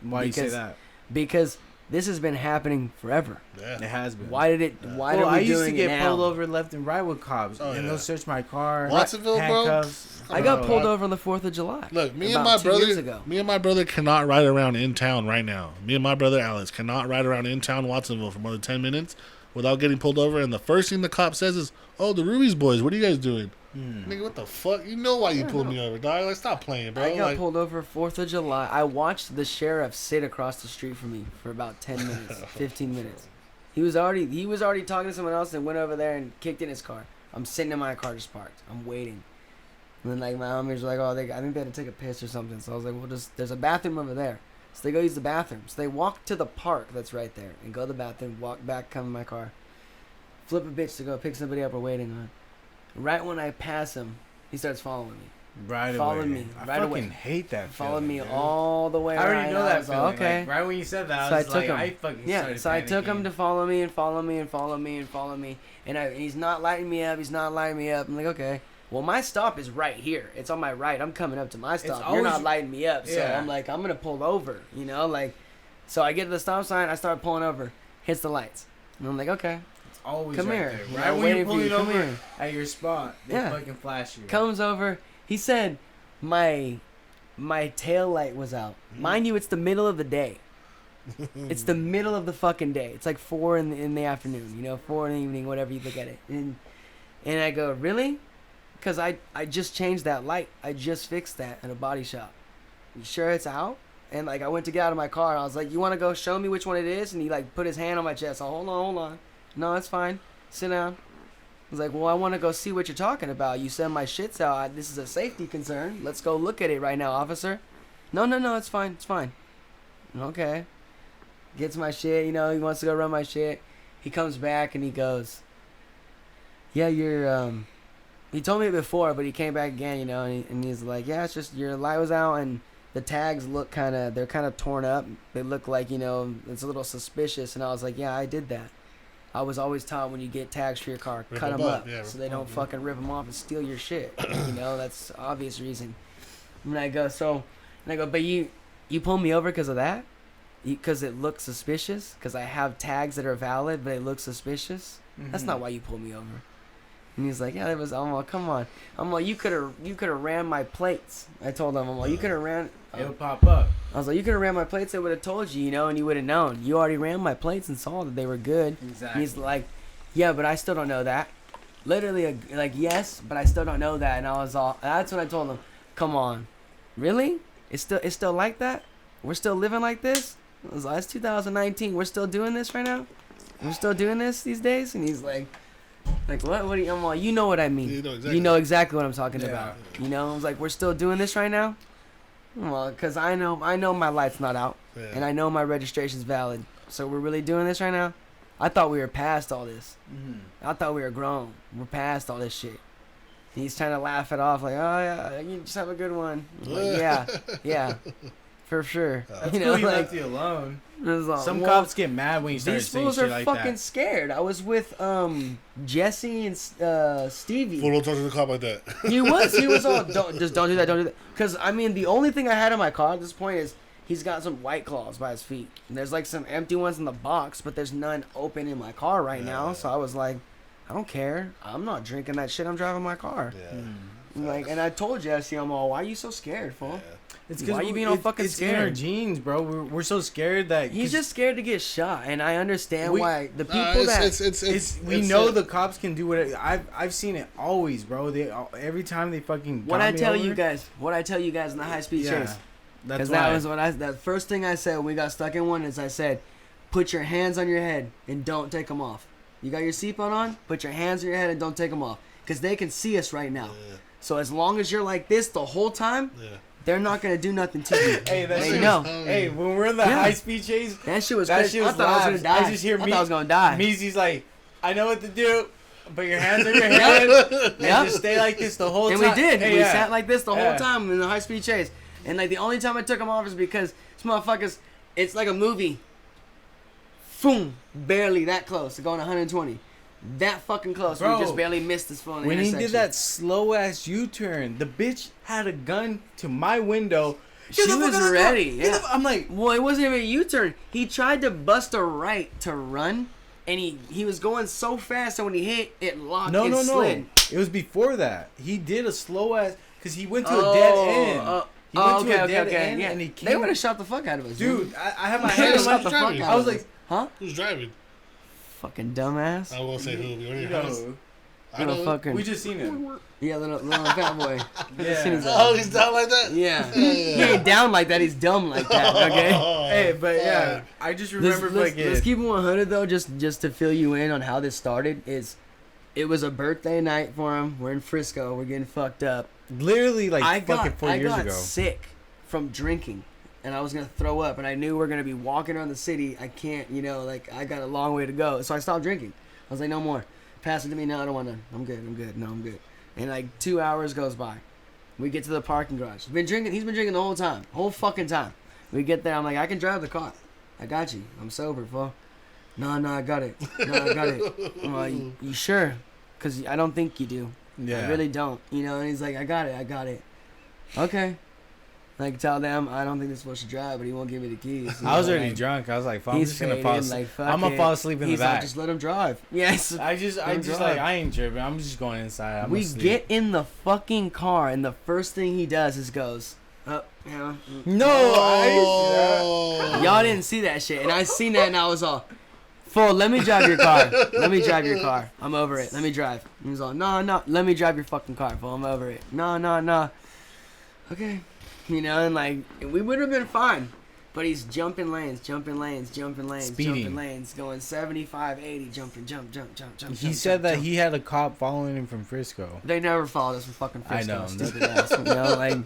Why do you say that? Because this has been happening forever. Yeah. It has been. Why did it? Why are we doing it now? I used to get pulled over left and right with cops, and they'll search my car. Watsonville, handcuffs. I got pulled over on the 4th of July. Look, me and my brother cannot ride around in town right now. Me and my brother Alex cannot ride around in town Watsonville for more than 10 minutes without getting pulled over. And the first thing the cop says is, "Oh, the Ruby's boys, what are you guys doing?" Nigga, what the fuck? You know why you pulled me over, dog? Like, stop playing, bro. I got pulled over 4th of July. I watched the sheriff sit across the street from me for about 10 minutes, 15 minutes. He was already talking to someone else and went over there and kicked in his car. I'm sitting in my car just parked. I'm waiting. And then like my homies were like, oh, I think they had to take a piss or something. So I was like, well, there's a bathroom over there. So they go use the bathroom. So they walk to the park that's right there and go to the bathroom, walk back, come in my car, flip a bitch to go pick somebody up we're waiting on. Right when I pass him, he starts following me. Right Followed away. me I right fucking away. hate that. Followed me dude. all the way. I already right. know I that was feeling. like, okay. Like, right when you said that, So I was I took like, him. I fucking Yeah, started so I took him panicking. to follow me and follow me and follow me and follow me, and he's not lighting me up. He's not lighting me up. I'm like, okay. Well, my stop is right here. It's on my right. I'm coming up to my stop. You're always- not lighting me up, so Yeah. I'm like, I'm gonna pull over. You know, like, so I get to the stop sign. I start pulling over. Hits the lights, and I'm like, okay. It's always Come right here. there. You Right know, when waiting you're for you. pulling Come over here. at your spot, they Yeah. fucking flash you. Comes over. He said, my tail light was out. Mind you, it's the middle of the day. It's the middle of the fucking day. It's like 4 in the afternoon, you know, 4 in the evening, whatever you look at it. And I go, really? Because I just changed that light. I just fixed that at a body shop. You sure it's out? And like I went to get out of my car. I was like, you want to go show me which one it is? And he like put his hand on my chest. Hold on. No, it's fine. Sit down. I was like, well, I want to go see what you're talking about. You said my shit's out. This is a safety concern. Let's go look at it right now, officer. No, it's fine. It's fine. Okay. Gets my shit, you know, he wants to go run my shit. He comes back and he goes, yeah, you're, he told me it before, but he came back again, you know, and he's like, yeah, it's just your light was out and the tags look they're kind of torn up. They look like, you know, it's a little suspicious. And I was like, yeah, I did that. I was always taught when you get tags for your car, cut them up so they don't fucking rip them off and steal your shit. You know, that's obvious reason. And I go, but you pulled me over because of that? Because it looks suspicious? Because I have tags that are valid, but they look suspicious? That's not why you pulled me over. And he's like, yeah, that was. I'm like, come on. I'm like, you could have ran my plates. I told him, I'm like, you could have ran. It'll pop up. I was like, you could have ran my plates. I would have told you, you know, and you would have known. You already ran my plates and saw that they were good. Exactly. And he's like, yeah, but I still don't know that. Literally, like, yes, but I still don't know that. And I was all. That's when I told him, come on, really? It's still like that? We're still living like this? I was like, it's 2019. We're still doing this right now? We're still doing this these days? And he's like what? What do you? I'm like, you know what I mean. You know exactly what I'm talking about. You know, I was like, we're still doing this right now. Well, because I know my light's not out, and I know my registration's valid. So we're really doing this right now. I thought we were past all this. I thought we were grown. We're past all this shit. And he's trying to laugh it off, like, oh yeah, you just have a good one. I'm like, yeah, for sure. That's you know, cool he like, left you alone. like, Some well, cops get mad when you start these saying fools shit are like fucking that. scared. I was with Jesse and Stevie. Fool, don't talk to the cop like that. He was all don't do that. Because I mean, the only thing I had in my car at this point is he's got some White Claws by his feet. And there's like some empty ones in the box, but there's none open in my car right now. So I was like, I don't care. I'm not drinking that shit. I'm driving my car. Like, and I told Jesse, I'm all, why are you so scared, fool? It's Why you being all fucking it's in our scared? genes, bro. We're so scared that He's just scared to get shot, and I understand why the people we know the cops can do what I've seen it always, bro. They every time they fucking what I tell you guys in the high speed chase. That's that was what that first thing I said when we got stuck in one is I said, put your hands on your head and don't take them off. You got your seatbelt on? Put your hands on your head and don't take them off, because they can see us right now. So as long as you're like this the whole time, they're not gonna do nothing to you. Hey, they know. Hey, when we're in the high speed chase, that shit was crazy. I thought I was gonna die. I just hear I thought I was gonna die. Meezie's like, I know what to do. Put your hands on your head and just stay like this the whole time. And we did. We sat like this the whole time in the high speed chase. And like the only time I took them off is because this motherfuckers, it's like a movie. Boom, barely that close to going 120. That fucking close. Bro, we just barely missed this phone. When he did that slow ass U-turn, the bitch had a gun to my window. She was ready. Yeah. I'm like, well, it wasn't even a U-turn. He tried to bust a right to run, and he was going so fast, and when he hit, it locked and slid. It was before that. He did a slow ass because he went to a dead end. He went to a dead end, and he came. They would have shot the fuck out of us, dude. I have my hand hand on my. I was like, huh? Who's driving? Fucking dumbass. I won't say who. You know, I know. Fucking. We just seen him. Yeah, little fat boy. Yeah. Oh, he's down like that? Yeah. He ain't down like that. He's dumb like that. Okay. Hey, but yeah, I just remember let's keep it 100 though, just to fill you in on how this started. It was a birthday night for him. We're in Frisco. We're getting fucked up. Literally like fucking 4 years ago. I got sick from drinking. And I was going to throw up, and I knew we were going to be walking around the city. I can't, like, I got a long way to go. So I stopped drinking. I was like, no more. Pass it to me. No, I don't want to. I'm good. No, I'm good. And, like, 2 hours goes by. We get to the parking garage. He's been drinking the whole time. Whole fucking time. We get there. I'm like, I can drive the car. I got you. I'm sober, fool. No, I got it. I'm like, you sure? Because I don't think you do. Yeah. I really don't. You know, and he's like, I got it. Okay. Like, tell them I don't think they're supposed to drive, but he won't give me the keys. I was already drunk. I was like, fuck, I'm just going to fall asleep. Like, I'm going to fall asleep in the back. Like, just let him drive. Yes. I just like, I ain't tripping. I'm just going inside. We get in the fucking car, and the first thing he does is goes, oh, yeah. No. Y'all didn't see that shit. And I seen that, and I was all, fool, let me drive your car. I'm over it. Let me drive. He was all, no. Let me drive your fucking car, fool. I'm over it. No. Okay. You know, and like, we would have been fine. But he's jumping lanes, Speeding. going 75, 80, jump. He said that he had a cop following him from Frisco. They never followed us from fucking Frisco. I know. Stupid ass. You know, like,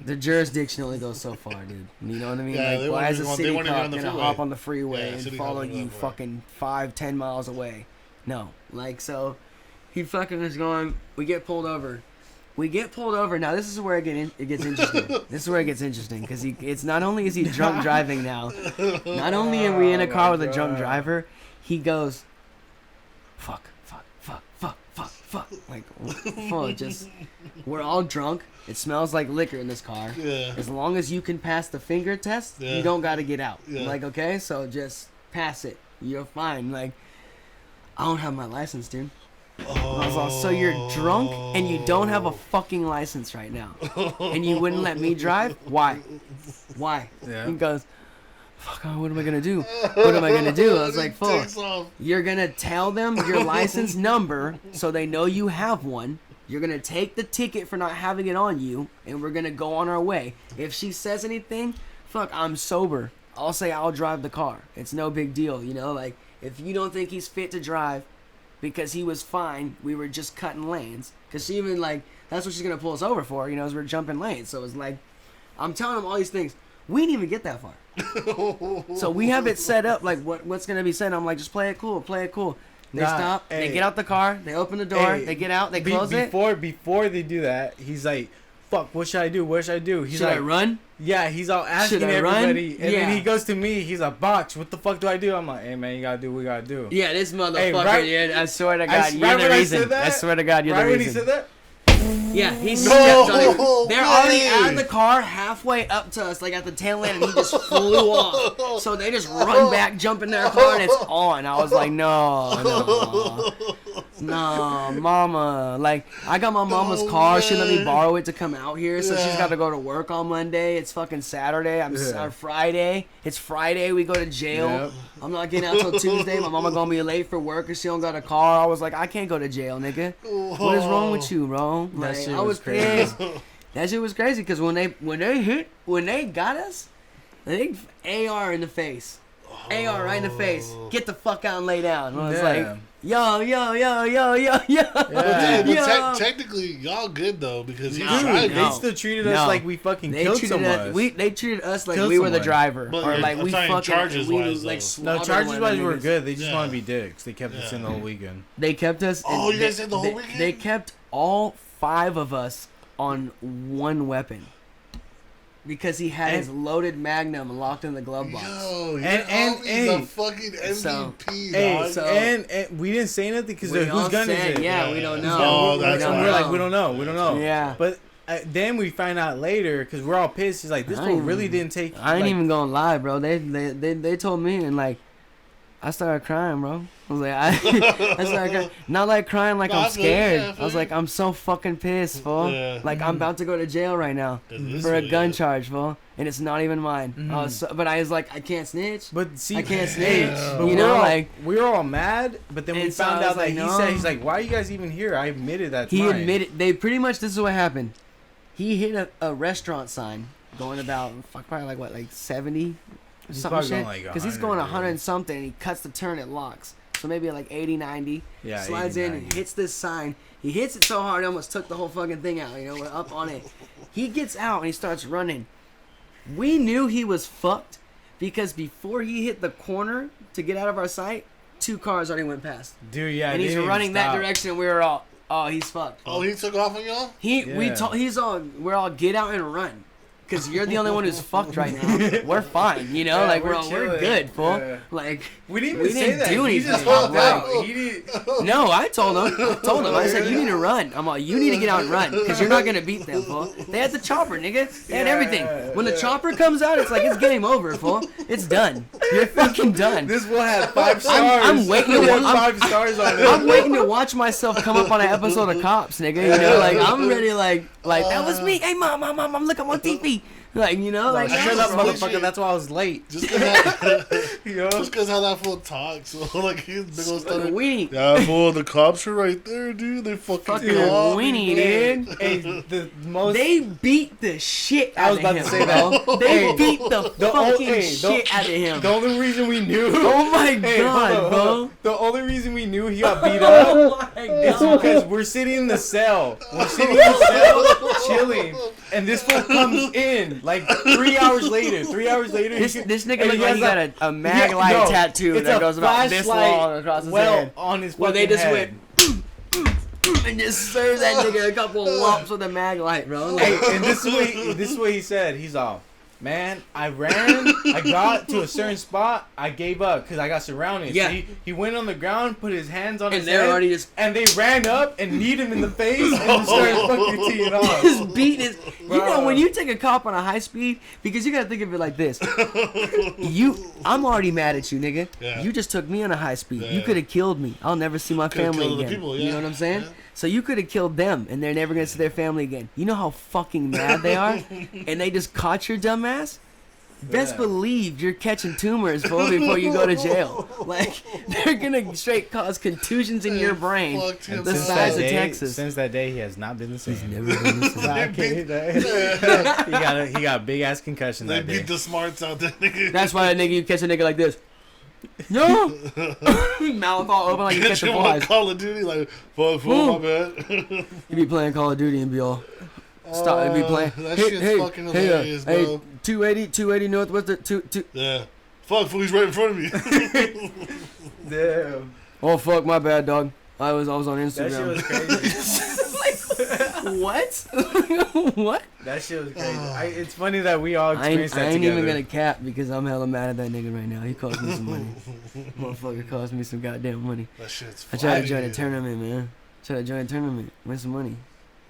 the jurisdiction only goes so far, dude. You know what I mean? Yeah, like, why is a city cop gonna freeway. hop on the freeway Yeah, and city follow cop you fucking 5-10 miles away? No. Like, so, he fucking is going, we get pulled over. Now this is where it gets interesting. This is where it gets interesting because it's not only is he drunk driving now, not only are we in a car with a drunk driver, he goes, fuck, like, full just we're all drunk. It smells like liquor in this car. Yeah. As long as you can pass the finger test, Yeah. you don't got to get out. Yeah. Like, okay, so just pass it. You're fine. Like, I don't have my license, dude. I was all, so you're drunk and you don't have a fucking license right now, and you wouldn't let me drive? Why? Yeah. He goes, fuck, what am I gonna do? I was like, fuck, you're gonna tell them your license number so they know you have one. You're gonna take the ticket for not having it on you, and we're gonna go on our way. If she says anything, fuck, I'm sober. I'll say I'll drive the car. It's no big deal, you know. Like, if you don't think he's fit to drive, because he was fine, we were just cutting lanes. Because she even, like, that's what she's going to pull us over for, you know, is we're jumping lanes. So it's like, I'm telling him all these things. We didn't even get that far. So we have it set up, like, what's going to be said. I'm like, just play it cool. They stop, they get out the car, they open the door, they get out, they close it. Before they do that, he's like, fuck, what should I do? He's Should like, I run? Yeah, he's all asking Should I everybody. run? And Yeah. then he goes to me, he's like, Box, what the fuck do I do? I'm like, hey, man, you gotta do what you gotta do. Yeah, this motherfucker, Hey, I swear to God, you're right the when I reason. said that- I swear to God, you're Right the when he reason. said that? Yeah, he stepped on it. They're already way. out of the car, halfway up to us, like at the tail end, and he just flew off. So they just run back, jump in their car, and it's on. I was like, no, mama. Like, I got my mama's car. She let me borrow it to come out here, so she's got to go to work on Monday. It's fucking Saturday. Friday. It's Friday. We go to jail. Yep. I'm not getting out till Tuesday. My mama gonna be late for work if she don't got a car. I was like, I can't go to jail, nigga. What is wrong with you, bro? That Like, shit I was was crazy. pissed. That shit was crazy because when they got us, they AR in the face. AR right in the face. Get the fuck out and lay down. And I was like, yo. But technically, y'all good though because he's No, driving. They still treated us like we fucking killed someone. They treated us like Killed we were the someone. driver, But or like I'm we talking fucking charges-wise, like though. slaughtered No, charges one of wise them were niggas. good. They just Yeah. want to be dicks. They kept us in the whole weekend. They kept us. Oh, you guys did the whole they, weekend? They kept all 5 of us on one weapon. Because he had his loaded Magnum locked in the glove box. Yo, And he's a fucking MVP, Hey, dog. and we didn't say nothing because We all whose gun said, is it? yeah, we don't know. Oh, that's we don't why. We're know. like, we don't know. Yeah. But then we find out later because we're all pissed. He's like, this fool really didn't take. I ain't like, even gonna lie, bro. They told me, and like, I started crying, bro. I was like, I started crying. Not like crying like No, I'm I feel you, scared. yeah, I feel I was you. like, I'm so fucking pissed, fool. Yeah. Like, I'm about to go to jail right now This for a is gun weird. charge, fool. And it's not even mine. But I was like, I can't snitch. But see, I can't snitch. But You know, we're all, like, we were all mad. But then we And so found I out was that like, he no. said he's like, why are you guys even here? I admitted that. he admitted, they pretty much, this is what happened. He hit a restaurant sign going about, probably like what, like 70? He's Something probably shit. going like Because he's going 100, 100 and something, and he cuts the turn, it locks. So maybe like 80, 90. Yeah, Slides 80, in and 90. hits this sign. He hits it so hard, he almost took the whole fucking thing out. You know, we're up on it. He gets out and he starts running. We knew he was fucked because before he hit the corner to get out of our sight, 2 cars already went past. Dude, yeah. And they he's didn't running that stop. direction, and we were all, Oh, he's fucked. Oh, he took off on y'all? We're all get out and run. Cause you're the only one who's fucked right now. We're fine, you know. Yeah, like we're we're good, fool. Yeah. Like We didn't even say didn't that. do He anything. just walked Like, out. He didn't. no, I told him. I said you need to run. I'm like, you need to get out and run, cause you're not gonna beat them, fool. They had the chopper, nigga. They had everything. When the chopper comes out, it's like it's game over, fool. It's done. You're fucking done. This will have 5 stars. I'm waiting to It has watch. 5 stars on it. I'm waiting to watch myself come up on an episode of Cops, nigga. You know, like I'm ready, like that was me. Hey, mom, look, I'm on TV. Like, you know, like Shut up, motherfucker. That's why I was late. Just because how that fool talks. So, like, he's big old like a stutter. weenie. Yeah, fool, the cops are right there, dude. They fucking caught me. Weenie, dude. Hey, the most. They beat the shit I out was of about him. to say that. Bro. They Hey, beat the fucking hey, shit out of him. The only reason we knew. Oh my Hey, god, hold bro. on. The only reason we knew he got beat up Oh my is god. because we're sitting in the cell. We're sitting in the cell, chilling, and this fool comes in like 3 hours later. 3 hours later, This nigga and look like he got a mag light no, tattoo it's that a goes about this flashlight long across his well head. on his Well, they fucking just head. went and just served that nigga a couple lumps with a mag light, bro. Like, Hey, and this is what he said. He's all, man, I ran, I got to a certain spot, I gave up because I got surrounded. Yeah. So he went on the ground, put his hands on and his they're head, already just and they ran up and kneed him in the face and just started fucking teeing off. just beating his. You know, Bro. when you take a cop on a high speed, because you gotta think of it like this. I'm already mad at you, nigga. Yeah. You just took me on a high speed. You Yeah. could have killed me. I'll never see my Coulda family killed other again. people, You yeah. know what I'm saying? Yeah. So you could have killed them, and they're never gonna see their family again. You know how fucking mad they are, and they just caught your dumb ass. Best Yeah. believe you're catching tumors, fool, before you go to jail. Like, they're gonna straight cause contusions in your brain fucked him the up. size of Texas. Since that day, he has not been the same. He's never been the same. Nah, I can't- he got a big ass concussion They that day. beat the smarts out there, nigga. That's why that nigga, you catch a nigga like this. No! Mouth all open like you Catch catch a him on flies. Call of Duty, like, fuck, Ooh. my bad. You be playing Call of Duty and be all... Stop, be playing. That shit's fucking hilarious, bro. 280 Northwest, two. Yeah. Fuck, fool, he's right in front of me. Damn. Oh, fuck, my bad, dog. I was on That shit Instagram. was crazy. What? What? That shit was crazy. It's funny that we all experienced I that ain't together. even gonna cap because I'm hella mad at that nigga right now. He cost me some money. Motherfucker cost me some goddamn money. That shit's I tried to fire, join a dude. tournament, man. Tried to join a tournament. Win some money.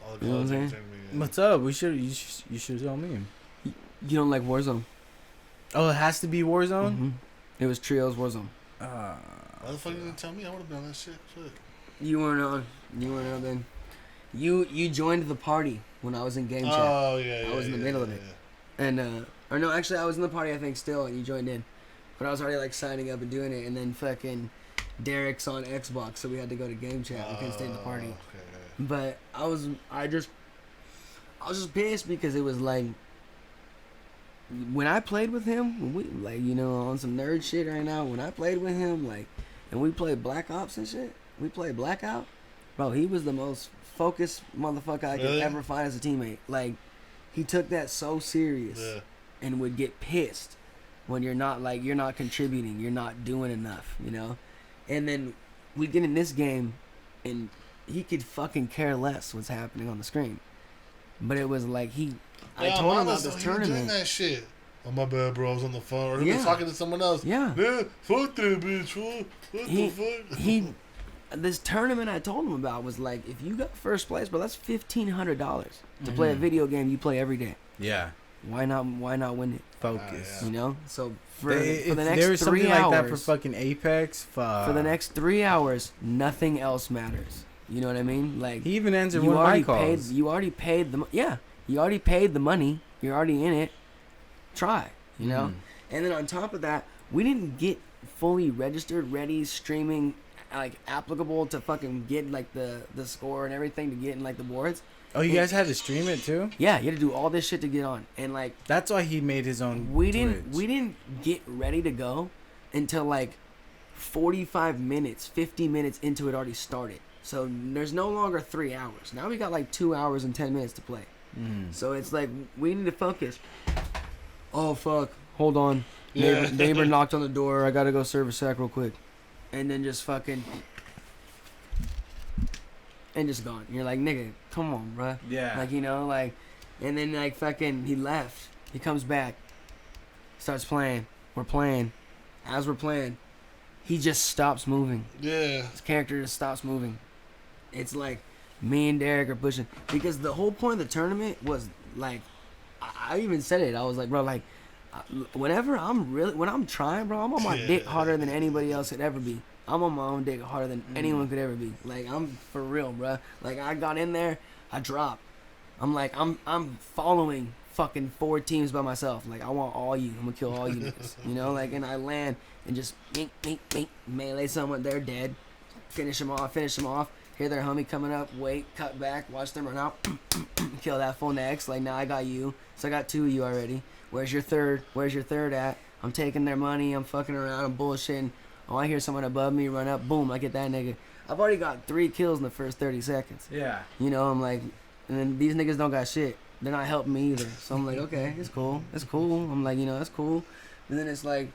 All the You know what I'm college saying? tournament, yeah. What's up? You should tell me. You don't like Warzone? Oh, it has to be Warzone. Mhm. It was Trios Warzone. Why the fuck you didn't tell me? I would have done that shit. Shit. You weren't on. You weren't on then. You joined the party when I was in game chat. Oh, yeah, yeah. I was in the middle of it. And or no, actually I was in the party I think still, and you joined in. But I was already like signing up and doing it, and then fucking Derek's on Xbox, so we had to go to game chat. We couldn't stay in the party. Okay. But I was just pissed because it was like when I played with him, when we like, you know, on some nerd shit right now, when I played with him, like, and we played Black Ops and shit, we played Blackout, bro, he was the most focused motherfucker I could Really? ever find as a teammate. Like, he took that so serious Yeah. and would get pissed when you're not contributing, you're not doing enough, you know? And then we get in this game and he could fucking care less what's happening on the screen. But it was like I Yeah, told him mine about was- this he was doing tournament. that shit. Oh, my bad, bro. I was on the phone. Or he Yeah. was talking to someone else. Yeah. Man, fuck that bitch, fool. What He- the fuck? This tournament I told him about was like, if you got first place, bro, that's $1,500 to play a video game you play every day. Yeah. Why not win it? Focus. You know? So for If the there next was 3 something hours, like that for fucking Apex, fuck. for the next 3 hours, nothing else matters. You know what I mean? Like, He even answered you one of my already calls. paid. You already paid the. You already paid the money. You're already in it. Try. You know. And then on top of that, we didn't get fully registered, ready, streaming, like applicable to fucking get like the score and everything to get in like the boards. Oh, you guys had to stream it too? Yeah, you had to do all this shit to get on, and like That's why he made his own. we Twitch. didn't get ready to go until like 45 minutes, 50 minutes into it already started. So there's no longer 3 hours. Now we got like 2 hours and 10 minutes to play. So it's like we need to focus. Oh fuck! Hold on. Yeah. Neighbor knocked on the door. I gotta go serve a sack real quick, and then just fucking. and just gone. You're like, nigga, come on, bruh. Yeah. Like, you know, like, and then like fucking he left. He comes back, starts playing. We're playing. As we're playing, he just stops moving. Yeah. His character just stops moving. It's like me and Derek are pushing because the whole point of the tournament was like, I even said it. I was like, bro, like, whenever when I'm trying, bro, I'm on my dick harder than anybody else could ever be. I'm on my own dick harder than anyone could ever be. Like, I'm for real, bro. Like, I got in there, I dropped. I'm like, I'm following fucking 4 teams by myself. Like, I want all you. I'm gonna kill all you niggas. You know, like, and I land and just bink, melee someone. They're dead. Finish them off. Hear their homie coming up. Wait, cut back. Watch them run out. Kill that fool next. Like, now I got you. So I got 2 of you already. Where's your third? Where's your third at? I'm taking their money. I'm fucking around. I'm bullshitting. Oh, I hear someone above me run up. Boom, I get that nigga. I've already got 3 kills in the first 30 seconds. Yeah. You know, I'm like, and then these niggas don't got shit. They're not helping me either. So I'm like, okay, it's cool. It's cool. I'm like, you know, that's cool. And then it's like,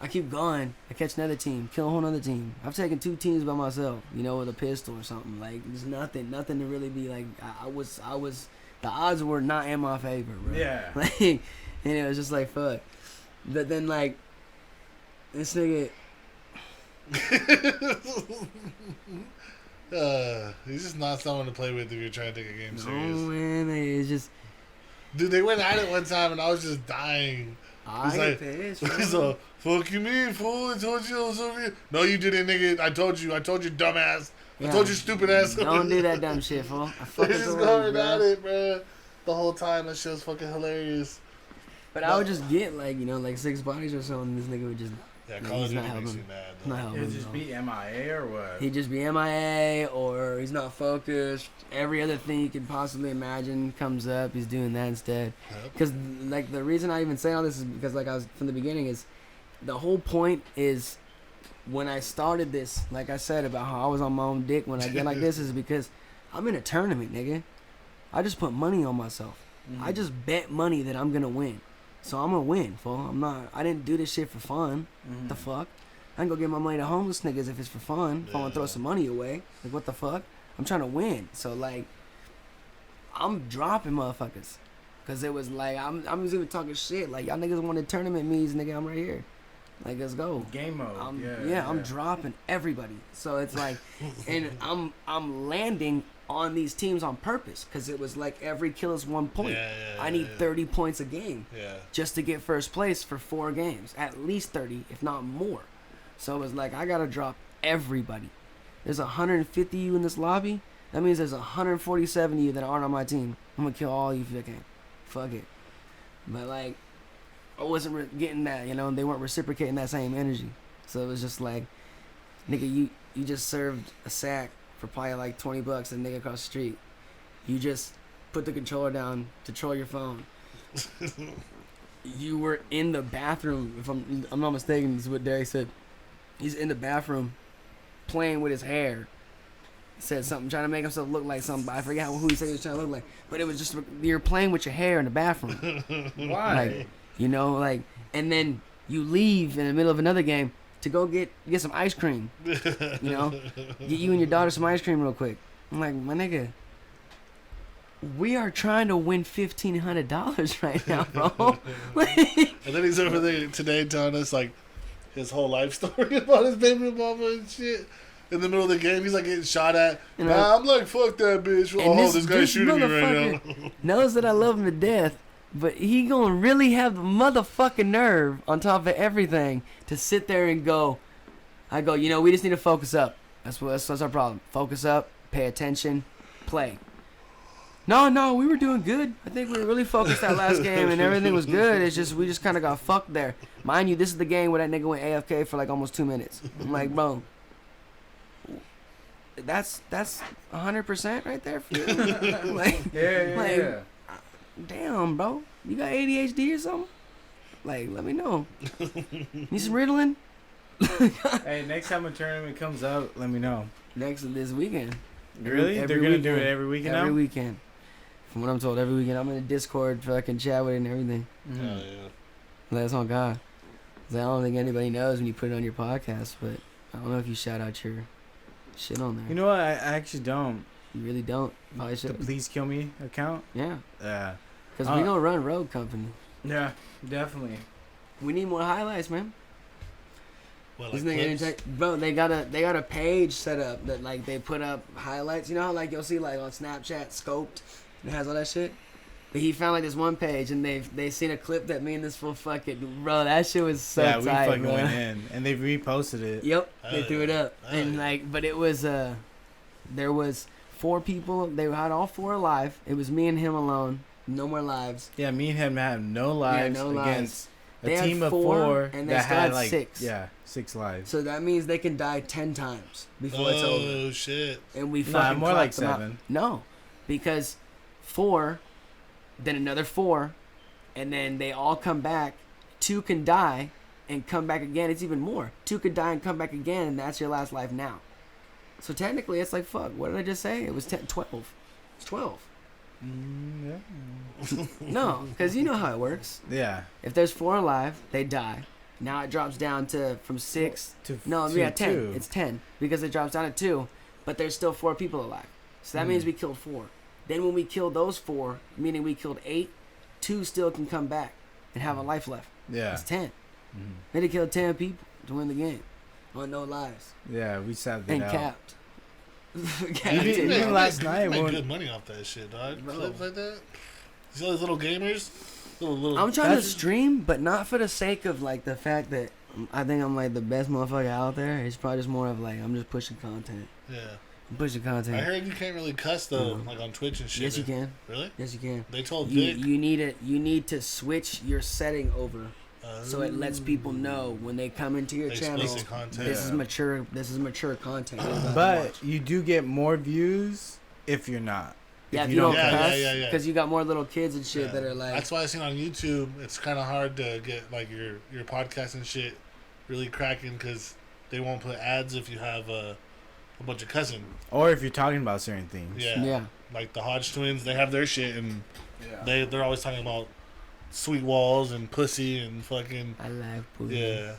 I keep going. I catch another team. Kill a whole other team. I've taken 2 teams by myself, you know, with a pistol or something. Like, there's nothing to really be like, I was, the odds were not in my favor, bro. Yeah. Like, and it was just like, fuck. But then, like, this nigga, He's just not someone to play with if you're trying to take a game serious. oh man, it's just, Dude, they went at it one time and I was just dying. I like, pissed, He's bro. like, fuck you mean, fool? I told you I was over here. No, you didn't, nigga. I told you, dumbass. I told you, stupid ass. Don't do that dumb shit, fool. I They're fucking just told you, going bro. at it, bro. The whole time. That shit was fucking hilarious. But I would just get, like, you know, like 6 bodies or something. This nigga would just, Yeah, Yeah, Call of he's Duty not makes helping. you mad. not Though. helping. It'd just no. be MIA or what? He'd just be MIA, or he's not focused. Every other thing you could possibly imagine comes up. He's doing that instead. Yep. Because, like, the reason I even say all this is because, like, I was from the beginning is the whole point is when I started this, like I said about how I was on my own dick when I get like this is because I'm in a tournament, nigga. I just put money on myself. I just bet money that I'm gonna win. So I'm gonna win, fool. I didn't do this shit for fun. The fuck? I can go give my money to homeless niggas if it's for fun. If I want to throw some money away. Like, what the fuck? I'm trying to win. So, like, I'm dropping motherfuckers. Because it was like, I'm just even talking shit. Like, y'all niggas wanted tournament me's, nigga. I'm right here. Like, let's go. Game mode. I'm dropping everybody. So it's like, and I'm landing on these teams on purpose because it was like every kill is 1 point. I need 30 points a game just to get first place for 4 games, at least 30, if not more. So it was like I gotta drop everybody. There's 150 you in this lobby. That means there's 147 you that aren't on my team. I'm gonna kill all you if I can. Fuck it. But like, I wasn't getting that, you know, and they weren't reciprocating that same energy. So it was just like, nigga, you just served a sack for probably like $20 to the nigga across the street. You just put the controller down to troll your phone. You were in the bathroom, if I'm not mistaken, this is what Derek said. He's in the bathroom playing with his hair. He said something, trying to make himself look like something, but I forgot who he said he was trying to look like. But it was just, you're playing with your hair in the bathroom. Why? Like, you know, like, and then you leave in the middle of another game to go get some ice cream. You know, get you and your daughter some ice cream real quick. I'm like, my nigga, we are trying to win $1,500 right now, bro. And then he's over there today telling us like his whole life story about his baby mama and shit. In the middle of the game, he's like getting shot at. You know, I'm like, fuck that bitch. Oh, this guy's shooting me right now. Knows that I love him to death, but he gonna really have the motherfucking nerve on top of everything to sit there and go. I go, you know, we just need to focus up. That's our problem. Focus up, pay attention, play. No, we were doing good. I think we were really focused that last game and everything was good. It's just we just kind of got fucked there. Mind you, this is the game where that nigga went AFK for like almost 2 minutes. I'm like, bro, that's 100% right there for you. Like, Yeah. damn, bro, you got ADHD or something? Like, let me know. Need some Ritalin? Hey, next time a tournament comes out, let me know. This weekend. Really? They're gonna do it every weekend now? Every weekend. From what I'm told, every weekend. I'm in a Discord, fucking chat with it and everything. Oh, yeah. That's on God. 'Cause I don't think anybody knows when you put it on your podcast, but I don't know if you shout out your shit on there. You know what? I actually don't. You really don't. Probably The should. Please Kill Me account. Yeah. Yeah. Because we don't run road company. Yeah, definitely. We need more highlights, man. Well, This like nigga clips? bro, they got a page set up that like they put up highlights. You know how like you'll see like on Snapchat scoped, it has all that shit. But he found like this one page and they seen a clip that me and this fool fucking bro. That shit was so Yeah, we tight, fucking bro. went in and they reposted it. Yep, they threw it up Oh, and yeah. like, but it was there was 4 people. They had all 4 alive. It was me and him alone. No more lives. Yeah, me and him had no lives no against They a had team of 4, 4 and they that still had had like 6. Yeah, 6 lives. So that means they can die 10 times before it's over. Oh shit! And we Nah, fucking more like clapped them out. 7. No, because 4, then another 4, and then they all come back. 2 can die and come back again. It's even more. 2 could die and come back again, and that's your last life now. So technically, it's like, fuck, what did I just say? It was 12. It's 12. Yeah. No, because you know how it works. Yeah. If there's 4 alive, they die. Now it drops down to from 6. No, to yeah, 10. 2. It's 10 because it drops down to 2, but there's still 4 people alive. So that means we killed 4. Then when we kill those 4, meaning we killed 8, 2 still can come back and have a life left. Yeah. It's 10. Mhm. They had to kill 10 people to win the game on no lives Yeah, we sat it and out. capped. Even last night you make when- good money off that shit, dog. Bro. Clips like that. You see all these little gamers, little. I'm trying to That's- stream, but not for the sake of like the fact that I think I'm like the best motherfucker out there. It's probably just more of like I'm just pushing content. Yeah. I'm pushing content. I heard you can't really cuss though, Mhm. like on Twitch and shit. Yes, you can. Really? Yes, you can. They told You Vic. you need to switch your setting over so it lets people know when they come into your channel. Explicit content. This is Yeah. mature. This is mature content. you're about to But watch. you do get more views if you're not. yeah, if you you don't don't Yeah, cuss, yeah, yeah. because you got more little kids and shit Yeah. that are like. That's why I seen on YouTube. It's kind of hard to get like your podcast and shit really cracking because they won't put ads if you have a bunch of cussing. Or if you're talking about certain things. Yeah. yeah. Like the Hodge twins, they have their shit and Yeah. they're always talking about sweet walls and pussy and fucking I like pussy. yeah,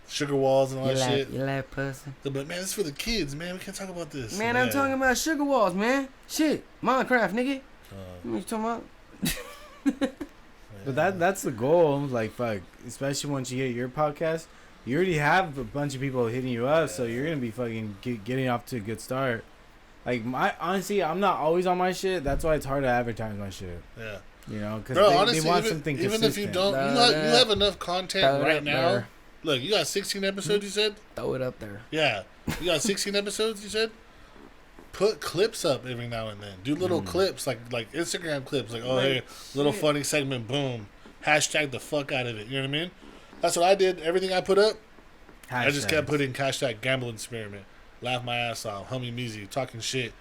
sugar walls and all You that like, shit. you like pussy? They're like, man, this is for the kids, man. We can't talk about this. Man, Yeah. I'm talking about sugar walls, man. Shit, Minecraft, nigga. Uh, What you talking about? But that's the goal. Like, fuck. Especially once you get your podcast, you already have a bunch of people hitting you up, so you're gonna be fucking getting off to a good start. Like, honestly, I'm not always on my shit. That's why it's hard to advertise my shit. yeah. You know, because Bro, they honestly, want even, something even consistent. if you don't, you have enough content right now. Look, you got 16 episodes, you said? Throw it up there. Yeah. You got 16 episodes, you said? Put clips up every now and then. Do little clips, like Instagram clips. Like, oh, hey, little funny segment, boom. Hashtag the fuck out of it. You know what I mean? That's what I did. Everything I put up, I just kept putting hashtag gamble experiment. Laugh my ass off. Homie Meezie, talking shit.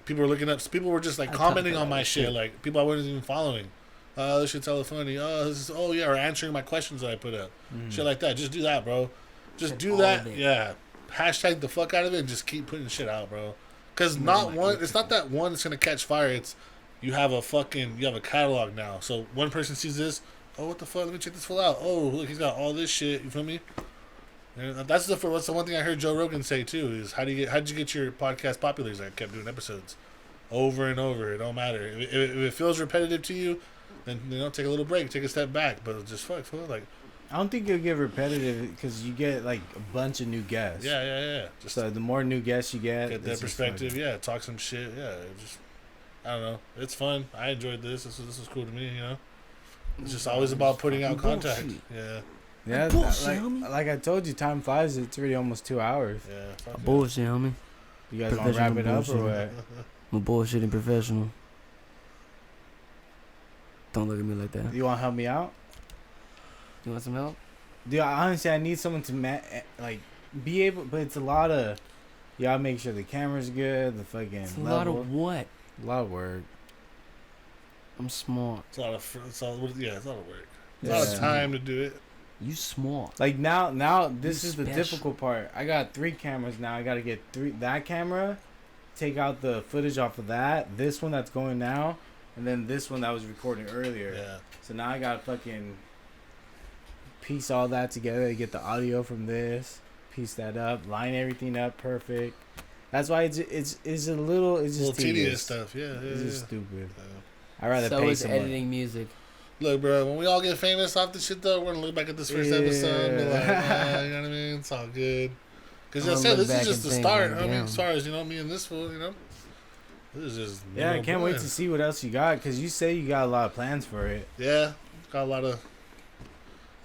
People were looking up. People were just like commenting on my shit. Like, people I wasn't even following. Oh, this shit's hella funny. Oh, yeah, or answering my questions that I put up. Shit like that. Just do that, bro. Just do all that. of it. Yeah. Hashtag the fuck out of it and just keep putting shit out, bro. Because not one, it's not that one that's going to catch fire. It's you have a catalog now. So one person sees this. Oh, what the fuck? Let me check this full out. Oh, look, he's got all this shit. You feel me? And that's the one thing I heard Joe Rogan say too is how'd you get your podcast popular? Is I kept doing episodes over and over. It don't matter if it feels repetitive to you, then take a little break, take a step back, but just fuck like I don't think it'll get repetitive because you get like a bunch of new guests. yeah. Just So the more new guests you get their it's just perspective. fun. Yeah, talk some shit. Yeah, just I don't know. It's fun. I enjoyed this. This is cool to me. You know, it's just always about putting out contact. Bullshit. Yeah, Yeah, Bullshit, homie. like I told you, time flies. It's already almost 2 hours. yeah. Fuck Bullshit, homie. You guys want to wrap it up or Professional what? yeah. I'm a bullshitting professional. Don't look at me like that. You want to help me out? You want some help? Dude, honestly, I need someone to like be able, but it's a lot of. You gotta make sure the camera's good. The fucking It's a level. lot of what? A lot of work. I'm smart. It's a lot of it's a lot of work. It's a Yeah. lot of time to do it. You smart. Like now this You is the special. difficult part. I got 3 cameras now. I gotta get that camera, take out the footage off of that, this one that's going now, and then this one that was recording earlier. Yeah. So now I gotta fucking piece all that together to get the audio from this, piece that up, line everything up perfect. That's why it's a little tedious stuff. Yeah, It's just yeah. stupid. Yeah. I'd rather So pay is someone. editing music. Look, bro, when we all get famous off this shit, though, we're gonna look back at this first episode and be like, you know what I mean? It's all good. Because I I'm said, gonna this look is back just the and think, start. like, I mean, damn. as far as, you know, me and this fool, you know? This is just. Yeah, I know, can't wait boy. to see what else you got because you say you got a lot of plans for it. Yeah, got a lot of.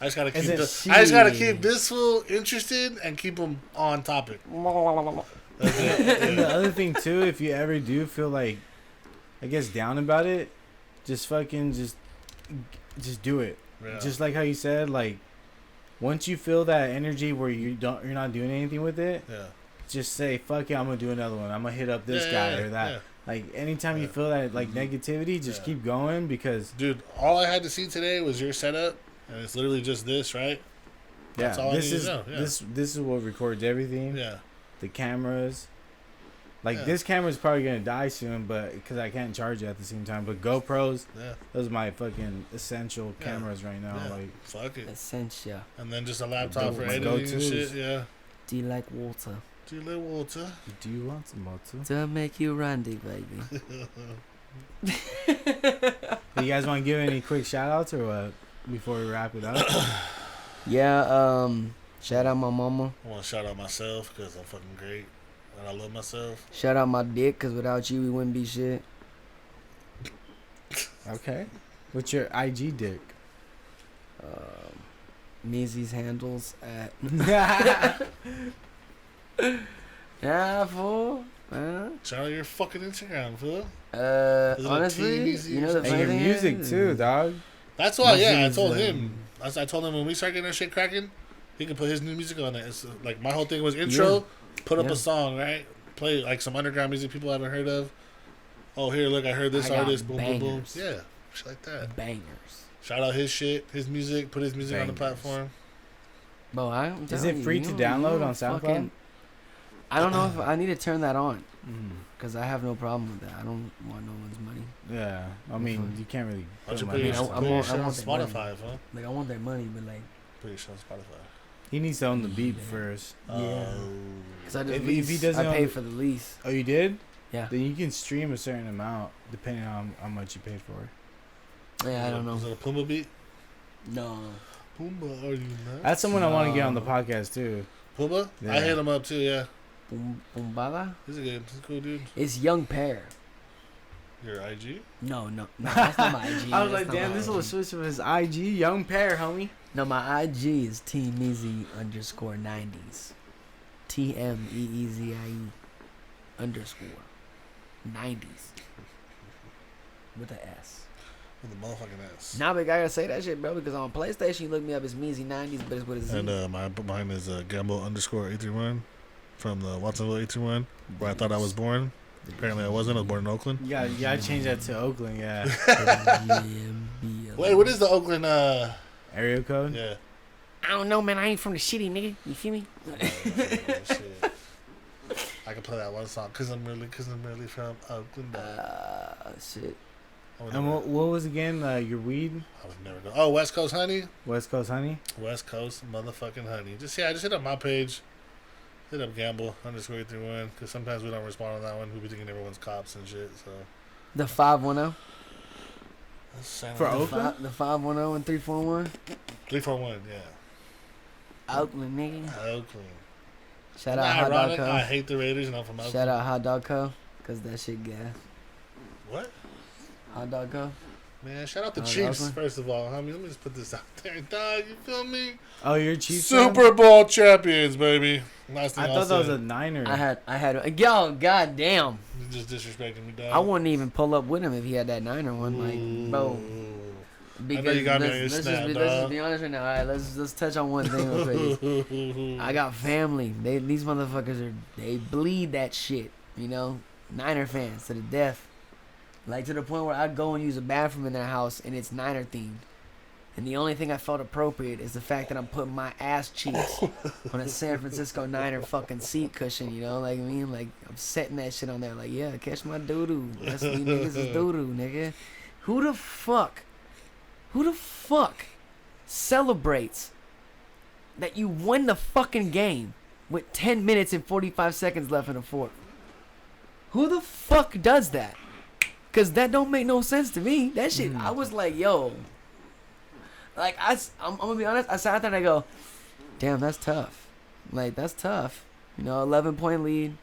I just gotta keep. Is it I just gotta shit? keep this fool interested and keep him on topic. That's And the it. other thing too, if you ever do feel like, I guess down about it, just fucking just do it. Yeah. Just like how you said, like once you feel that energy where you're not doing anything with it, Yeah. just say fuck it, I'm gonna do another one. I'm gonna hit up this Yeah, guy yeah, or that. yeah. Like anytime you Yeah. feel that like negativity, just Yeah. keep going because Dude, all I had to see today was your setup, and it's literally just this, right? That's all I this need is to know, yeah. this is what records everything. Yeah. The cameras. Like Yeah. this camera's probably gonna die soon, but because I can't charge it at the same time. But GoPros, Yeah. those are my fucking essential Yeah. cameras right now. Yeah. Like Fuck it. Essential. And then just a laptop for My editing and go-tos. shit. Yeah. Do you like water? Do you like water? do you want some water? To make you randy, baby. Do you guys want to give any quick shout outs or what before we wrap it up? Yeah, shout out my mama. I want to shout out myself because I'm fucking great and I love myself. Shout out my dick, because without you, we wouldn't be shit. Okay. What's your IG dick? Meezie's handles at... Yeah. Yeah, fool. Shout out your fucking Instagram, fool. Is it a T Honestly, Meezie you or know the something? And funny your thing music is- too, dog. That's why, My yeah, I thing is, told him. I told him when we start getting our shit cracking, he can put his new music on it. It's like my whole thing was intro, put up Yeah. a song, right? Play like some underground music people haven't heard of. Oh, here, look, I heard this I got artist. Boom, boom, boom. bangers. Yeah, shit like that. Bangers. Shout out his shit, his music. Put his music on the Bangers. platform. Bro, I'm Is telling it you, free you to know- download you know on SoundCloud? fucking- I don't know if I need to turn that on, Mm. because I have no problem with that. I don't want no one's money. Yeah, I mean you can't really. Why don't you put put money your, I on put want- your I shit on want the money. Spotify, huh? Like, I want their money, but like, Put your shit on Spotify. He needs to own the beat Yeah. first. yeah. Because I just If he lease, doesn't I pay own- for the lease. Oh, you did? Yeah. Then you can stream a certain amount depending on how much you paid for it. Yeah, I don't Is know. it a Puma beat? No. Puma, are you not? That's someone I want to get on the No. podcast too. Puma? Yeah. I hit him up too, yeah. Bumbada? He's a good, he's a cool dude. It's Young Pear. Your IG? No, that's not my IG. I was That's like, not damn, my this little IG. switch of his IG, young pair, homie. No, my IG is T Meezie _90s. TMEEZIE _ 90s. With an S. With a motherfucking ass. Nah, but I gotta say that shit, bro, because on PlayStation you look me up as Meezie 90s, but it's with a Z. And mine is Gamble _831 from the Watsonville 821, where I thought I was born. Apparently I wasn't. I was born in Oakland. Yeah, you gotta change that to Oakland, yeah. Wait, what is the Oakland? Area code? Yeah. I don't know, man. I ain't from the shitty, nigga. You feel me? Shit. I can play that one song, cause I'm really from Oakland. Shit. I would And never, what was again your weed? I would never know. Oh, West Coast Honey. West Coast Honey? West Coast motherfucking honey. Just hit up my page. Hit up Gamble _831, because sometimes we don't respond on that one. We be thinking everyone's cops and shit. So The 510. That's sound For like Oakland? The 510 and 341. 341. Yeah. Oakland, nigga. Oakland. Shout Isn't out that Hot Dog ironic? Co. I hate the Raiders and I'm from Oakland. Shout out Hot Dog Co. Because that shit gas. What? Hot Dog Co. Man, shout out the Oh, Chiefs, Oakland? first of all. Homie, let me just put this out there. Dog, you feel me? Oh, you're Chiefs fan? Super Bowl champions, baby. Last thing I I'll thought that was say. a Niner. I had yo, goddamn. You just disrespecting me, dog. I wouldn't even pull up with him if he had that Niner one. Like, bro. Because you got me on your let's just snap, be, let's just be honest right now. All right, let's touch on one thing real quick. I got family. These motherfuckers they bleed that shit. You know, Niner fans to the death. Like to the point where I go and use a bathroom in their house and it's Niner themed. And the only thing I felt appropriate is the fact that I'm putting my ass cheeks on a San Francisco Niner fucking seat cushion. You know, like I mean, like I'm setting that shit on there. Like, yeah, catch my doo doo. That's what you niggas is doo doo, nigga. Who the fuck celebrates that you win the fucking game with 10 minutes and 45 seconds left in the fourth? Who the fuck does that? Cause that don't make no sense to me. That shit, I was like, yo. Like, I'm gonna be honest, I sat there and I go, damn, that's tough. Like, that's tough. 11-point lead.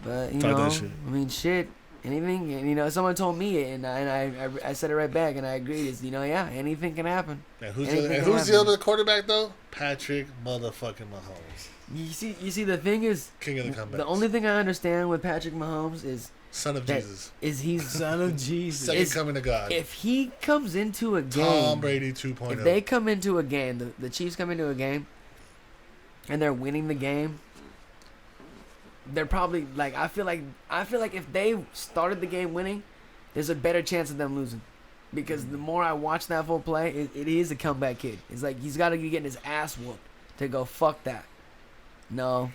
But, I mean, shit. Anything, someone told me it, and I said it right back, and I agreed. It's, yeah, anything can happen. And who's the other quarterback, though? Patrick motherfucking Mahomes. You see, the thing is, king of the comebacks. The only thing I understand with Patrick Mahomes is son of Jesus. He's son of Jesus. Second coming to God. If he comes into a game, Tom Brady 2.0. If they come into a game, the Chiefs come into a game, and they're winning the game, they're probably like I feel like if they started the game winning, there's a better chance of them losing. Because the more I watch that full play, it is a comeback kid. It's like he's got to be getting his ass whooped to go fuck that. No.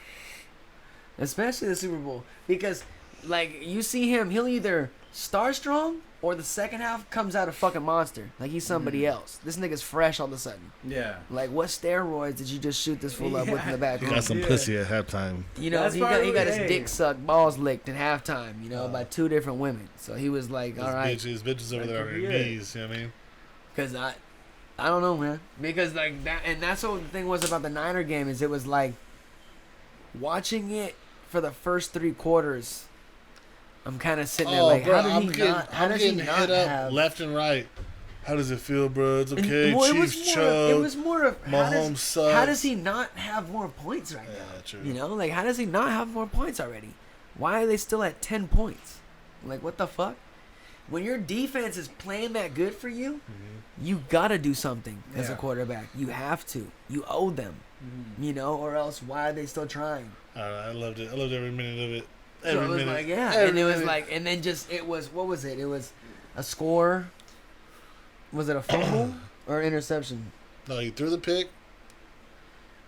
Especially the Super Bowl. Because, like, you see him, he'll either start strong or the second half comes out a fucking monster. Like, he's somebody else. This nigga's fresh all of a sudden. Yeah. Like, what steroids did you just shoot this fool up with in the back He room? got some pussy at halftime. He got his dick sucked, balls licked in halftime, by 2 different women. So he was like, all right. His bitches over there on their knees, you know what I mean? Because I don't know, man. Because, like, that, and that's what the thing was about the Niner game, is it was like, watching it for the first 3 quarters, I'm kind of sitting there like, bro, how does he not hit up have left and right? How does it feel, bro? It's okay. Well, Chiefs choke. it was more of Mahomes sucks. how does he not have more points right now? True. Like, how does he not have more points already? Why are they still at 10 points? Like, what the fuck? When your defense is playing that good for you, you gotta do something as a quarterback. You have to. You owe them. Or else why are they still trying? I loved it. I loved every minute of it. So it was like, and it was like, and then it was, what was it? It was a score. Was it a fumble or interception? No, he threw the pick.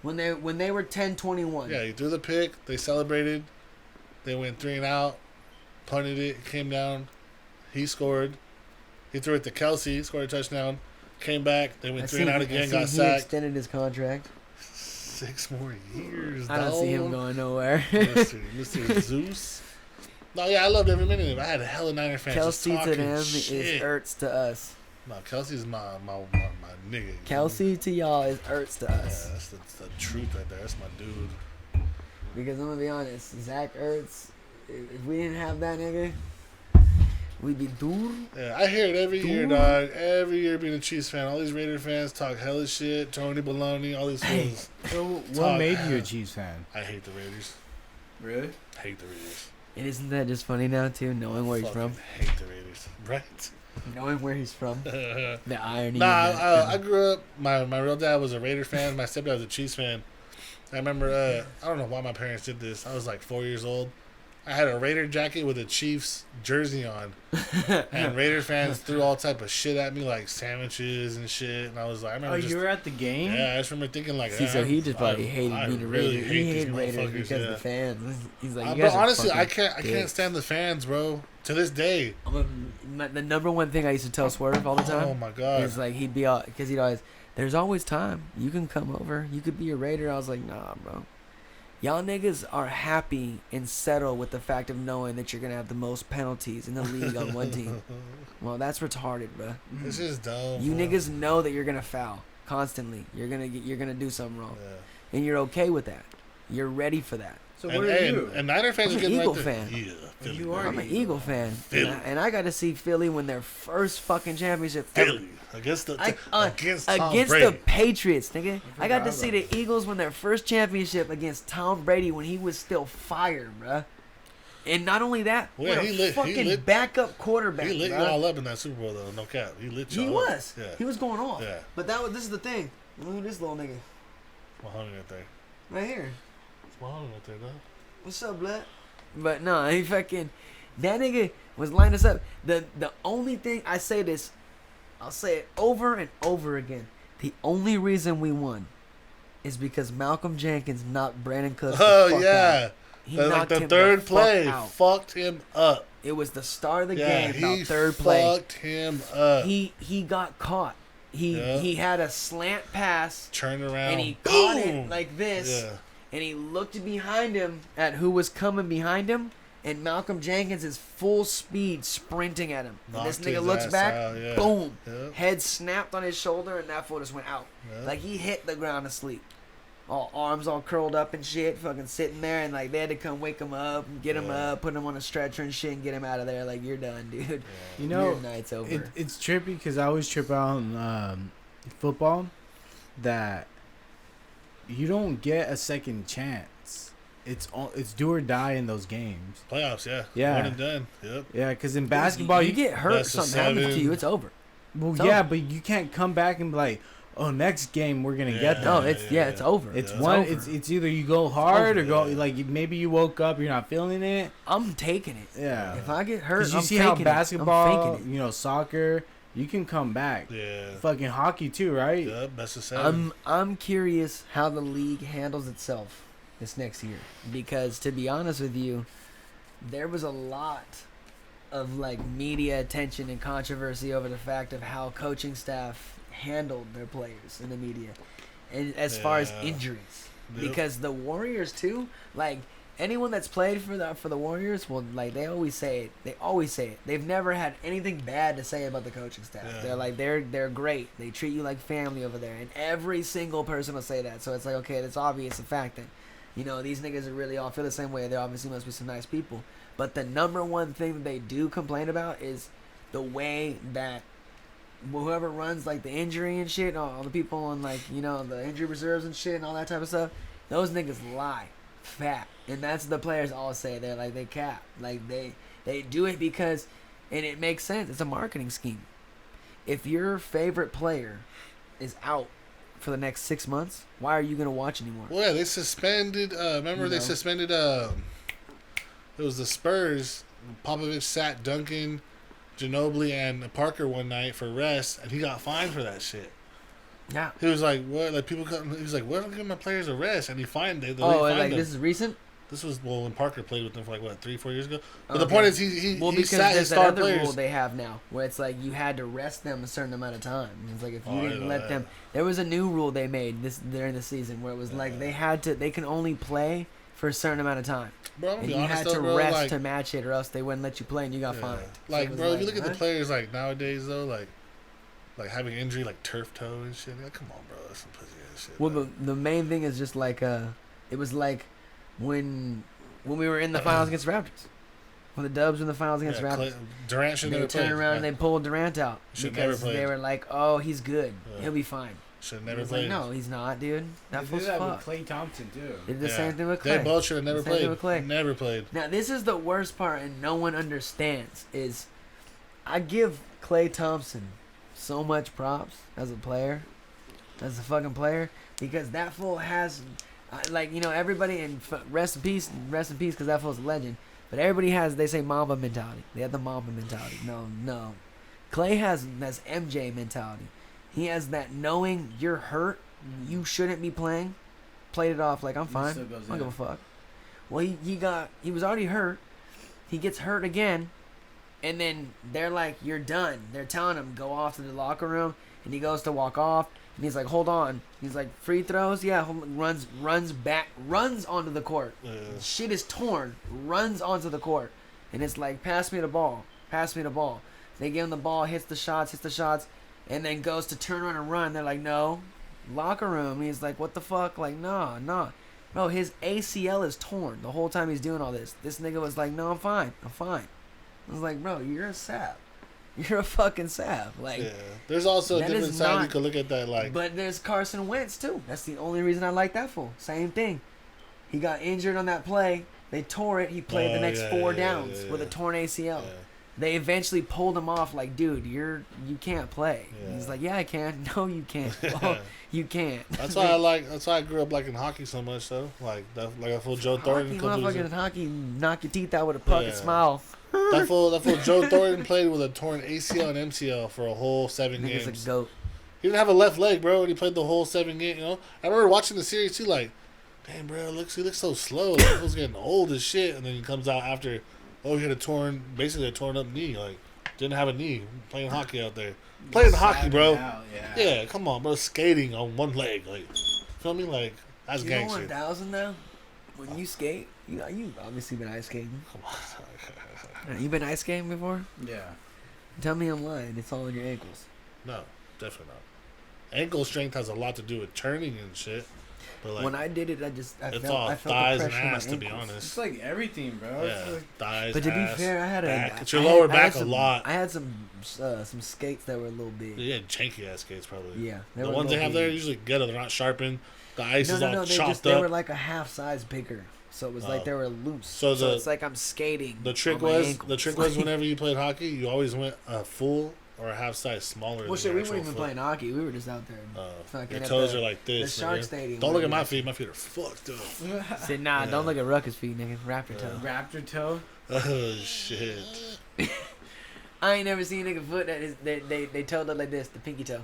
When they were 10-21. Yeah, he threw the pick. They celebrated. They went 3 and out. Punted it. Came down. He scored. He threw it to Kelsey. Scored a touchdown. Came back. They went 3 and out again. Got sacked. He extended his contract. 6 more years. I don't see him going nowhere. Mr. Zeus. No, yeah, I loved every minute of it. I had a hella Niner fans. Kelsey just to them shit. is Ertz to us. No, Kelsey's my nigga. Kelsey to y'all is Ertz to us. Yeah, that's the truth right there. That's my dude. Because I'm gonna be honest, Zach Ertz, if we didn't have that nigga, we'd be doomed. Yeah, I hear it every year, dog. Every year being a Chiefs fan, all these Raider fans talk hella shit. Tony Baloney, all these fools. So what made you a Chiefs fan? I hate the Raiders. Really? Hate the Raiders. And isn't that just funny now too, knowing where he's from? Hate the Raiders. Right. Knowing where he's from. The irony. I grew up. My real dad was a Raider fan. My stepdad was a Chiefs fan. I remember. I don't know why my parents did this. I was like 4 years old. I had a Raider jacket with a Chiefs jersey on, and Raider fans threw all type of shit at me, like sandwiches and shit. And I was like, I remember. You were at the game? Yeah, I just remember thinking like. See, so he just probably hated being a Raider. He hated Raiders because of the fans. He's like, you guys but honestly, I can't stand the fans, bro. To this day. The number one thing I used to tell Swerve all the time. Oh my god. Is like he'd be all, because he'd always, there's always time. You can come over. You could be a Raider. I was like, nah, bro. Y'all niggas are happy and settled with the fact of knowing that you're gonna have the most penalties in the league on one team. Well, that's retarded, bro. This is dumb. You niggas know that you're gonna foul constantly. You're gonna do something wrong, and you're okay with that. You're ready for that. So what are you? And Niner fans I'm are an getting Eagle right fan. Yeah, Philly. You are. I'm an Eagle fan, Philly. and I got to see Philly win their first fucking championship Philly against against the Patriots, nigga. I got to see the Eagles win their first championship against Tom Brady when he was still fire, bruh. And not only that, fucking backup quarterback. He lit bruh. you all up in that Super Bowl, though. No cap. He lit you all up. Yeah. He was going off. Yeah. But this is the thing. Look at this little nigga. Mahoney right there. Right here. It's Mahoney right there, though. What's up, blood? But no, he fucking, that nigga was lining us up. The only thing, I say this, I'll say it over and over again. The only reason we won is because Malcolm Jenkins knocked Brandon Cooks the fuck out. He knocked him third play out. fucked him up. It was the start of the game. About third play. He fucked him up. He got caught. He had a slant pass. Turned around. And he caught it like this. Yeah. And he looked behind him at who was coming behind him, and Malcolm Jenkins is full speed sprinting at him. And this Knocked nigga his looks ass back, out, yeah. boom, Yep. head snapped on his shoulder, and that fool just went out. Yep. Like he hit the ground asleep. All arms all curled up and shit, fucking sitting there, and like they had to come wake him up, and get him up, put him on a stretcher and shit, and get him out of there. Like you're done, dude. You know, Your night's over. it's trippy because I always trip out on football that you don't get a second chance. It's do or die in those games. Playoffs, yeah. Yeah. One and done. Yep. Yeah, because in basketball you get hurt, best of something happens to 7. you, it's over. well, it's yeah, over. but you can't come back and be like, oh, next game we're gonna get No, them. it's over. It's Yeah. one. over. It's either you go hard over. or go like maybe you woke up, you're not feeling it. I'm taking it. Yeah. If I get hurt, Because you I'm see how faking it. I'm basketball, faking you know, soccer, you can come back. Yeah. Fucking hockey too, right? Yep. Best of it. 7. I'm curious how the league handles itself this next year, because to be honest with you, there was a lot of like media attention and controversy over the fact of how coaching staff handled their players in the media, and as far as Yeah. injuries, Yep. because the Warriors too, like anyone that's played for the Warriors, well, like they always say it. They've never had anything bad to say about the coaching staff. Yeah. They're like they're great. They treat you like family over there, and every single person will say that. So it's like, okay, it's obvious the fact that, you know, these niggas are really all feel the same way. There obviously must be some nice people. But the number one thing that they do complain about is the way that whoever runs like the injury and shit, all the people on like, you know, the injury reserves and shit and all that type of stuff, those niggas lie fat. And that's what the players all say. They're like, they cap. Like they do it because, and it makes sense. It's a marketing scheme. If your favorite player is out for the next 6 months, why are you gonna watch anymore? Well, yeah, they suspended. Remember, You they know. suspended. It was the Spurs. Popovich sat Duncan, Ginobili, and Parker one night for rest, and he got fined for that shit. Yeah. He was like, "What?" Like people come. He was like, "What? I'm giving my players a rest," and he fined them. Oh, and fined like them. this is recent. This was when Parker played with them for like what 3-4 years ago. But Okay. the point is, he Well, he because sat his there's that star other players. rule they have now, where it's like you had to rest them a certain amount of time. It's like if you Oh, I didn't know let that. them, there was a new rule they made this during the season where it was like they can only play for a certain amount of time, Bro, I'm gonna and be you honest had though, to bro. rest Like, to match it, or else they wouldn't let you play, and you got yeah. fined. So Like, it was bro, if you look at the huh? players like nowadays though, like having injury like turf toe and shit. Like, come on, bro, that's some pussy ass shit. Well, bro. the main thing is just like it was like when we were in the finals against the Raptors, when the Dubs were in the finals against the Raptors. Durant should They never turned played. around and they pulled Durant out Should never because they played. were like, "Oh, he's good. Yeah. He'll be fine." Should I never was like, played. "No, he's not, dude. That They fool's did that with fucked." Klay Thompson too. They did the Yeah. same thing with They Clay. both should have never Same thing played. with Clay. Never played. Now, this is the worst part, and no one understands, is I give Klay Thompson so much props as a player, as a fucking player, because that fool has, like, you know, everybody, and rest in peace, because that fool's a legend, but everybody has, they say Mamba mentality. They have the Mamba mentality. No. Klay has that's MJ mentality. He has that knowing you're hurt, you shouldn't be playing, played it off like, I'm fine, still I goes don't give in. a fuck. Well, he was already hurt. He gets hurt again, and then they're like, "You're done." They're telling him go off to the locker room, and he goes to walk off, and he's like, "Hold on." He's like, "Free throws, yeah." Runs back, runs onto the court. Shit is torn. Runs onto the court, and it's like, "Pass me the ball. Pass me the ball." They give him the ball, hits the shots, and then goes to turn around and run. They're like, "No." Locker room. He's like, "What the fuck?" Like, nah. Bro, his ACL is torn the whole time he's doing all this. This nigga was like, "No, I'm fine. I was like, "Bro, you're a sap. You're a fucking sap." Like, Yeah. There's also a that different is side you not- could look at that like. but there's Carson Wentz too. That's the only reason I like that fool. Same thing. He got injured on that play. They tore it. He played the Oh, next yeah, 4 yeah, downs yeah, with a yeah. torn ACL. Yeah. They eventually pulled him off. Like, "Dude, you can't play." Yeah. He's like, "Yeah, I can." "No, you can't. Oh, you can't." That's why I grew up liking hockey so much though. Like a full Joe Thornton. Hockey, a couple years motherfucking ago. hockey, knock your teeth out with a fucking Yeah. smile. That fool Joe Thornton played with a torn ACL and MCL for a whole 7 Nigga's games. a goat. He didn't have a left leg, bro, and he played the whole 7 games. You know, I remember watching the series too. Like, damn, bro, he looks so slow. Like, he was getting old as shit. And then he comes out after, he had basically a torn up knee. Like, didn't have a knee. Playing hockey out there, playing hockey, bro. Out, Yeah, come on, bro. Skating on one leg, like, feel me? Like, that's You know gangster. 1000 now? When you skate, you obviously been ice skating. You been ice skating before? Yeah. Tell me I'm lying. It's all on your ankles. No, definitely not. Ankle strength has a lot to do with turning and shit. But like, When I did it, I it's felt all the thighs and pressure in my ass, to be ankles. honest. It's like everything, bro. Yeah, It's like, thighs, But to be ass, fair, I had back. a It's your I lower had- I had back a some- lot. I had some skates that were a little big. Yeah, janky ass skates probably. Yeah, The ones they have there are usually ghetto. They're not sharpened. The ice is all chopped they up. were like a half size bigger, so it was like they were loose. So So, the- it's like I'm skating. The trick on my was ankles. whenever you played hockey, you always went a full or a half size smaller. Well, than shit, your we actual weren't even foot. playing hockey. We were just out there. Fucking Your at toes the- are like this. the Shark nigga. Stadium. Don't look at my feet. My feet are fucked up. Said, nah, Yeah. don't look at Ruckus feet, nigga. Raptor toe. Raptor toe. Oh shit. I ain't never seen a nigga foot that is they toe look like this, the pinky toe.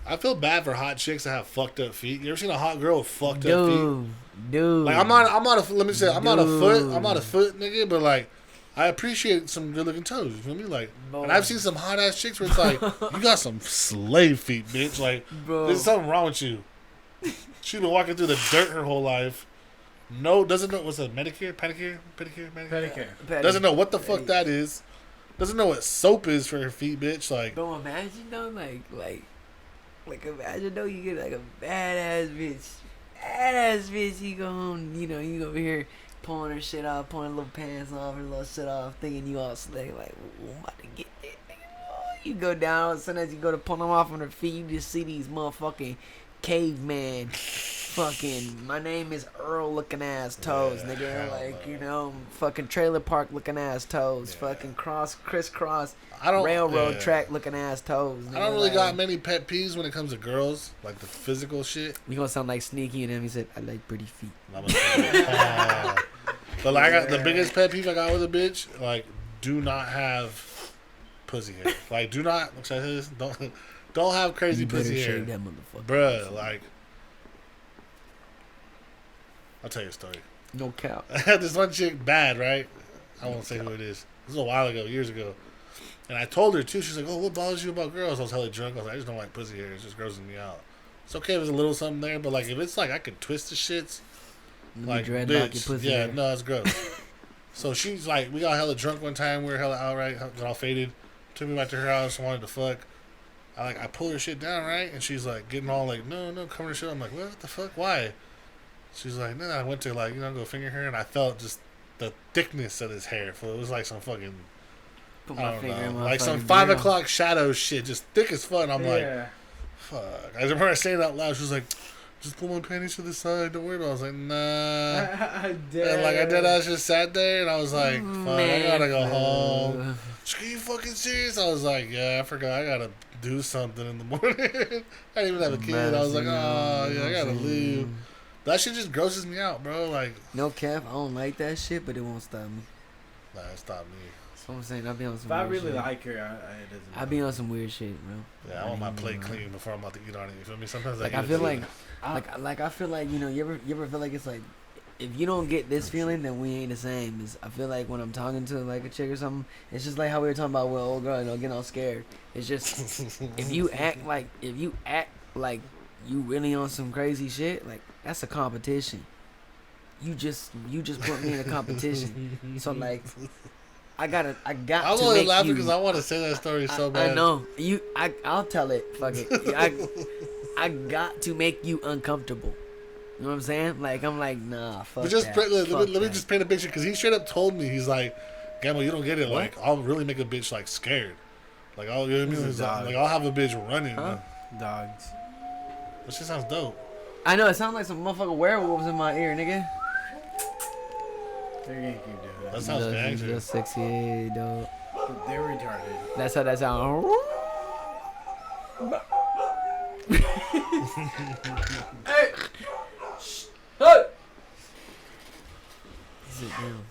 I feel bad for hot chicks that have fucked up feet. You ever seen a hot girl with fucked up feet? Dude. Like I'm not a. Let me say I'm not a foot. Dude. I'm not a foot nigga, but like. I appreciate some good looking toes. You feel me? Like, and I've seen some hot ass chicks where it's like, you got some slave feet, bitch. Like, Bro. there's something wrong with you. She been walking through the dirt her whole life. No, doesn't know what's a pedicure. Pedicure. Doesn't know what the fuck that is. Doesn't know what soap is for her feet, bitch. Like, Bro, imagine though, like imagine though you get like a badass bitch, you go home, you know, you over here pulling her shit off, pulling her little pants off, her little shit off, thinking you all slick, like, ooh, I'm about to get that nigga. Oh, you go down, sometimes you go to pull them off on her feet, you just see these motherfucking caveman, fucking, my name is Earl looking ass toes, Yeah, nigga, hell like, no. you know, fucking trailer park looking ass toes, fucking crisscross, I don't railroad yeah. track looking ass toes. I don't really like, got many pet peeves when it comes to girls, like the physical shit. You gonna sound like Sneaky and him. He said, "I like pretty feet." But like, I got the biggest pet peeve I got with a bitch. Like, do not have pussy hair. Like, do not. Should I say this? Don't have crazy You better pussy hair, shave that motherfucker, bruh. Like, I'll tell you a story. No cap. I had this one chick bad, right? I won't say who it is. This was a while ago, years ago. And I told her too. She's like, "Oh, what bothers you about girls?" I was hella drunk. I was like, "I just don't like pussy hair. It just grosses me out." It's okay if there's a little something there, but like if it's like I could twist the shits, like dreadlock your bitch, pussy yeah, hair. no, it's gross. So she's like, we got hella drunk one time. We were hella out, right? Got all faded. Took me back to her house. Wanted to fuck. I pulled her shit down, right? And she's like getting all like, no, cover her shit. I'm like, what the fuck? Why? She's like, no. I went to like, go finger her, and I felt just the thickness of his hair. So it was like some fucking, Put I my don't finger in know, my like some fucking 5 grill. o'clock shadow shit, just thick as fuck. I'm like, Yeah. fuck. I remember saying it out loud. She was like, just pull my panties to the side. Don't worry about it. I was like, nah. And like I did, I just sat there and I was like, fuck, I gotta go home. She's like, are you fucking serious? I was like, yeah, I forgot. I gotta do something in the morning. I didn't even have a kid. I was like, oh, yeah, I gotta leave. That shit just grosses me out, bro. Like, No cap. I don't like that shit, but it won't stop me. nah, it stopped me. That's what I'm saying. I be on some. If I weird really shit. like her, it doesn't. I be on some weird shit, bro. Yeah, I want my plate clean before I'm about to eat on it. You feel me? Sometimes Like I I eat feel it. like I feel like, you know, you ever feel like it's like, if you don't get this feeling, then we ain't the same. I feel like when I'm talking to like a chick or something, it's just like how we were talking about with old girl, you know, getting all scared. It's just if you act like you really on some crazy shit, like that's a competition. You just put me in a competition. So like I got I'm to only make laughing you. because I want to say that story so bad. I know I'll tell it. Fuck it. I got to make you uncomfortable. You know what I'm saying? Like I'm like, nah, fuck But just that. let me Fuck just paint a picture because he straight up told me, he's like, Gamble, you don't get it. What? Like I'll really make a bitch like scared. Like I'll, you know what I mean? He's a It's dog. like I'll have a bitch running. Huh? Dogs. That shit sounds dope. I know it sounds like some motherfucking werewolves in my ear, nigga. They're gonna keep doing That that. sounds That's gangster. sexy, dog. They're retarded. That's how that sounds. Hey! Hey! Sit down.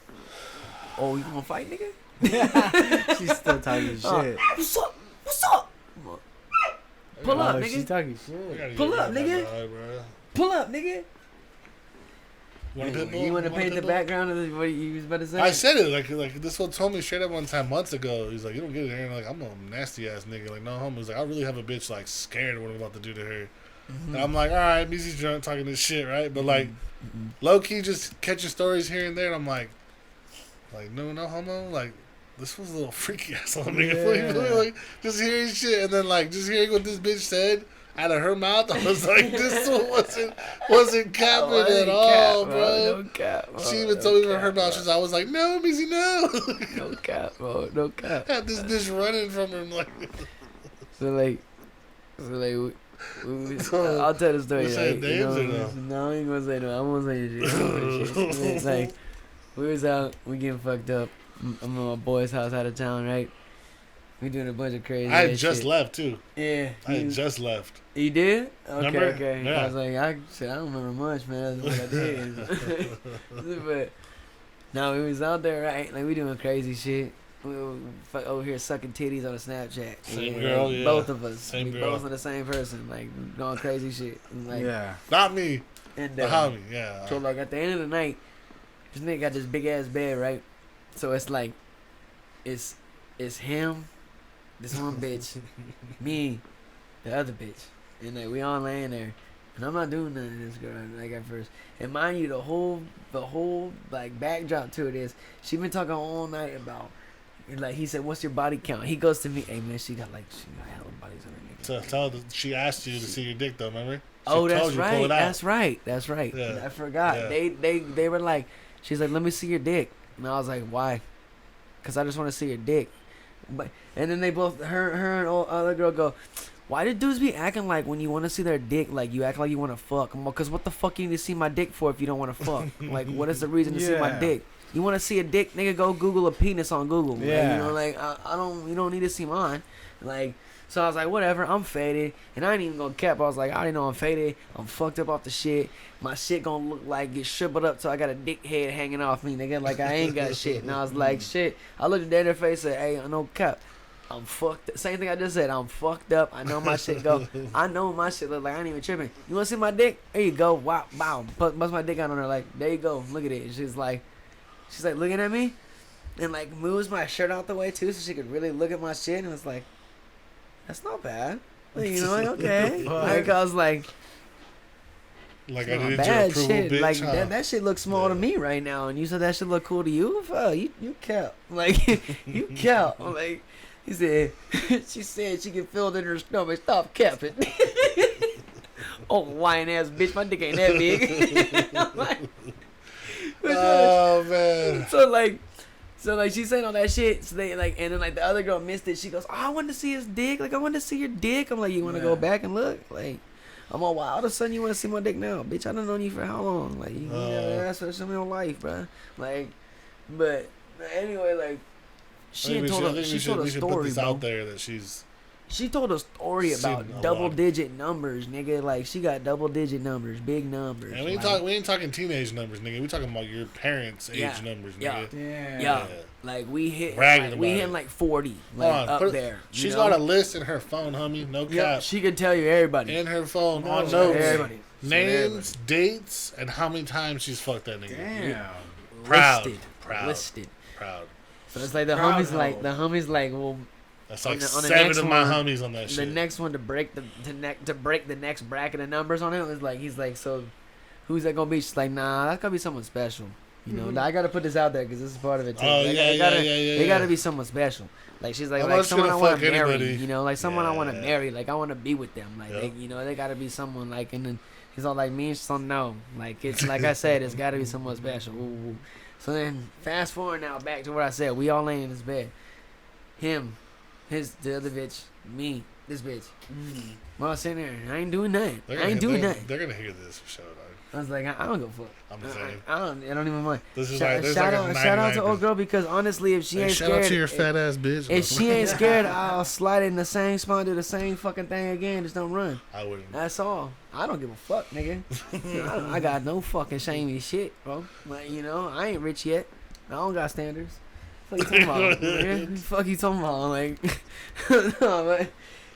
Oh, you gonna fight, nigga? She's still talking shit. What's up? What's up? Pull up, Oh, she's nigga. talking I shit. gotta Pull get up, rid of nigga. that guy, bro. Pull up, nigga. You want a pit bull? You want to a paint pit the bull? background of what you was about to say? I said it like this one told me straight up one time months ago. He's like, you don't get it, Aaron. Like I'm a nasty ass nigga. Like no homo. He's like, I really have a bitch like scared of what I'm about to do to her. And I'm like, all right, Meezie's drunk talking this shit, right? But like, low key, just catching stories here and there. And I'm like, no homo. Like, this was a little freaky ass on nigga. Like, just hearing shit, and then like just hearing what this bitch said out of her mouth. I was like, this wasn't capping at all, bro. No cap, bro. She even told me from her mouth. I was like, no, Meezie, no. No cap, bro. No cap. Had this bitch running from him like. I'll tell the story. You saying names or no? No, I ain't gonna say no. I won't say shit. It's like we was out, we getting fucked up. I'm at my boy's house out of town, right? We doing a bunch of crazy. I had just left too. Yeah, I had just left. You did? Okay, Remember? okay. Yeah. I was like, I don't remember much, man. That's what I did. But no, we was out there, right? Like we doing crazy shit. We were over here sucking titties on a Snapchat. Same girl, yeah. Both of us. Same we girl. both are the same person, like going crazy shit. And, like, Yeah. Not me. And The homie, yeah. so like at the end of the night, this nigga got this big ass bed, right? So it's like, it's him, this one bitch, me, the other bitch, and like we all laying there, and I'm not doing nothing to this girl like at first. And mind you, the whole like backdrop to it is she been talking all night about. Like he said, what's your body count? He goes to me, hey man, she got hella bodies on her nigga. So tell her she asked you to see your dick though, remember? She Oh, that's told you, pull right. it out. That's right. Yeah. I forgot. Yeah. They were like, she's like, let me see your dick, and I was like, why? Cause I just want to see your dick. But and then they both, her and other girl go, why do dudes be acting like when you want to see their dick, like you act like you want to fuck? Cause what the fuck you need to see my dick for if you don't want to fuck? Like what is the reason to see my Yeah. dick? You want to see a dick, nigga? Go Google a penis on Google. Like, Yeah. you know, like you don't need to see mine. Like, so I was like, whatever. I'm faded, and I ain't even gonna cap. I was like, I already know I'm faded. I'm fucked up off the shit. My shit gonna look like get shriveled up, so I got a dick head hanging off me, nigga. Like I ain't got shit. And I was like, shit. I looked at dead in her face, and said, hey, no cap. I'm fucked. Same thing I just said. I'm fucked up. I know my shit go. I know my shit look like I ain't even tripping. You wanna see my dick? There you go. Wow, wow. Bust my dick out on her. Like there you go. Look at it. She's like looking at me, and like moves my shirt out the way too, so she could really look at my shit. And was like, that's not bad. Like, you know, like, okay. Like I was like Like it's I not did bad your approval, shit. bitch. Like huh? that shit looks small to me right now, and you said that shit look cool to you. Fuck, you kept like you kept like. He said, she said she can feel it in her stomach. Stop capping. Oh, whine ass bitch, my dick ain't that big. I'm like, Oh man. so like she's saying all that shit. So they like, and then like the other girl missed it. She goes, oh, I wanted to see his dick. Like I wanted to see your dick. I'm like, you want to go back and look? Like, I'm all, wow, all of a sudden you want to see my dick now, bitch? I done known you for how long? Like, you never asked for some of your life, bro. Like, but anyway, like. She told a story, put this bro. out there that She told a story Seen about a double lot. digit numbers, nigga. Like she got double digit numbers, big numbers. and we ain't talking teenage numbers, nigga. We talking about your parents' age numbers, nigga. Yeah. Like we hit, Bragging like, we about hit it. like 40, like up there. She's got a list in her phone, homie. No cap. Yeah, she could tell you everybody. In her phone, No, on notes, everybody. names, dates, and how many times she's fucked that nigga. Damn. Proud. Listed. Proud. So it's like the Proud homies like, well, That's like on the 7 next of my one, homies on that the shit. next one to break the next bracket of numbers on it was like, he's like, so who's that gonna be? She's like, nah, that's gonna be someone special. You know, I gotta put this out there because this is part of it too. Oh, Like, yeah, It gotta yeah. be someone special. Like she's like, I'm like not someone I gonna want to fuck marry. anybody. You know, like someone I want to Yeah. marry. Like I want to be with them. Like Yep. they, you know, they gotta be someone like. And then he's all like, me and she's all no. Like it's like I said, it's gotta be someone special. Ooh. So then fast forward now back to what I said. We all lay in this bed. Him, the other bitch, me, this bitch. Well, I was sitting there. I ain't doing nothing. I ain't doing nothing. They're gonna hear this for sure, dog. I was like, I don't give a fuck. I'm just saying. I don't even mind. This is Shout, like there's shout like a out, shout out to 99%. old girl because honestly, if she ain't Shout scared, out to your fat ass bitch. if she ain't scared, I'll slide in the same spot, do the same fucking thing again. Just don't run. I wouldn't. That's all. I don't give a fuck, nigga. I got no fucking shamey shit, bro. Like, you know, I ain't rich yet. I don't got standards. Fuck you talking about, nigga? Fuck you talking about, like, no, but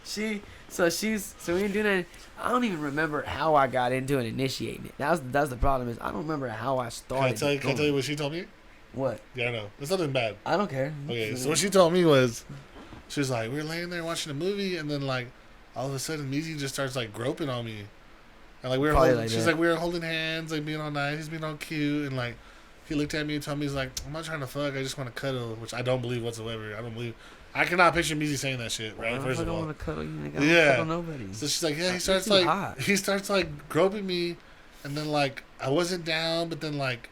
so we didn't do that. I don't even remember how I got into it and initiating it. That's the problem is I don't remember how I started. Can I tell you what she told me? What? Yeah, I know. It's nothing bad. I don't care. Okay, so what she told me was, she was like, we were laying there watching a movie, and then like, all of a sudden, Meezie just starts like groping on me, And like we were, Probably holding, like she's that. like we were holding hands, like being all nice, he's being all cute, and like he looked at me and told me he's like, I'm not trying to fuck, I just want to cuddle, which I don't believe whatsoever. I cannot picture Meezie saying that shit, right? First of all, I don't want to cuddle you, nigga. I Yeah. don't cuddle nobody. so she's like, yeah, It's too hot. he starts like groping me, and then like I wasn't down, but then like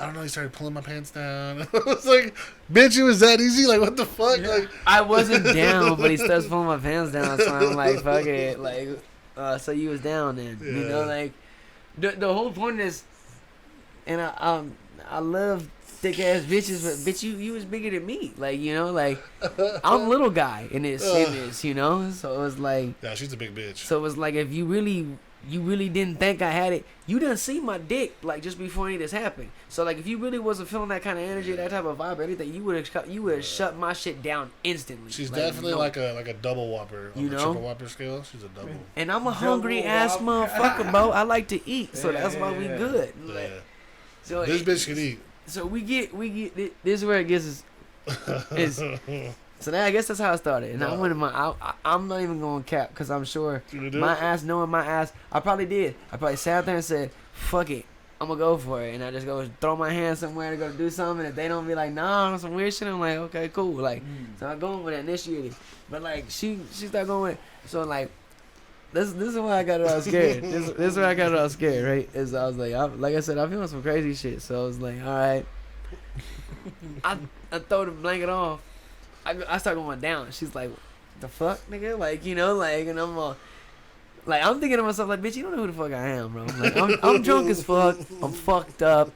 I don't know, he started pulling my pants down. I was like, bitch, it was that easy? Like, what the fuck? Yeah. Like, I wasn't down, but he starts pulling my pants down, so I'm like, fuck it. Like, so you was down then. You know, Yeah. like, the whole point is, and I love thick ass bitches, but bitch, you was bigger than me. Like, you know, like, I'm little guy in this, you know? So it was like, yeah, she's a big bitch. so it was like, if you really didn't think I had it, you done see my dick, like, just before any of this happened. So, like, if you really wasn't feeling that kind of energy, that type of vibe or anything, you would have shut my shit down instantly. She's Like, definitely no. like a double whopper on You the know? triple whopper scale. She's a double. And I'm a Double hungry ass whopper. motherfucker, bro. I like to eat, so Yeah, that's why we yeah. good. Yeah. Like, so This bitch can eat. So we get this is where it gets us. Is so then I guess that's how it started, and I went in I'm not even going to cap because I'm sure You do my it? ass knowing my ass, I probably did. I probably sat there and said, "Fuck it, I'm gonna go for it," and I just go throw my hand somewhere to go do something. And if they don't be like, "Nah," on some weird shit, I'm like, "Okay, cool." Like, so I go with it, initiated, but like she started going with it. So like. This is why I got it all scared. This is why I got it all scared, right? Is I was like, like I said, I'm feeling some crazy shit. So I was like, all right. I throw the blanket off. I start going down. She's like, the fuck, nigga? Like, you know, like, and I'm all, like, I'm thinking to myself, like, bitch, you don't know who the fuck I am, bro. Like, I'm drunk as fuck. I'm fucked up.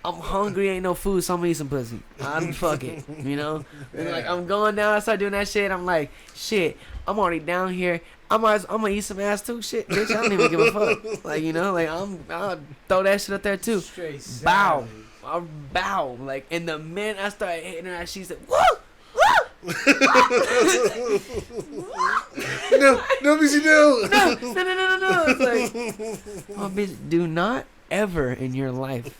I'm hungry, ain't no food, so I'm gonna eat some pussy. I'm fucking, you know? And like, I'm going down, I start doing that shit. I'm like, shit, I'm already down here. I'm gonna eat some ass too, shit, bitch. I don't even give a fuck. Like, you know, like, I'll throw that shit up there too. Straight Bow. savage. I bow. Like, and the minute I started hitting her, she said, woo! No, Meezie, no. No. It's like, oh, bitch, do not ever in your life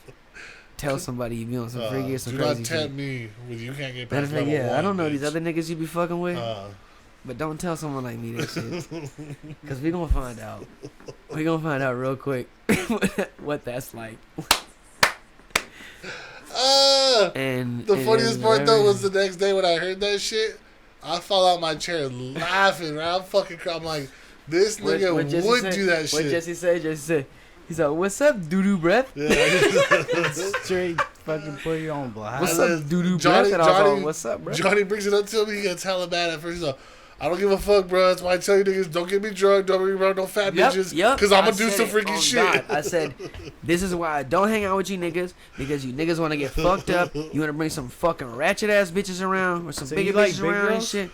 tell somebody you be on some freaky or some do crazy not shit. tempt me with you can't get Matter past of fact, level yeah, one, I don't know bitch. these other niggas you be fucking with, but don't tell someone like me that shit. Because we gonna find out. We gonna find out real quick what that's like. And The it funniest is part though very- was the next day when I heard that shit. I fell out my chair laughing. Right? I'm fucking. I'm like, this nigga what Jesse would said- do that What shit. Jesse said, he's like, what's up, doo-doo breath? Yeah. Straight fucking put you on blast. What's And up, then doo-doo Johnny- breath? And I was Johnny- like, what's up, bro? Johnny brings it up to me. He gets hella mad at first. He's like, I don't give a fuck, bro. That's why I tell you niggas, don't get me drunk, don't get me around no fat bitches. Because I'm I going to do said some it. freaky Oh, shit. God. I said, this is why I don't hang out with you niggas, because you niggas want to get fucked up. You want to bring some fucking ratchet ass bitches around, or some So bigger you like bitches big around and girls? shit.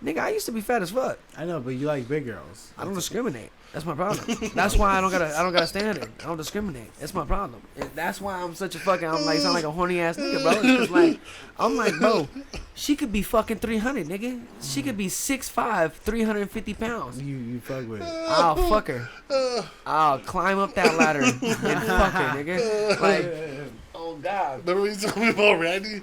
Nigga, I used to be fat as fuck. I know, but you like big girls. I don't discriminate. That's my problem. That's why I don't got a standard. I don't discriminate. That's my problem. And that's why I'm such a fucking, I'm like, sound like a horny ass nigga, bro. It's 'cause, like, I'm like, bro, she could be fucking 300, nigga. She could be 6'5", 350 pounds. You fuck with it. I'll fuck her. I'll climb up that ladder and fuck her, nigga. Like, oh God. Remember when you told me about Randy?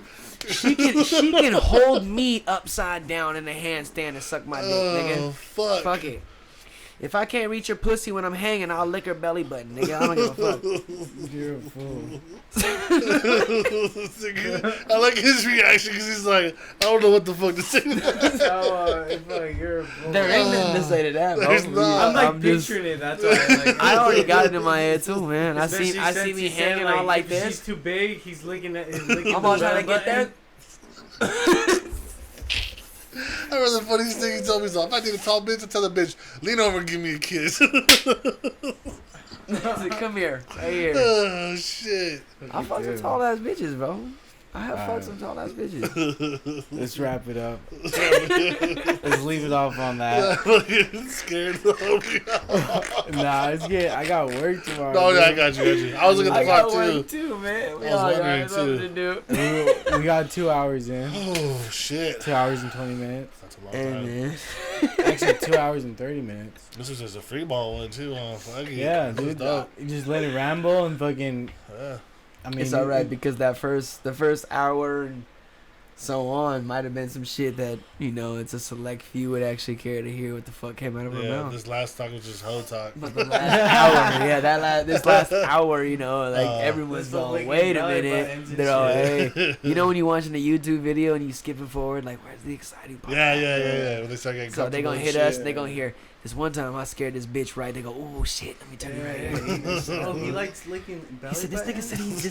She can hold me upside down in a handstand and suck my dick, nigga. Oh, fuck. Fuck it. If I can't reach her pussy when I'm hanging, I'll lick her belly button, nigga. I don't give a fuck. You're a fool. I like his reaction because he's like, I don't know what the fuck to say. Fuck, you're a fool. There ain't nothing to say to that, bro. There's not. I'm like I'm just- picturing it. That's why. Like, I already got it in my head too, man. I especially see since me he said, hanging out like if this. She's too big. He's licking at. He's licking I'm the all trying to belly get there. button. I remember the funniest thing he told me is, if I need a tall bitch, I tell the bitch, lean over and give me a kiss. He said, come here, right here. Oh, shit. I fuck some tall ass bitches, bro. I have fucked some tall ass bitches. Let's wrap it up. Let's leave it off on that. I'm scared. Nah, it's good. I got work tomorrow. No, yeah, I dude. got you. I was looking I at the got clock, too. work too, man. We I was all wondering, got something too. to do. We got 2 hours in. Oh, shit. 2 hours and 20 minutes. That's a long Hey, time. man. Actually, 2 hours and 30 minutes. This was just a free ball one, too. Fuck it. Yeah, This was dude. dope. You just let it ramble and fucking. Yeah. I mean, It's all right because the first hour and so on might have been some shit that, you know, it's a select few would actually care to hear what the fuck came out of her mouth. This last talk was just hoe talk. But the last hour, this last hour, you know, like everyone's going, wait a minute. They're all, hey, you know when you're watching a YouTube video and you skip it forward, like, where's the exciting part? Yeah. When they start getting so they're gonna hit us. They're gonna hear. This one time I scared this bitch right. They go, oh shit, let me turn it right here. Oh, he likes licking belly He said this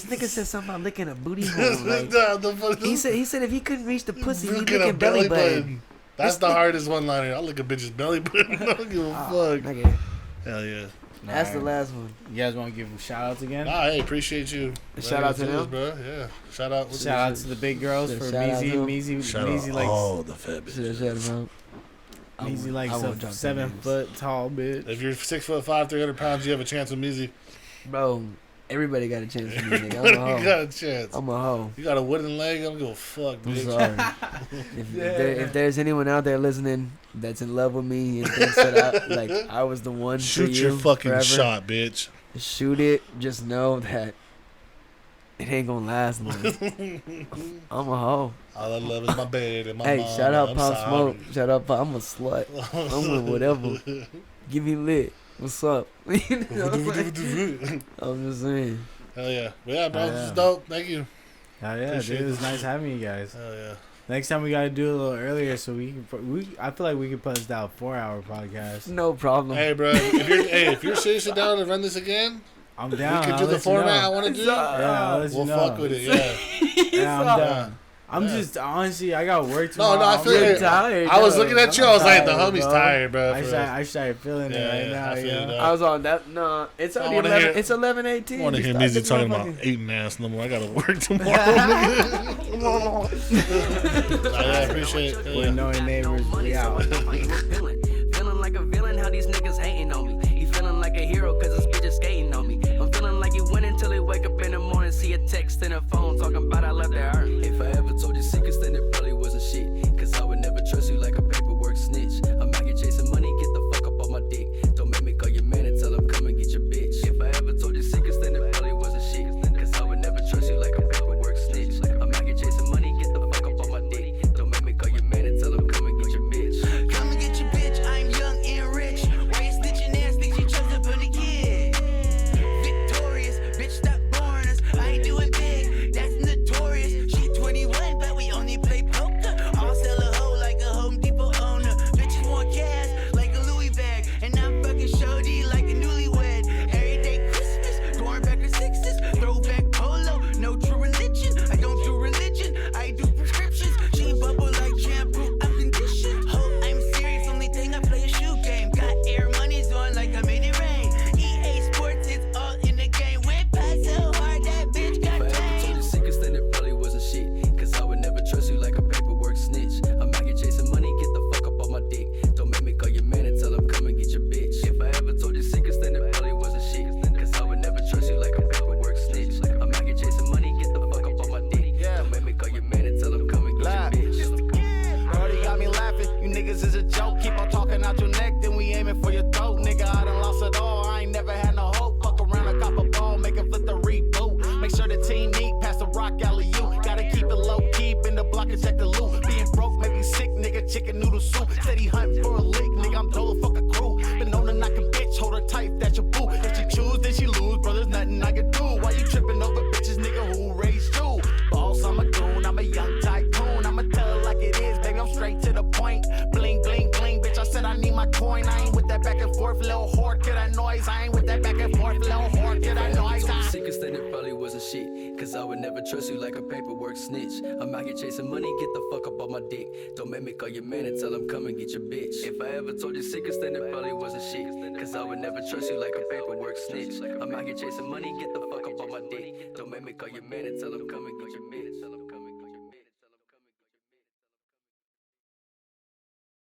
nigga said something about licking a booty hole. Like, he said if he couldn't reach the pussy, he'd licking lick a belly button. That's the hardest one liner. I'll lick a bitch's belly button. I don't give a fuck. Nigga. Hell yeah. That's the last one. You guys want to give them shout outs again? Hey, appreciate you. Shout out to them, bro. Yeah. Shout out. Shout out to the big girls for Meezie. Shout out likes all the fat bitches. Meezie likes a 7 foot tall bitch. If you're 6'5", 300 pounds, you have a chance with Meezie. Bro, everybody got a chance with me, nigga. I'm a hoe. You got a chance. I'm a hoe. You got a wooden leg. I don't give a fuck, bitch. I'm sorry. If there's anyone out there listening that's in love with me and thinks that I was the one shoot for you your fucking forever, shot, bitch. shoot it. Just know that it ain't gonna last long. I'm a hoe. All I love is my bed and my Hey, mom. shout out I'm Pop sorry. Smoke. Shout out Pop. I'm a slut. I'm with whatever. Give me lit. What's up? You know, like, I'm just saying. Hell yeah. But yeah, bro, Hell this is yeah. dope. Thank you. Hell yeah, Appreciate dude. It was it. nice having you guys. Hell yeah. Next time we gotta do it a little earlier so we can. I feel like we could post out a 4-hour podcast. No problem. Hey, bro. If you're seriously down to run this again, I'm down. we can I'll do the let you format know. I want to do. Yeah, I'll let you We'll know. fuck with it. Yeah. Yeah, I'm down. I'm Yeah. just honestly, I got work No, tomorrow. I I'm feel really it. tired. I was looking at you. I was like, the tired, homie's bro. tired, bro. for real. I started feeling it right now. I feel Yeah. it, I was on that. No, it's I already wanna 11. hear- It's 11:18. I want to hear Meezie talking about eating ass no more. I gotta work tomorrow. I appreciate it. With knowing neighbors, we out. Feeling like a villain, how these niggas hating on me. He feeling like a hero, cause this bitch is skating on me. I'm feeling like you win until they wake up in the morning, see a text in a phone talking about I left their earth. If I ever told you secrets, then it probably wasn't shit. Cause I would never trust you like a paperwork snitch. I'm out here chasing money, get the fuck up on my dick. Don't make me call your man and tell him come and get your bitch. If I ever told you secrets, then it probably wasn't shit. Cause I would never trust you like a paperwork snitch. I'm out here chasing money, get the fuck up on my dick. Don't make me call your man and tell him come and get your bitch. Come and get your bitch, I'm young and rich. Why you snitching ass, think you chose up on the kid? Victorious, bitch stop boring us. I ain't doing big, that's notorious. She 21, but we only play poker. I'll sell a hoe like a Home Depot owner. Bitches want cash like a Louis bag. And I'm fucking shorty like a newlywed. Everyday Christmas, going back to sixes. Throwback polo, no true religion. I don't do religion, I do prescriptions. She bubble like shampoo, I'm conditioned. Ho, I'm serious, only thing I play a shoe game. Got air money's on like I made it rain. EA Sports, it's all in the game. Went past so hard, that bitch got paid. If I ever told you secrets, then it probably wasn't shit. Cause I would never trust you like a paperwork snitch. I'm out here chasing money, get the fuck up on my dick. Don't make me call your man and tell him come and get your bitch. If I ever told you secrets, then it probably wasn't shit. Cause I would never trust you like a paperwork snitch. I'm out here chasing money, get the fuck up on my dick. Don't make me call your man and tell him come and get your bitch. Brody got me laughing. You niggas is a joke. Keep on talking out your neck, then we aiming for your throat. Nigga, I done lost it all. I ain't never had no hope. Fuck around, I cop a ball, make it flip the reboot. Make sure the team neat, pass the rock alley you. Gotta keep it low key, bend the block and check the loot. Being broke make me sick, nigga. Chicken noodle soup. Steady hunt for a lick, nigga. I'm told fuck a crew. Been known to knock a bitch, hold her tight, that's your boo. If she choose, then she lose, bro. There's nothing I can do. Why you tripping over bitches, nigga? Who raised you? Boss, I'm a goon, I'm a young tycoon. I'ma tell it like it is, baby. I'm straight to the point. Bling, bling, bling, bitch. I said I need my coin. I ain't with that back and forth, little whore to that noise. I ain't with that back and forth, little whore to that noise. Told you secrets, then it probably wasn't shit. Cause I would never trust you like a paperwork snitch. I'm out here chasing money, get the fuck up on my dick. Don't make me call your man and tell him come and get your bitch. If I ever told you secrets, then it probably wasn't shit. Cause I would never trust you like a paperwork snitch. I'm out here chasing money, get the fuck up on my dick. Don't make me call your man and tell him come and get your bitch.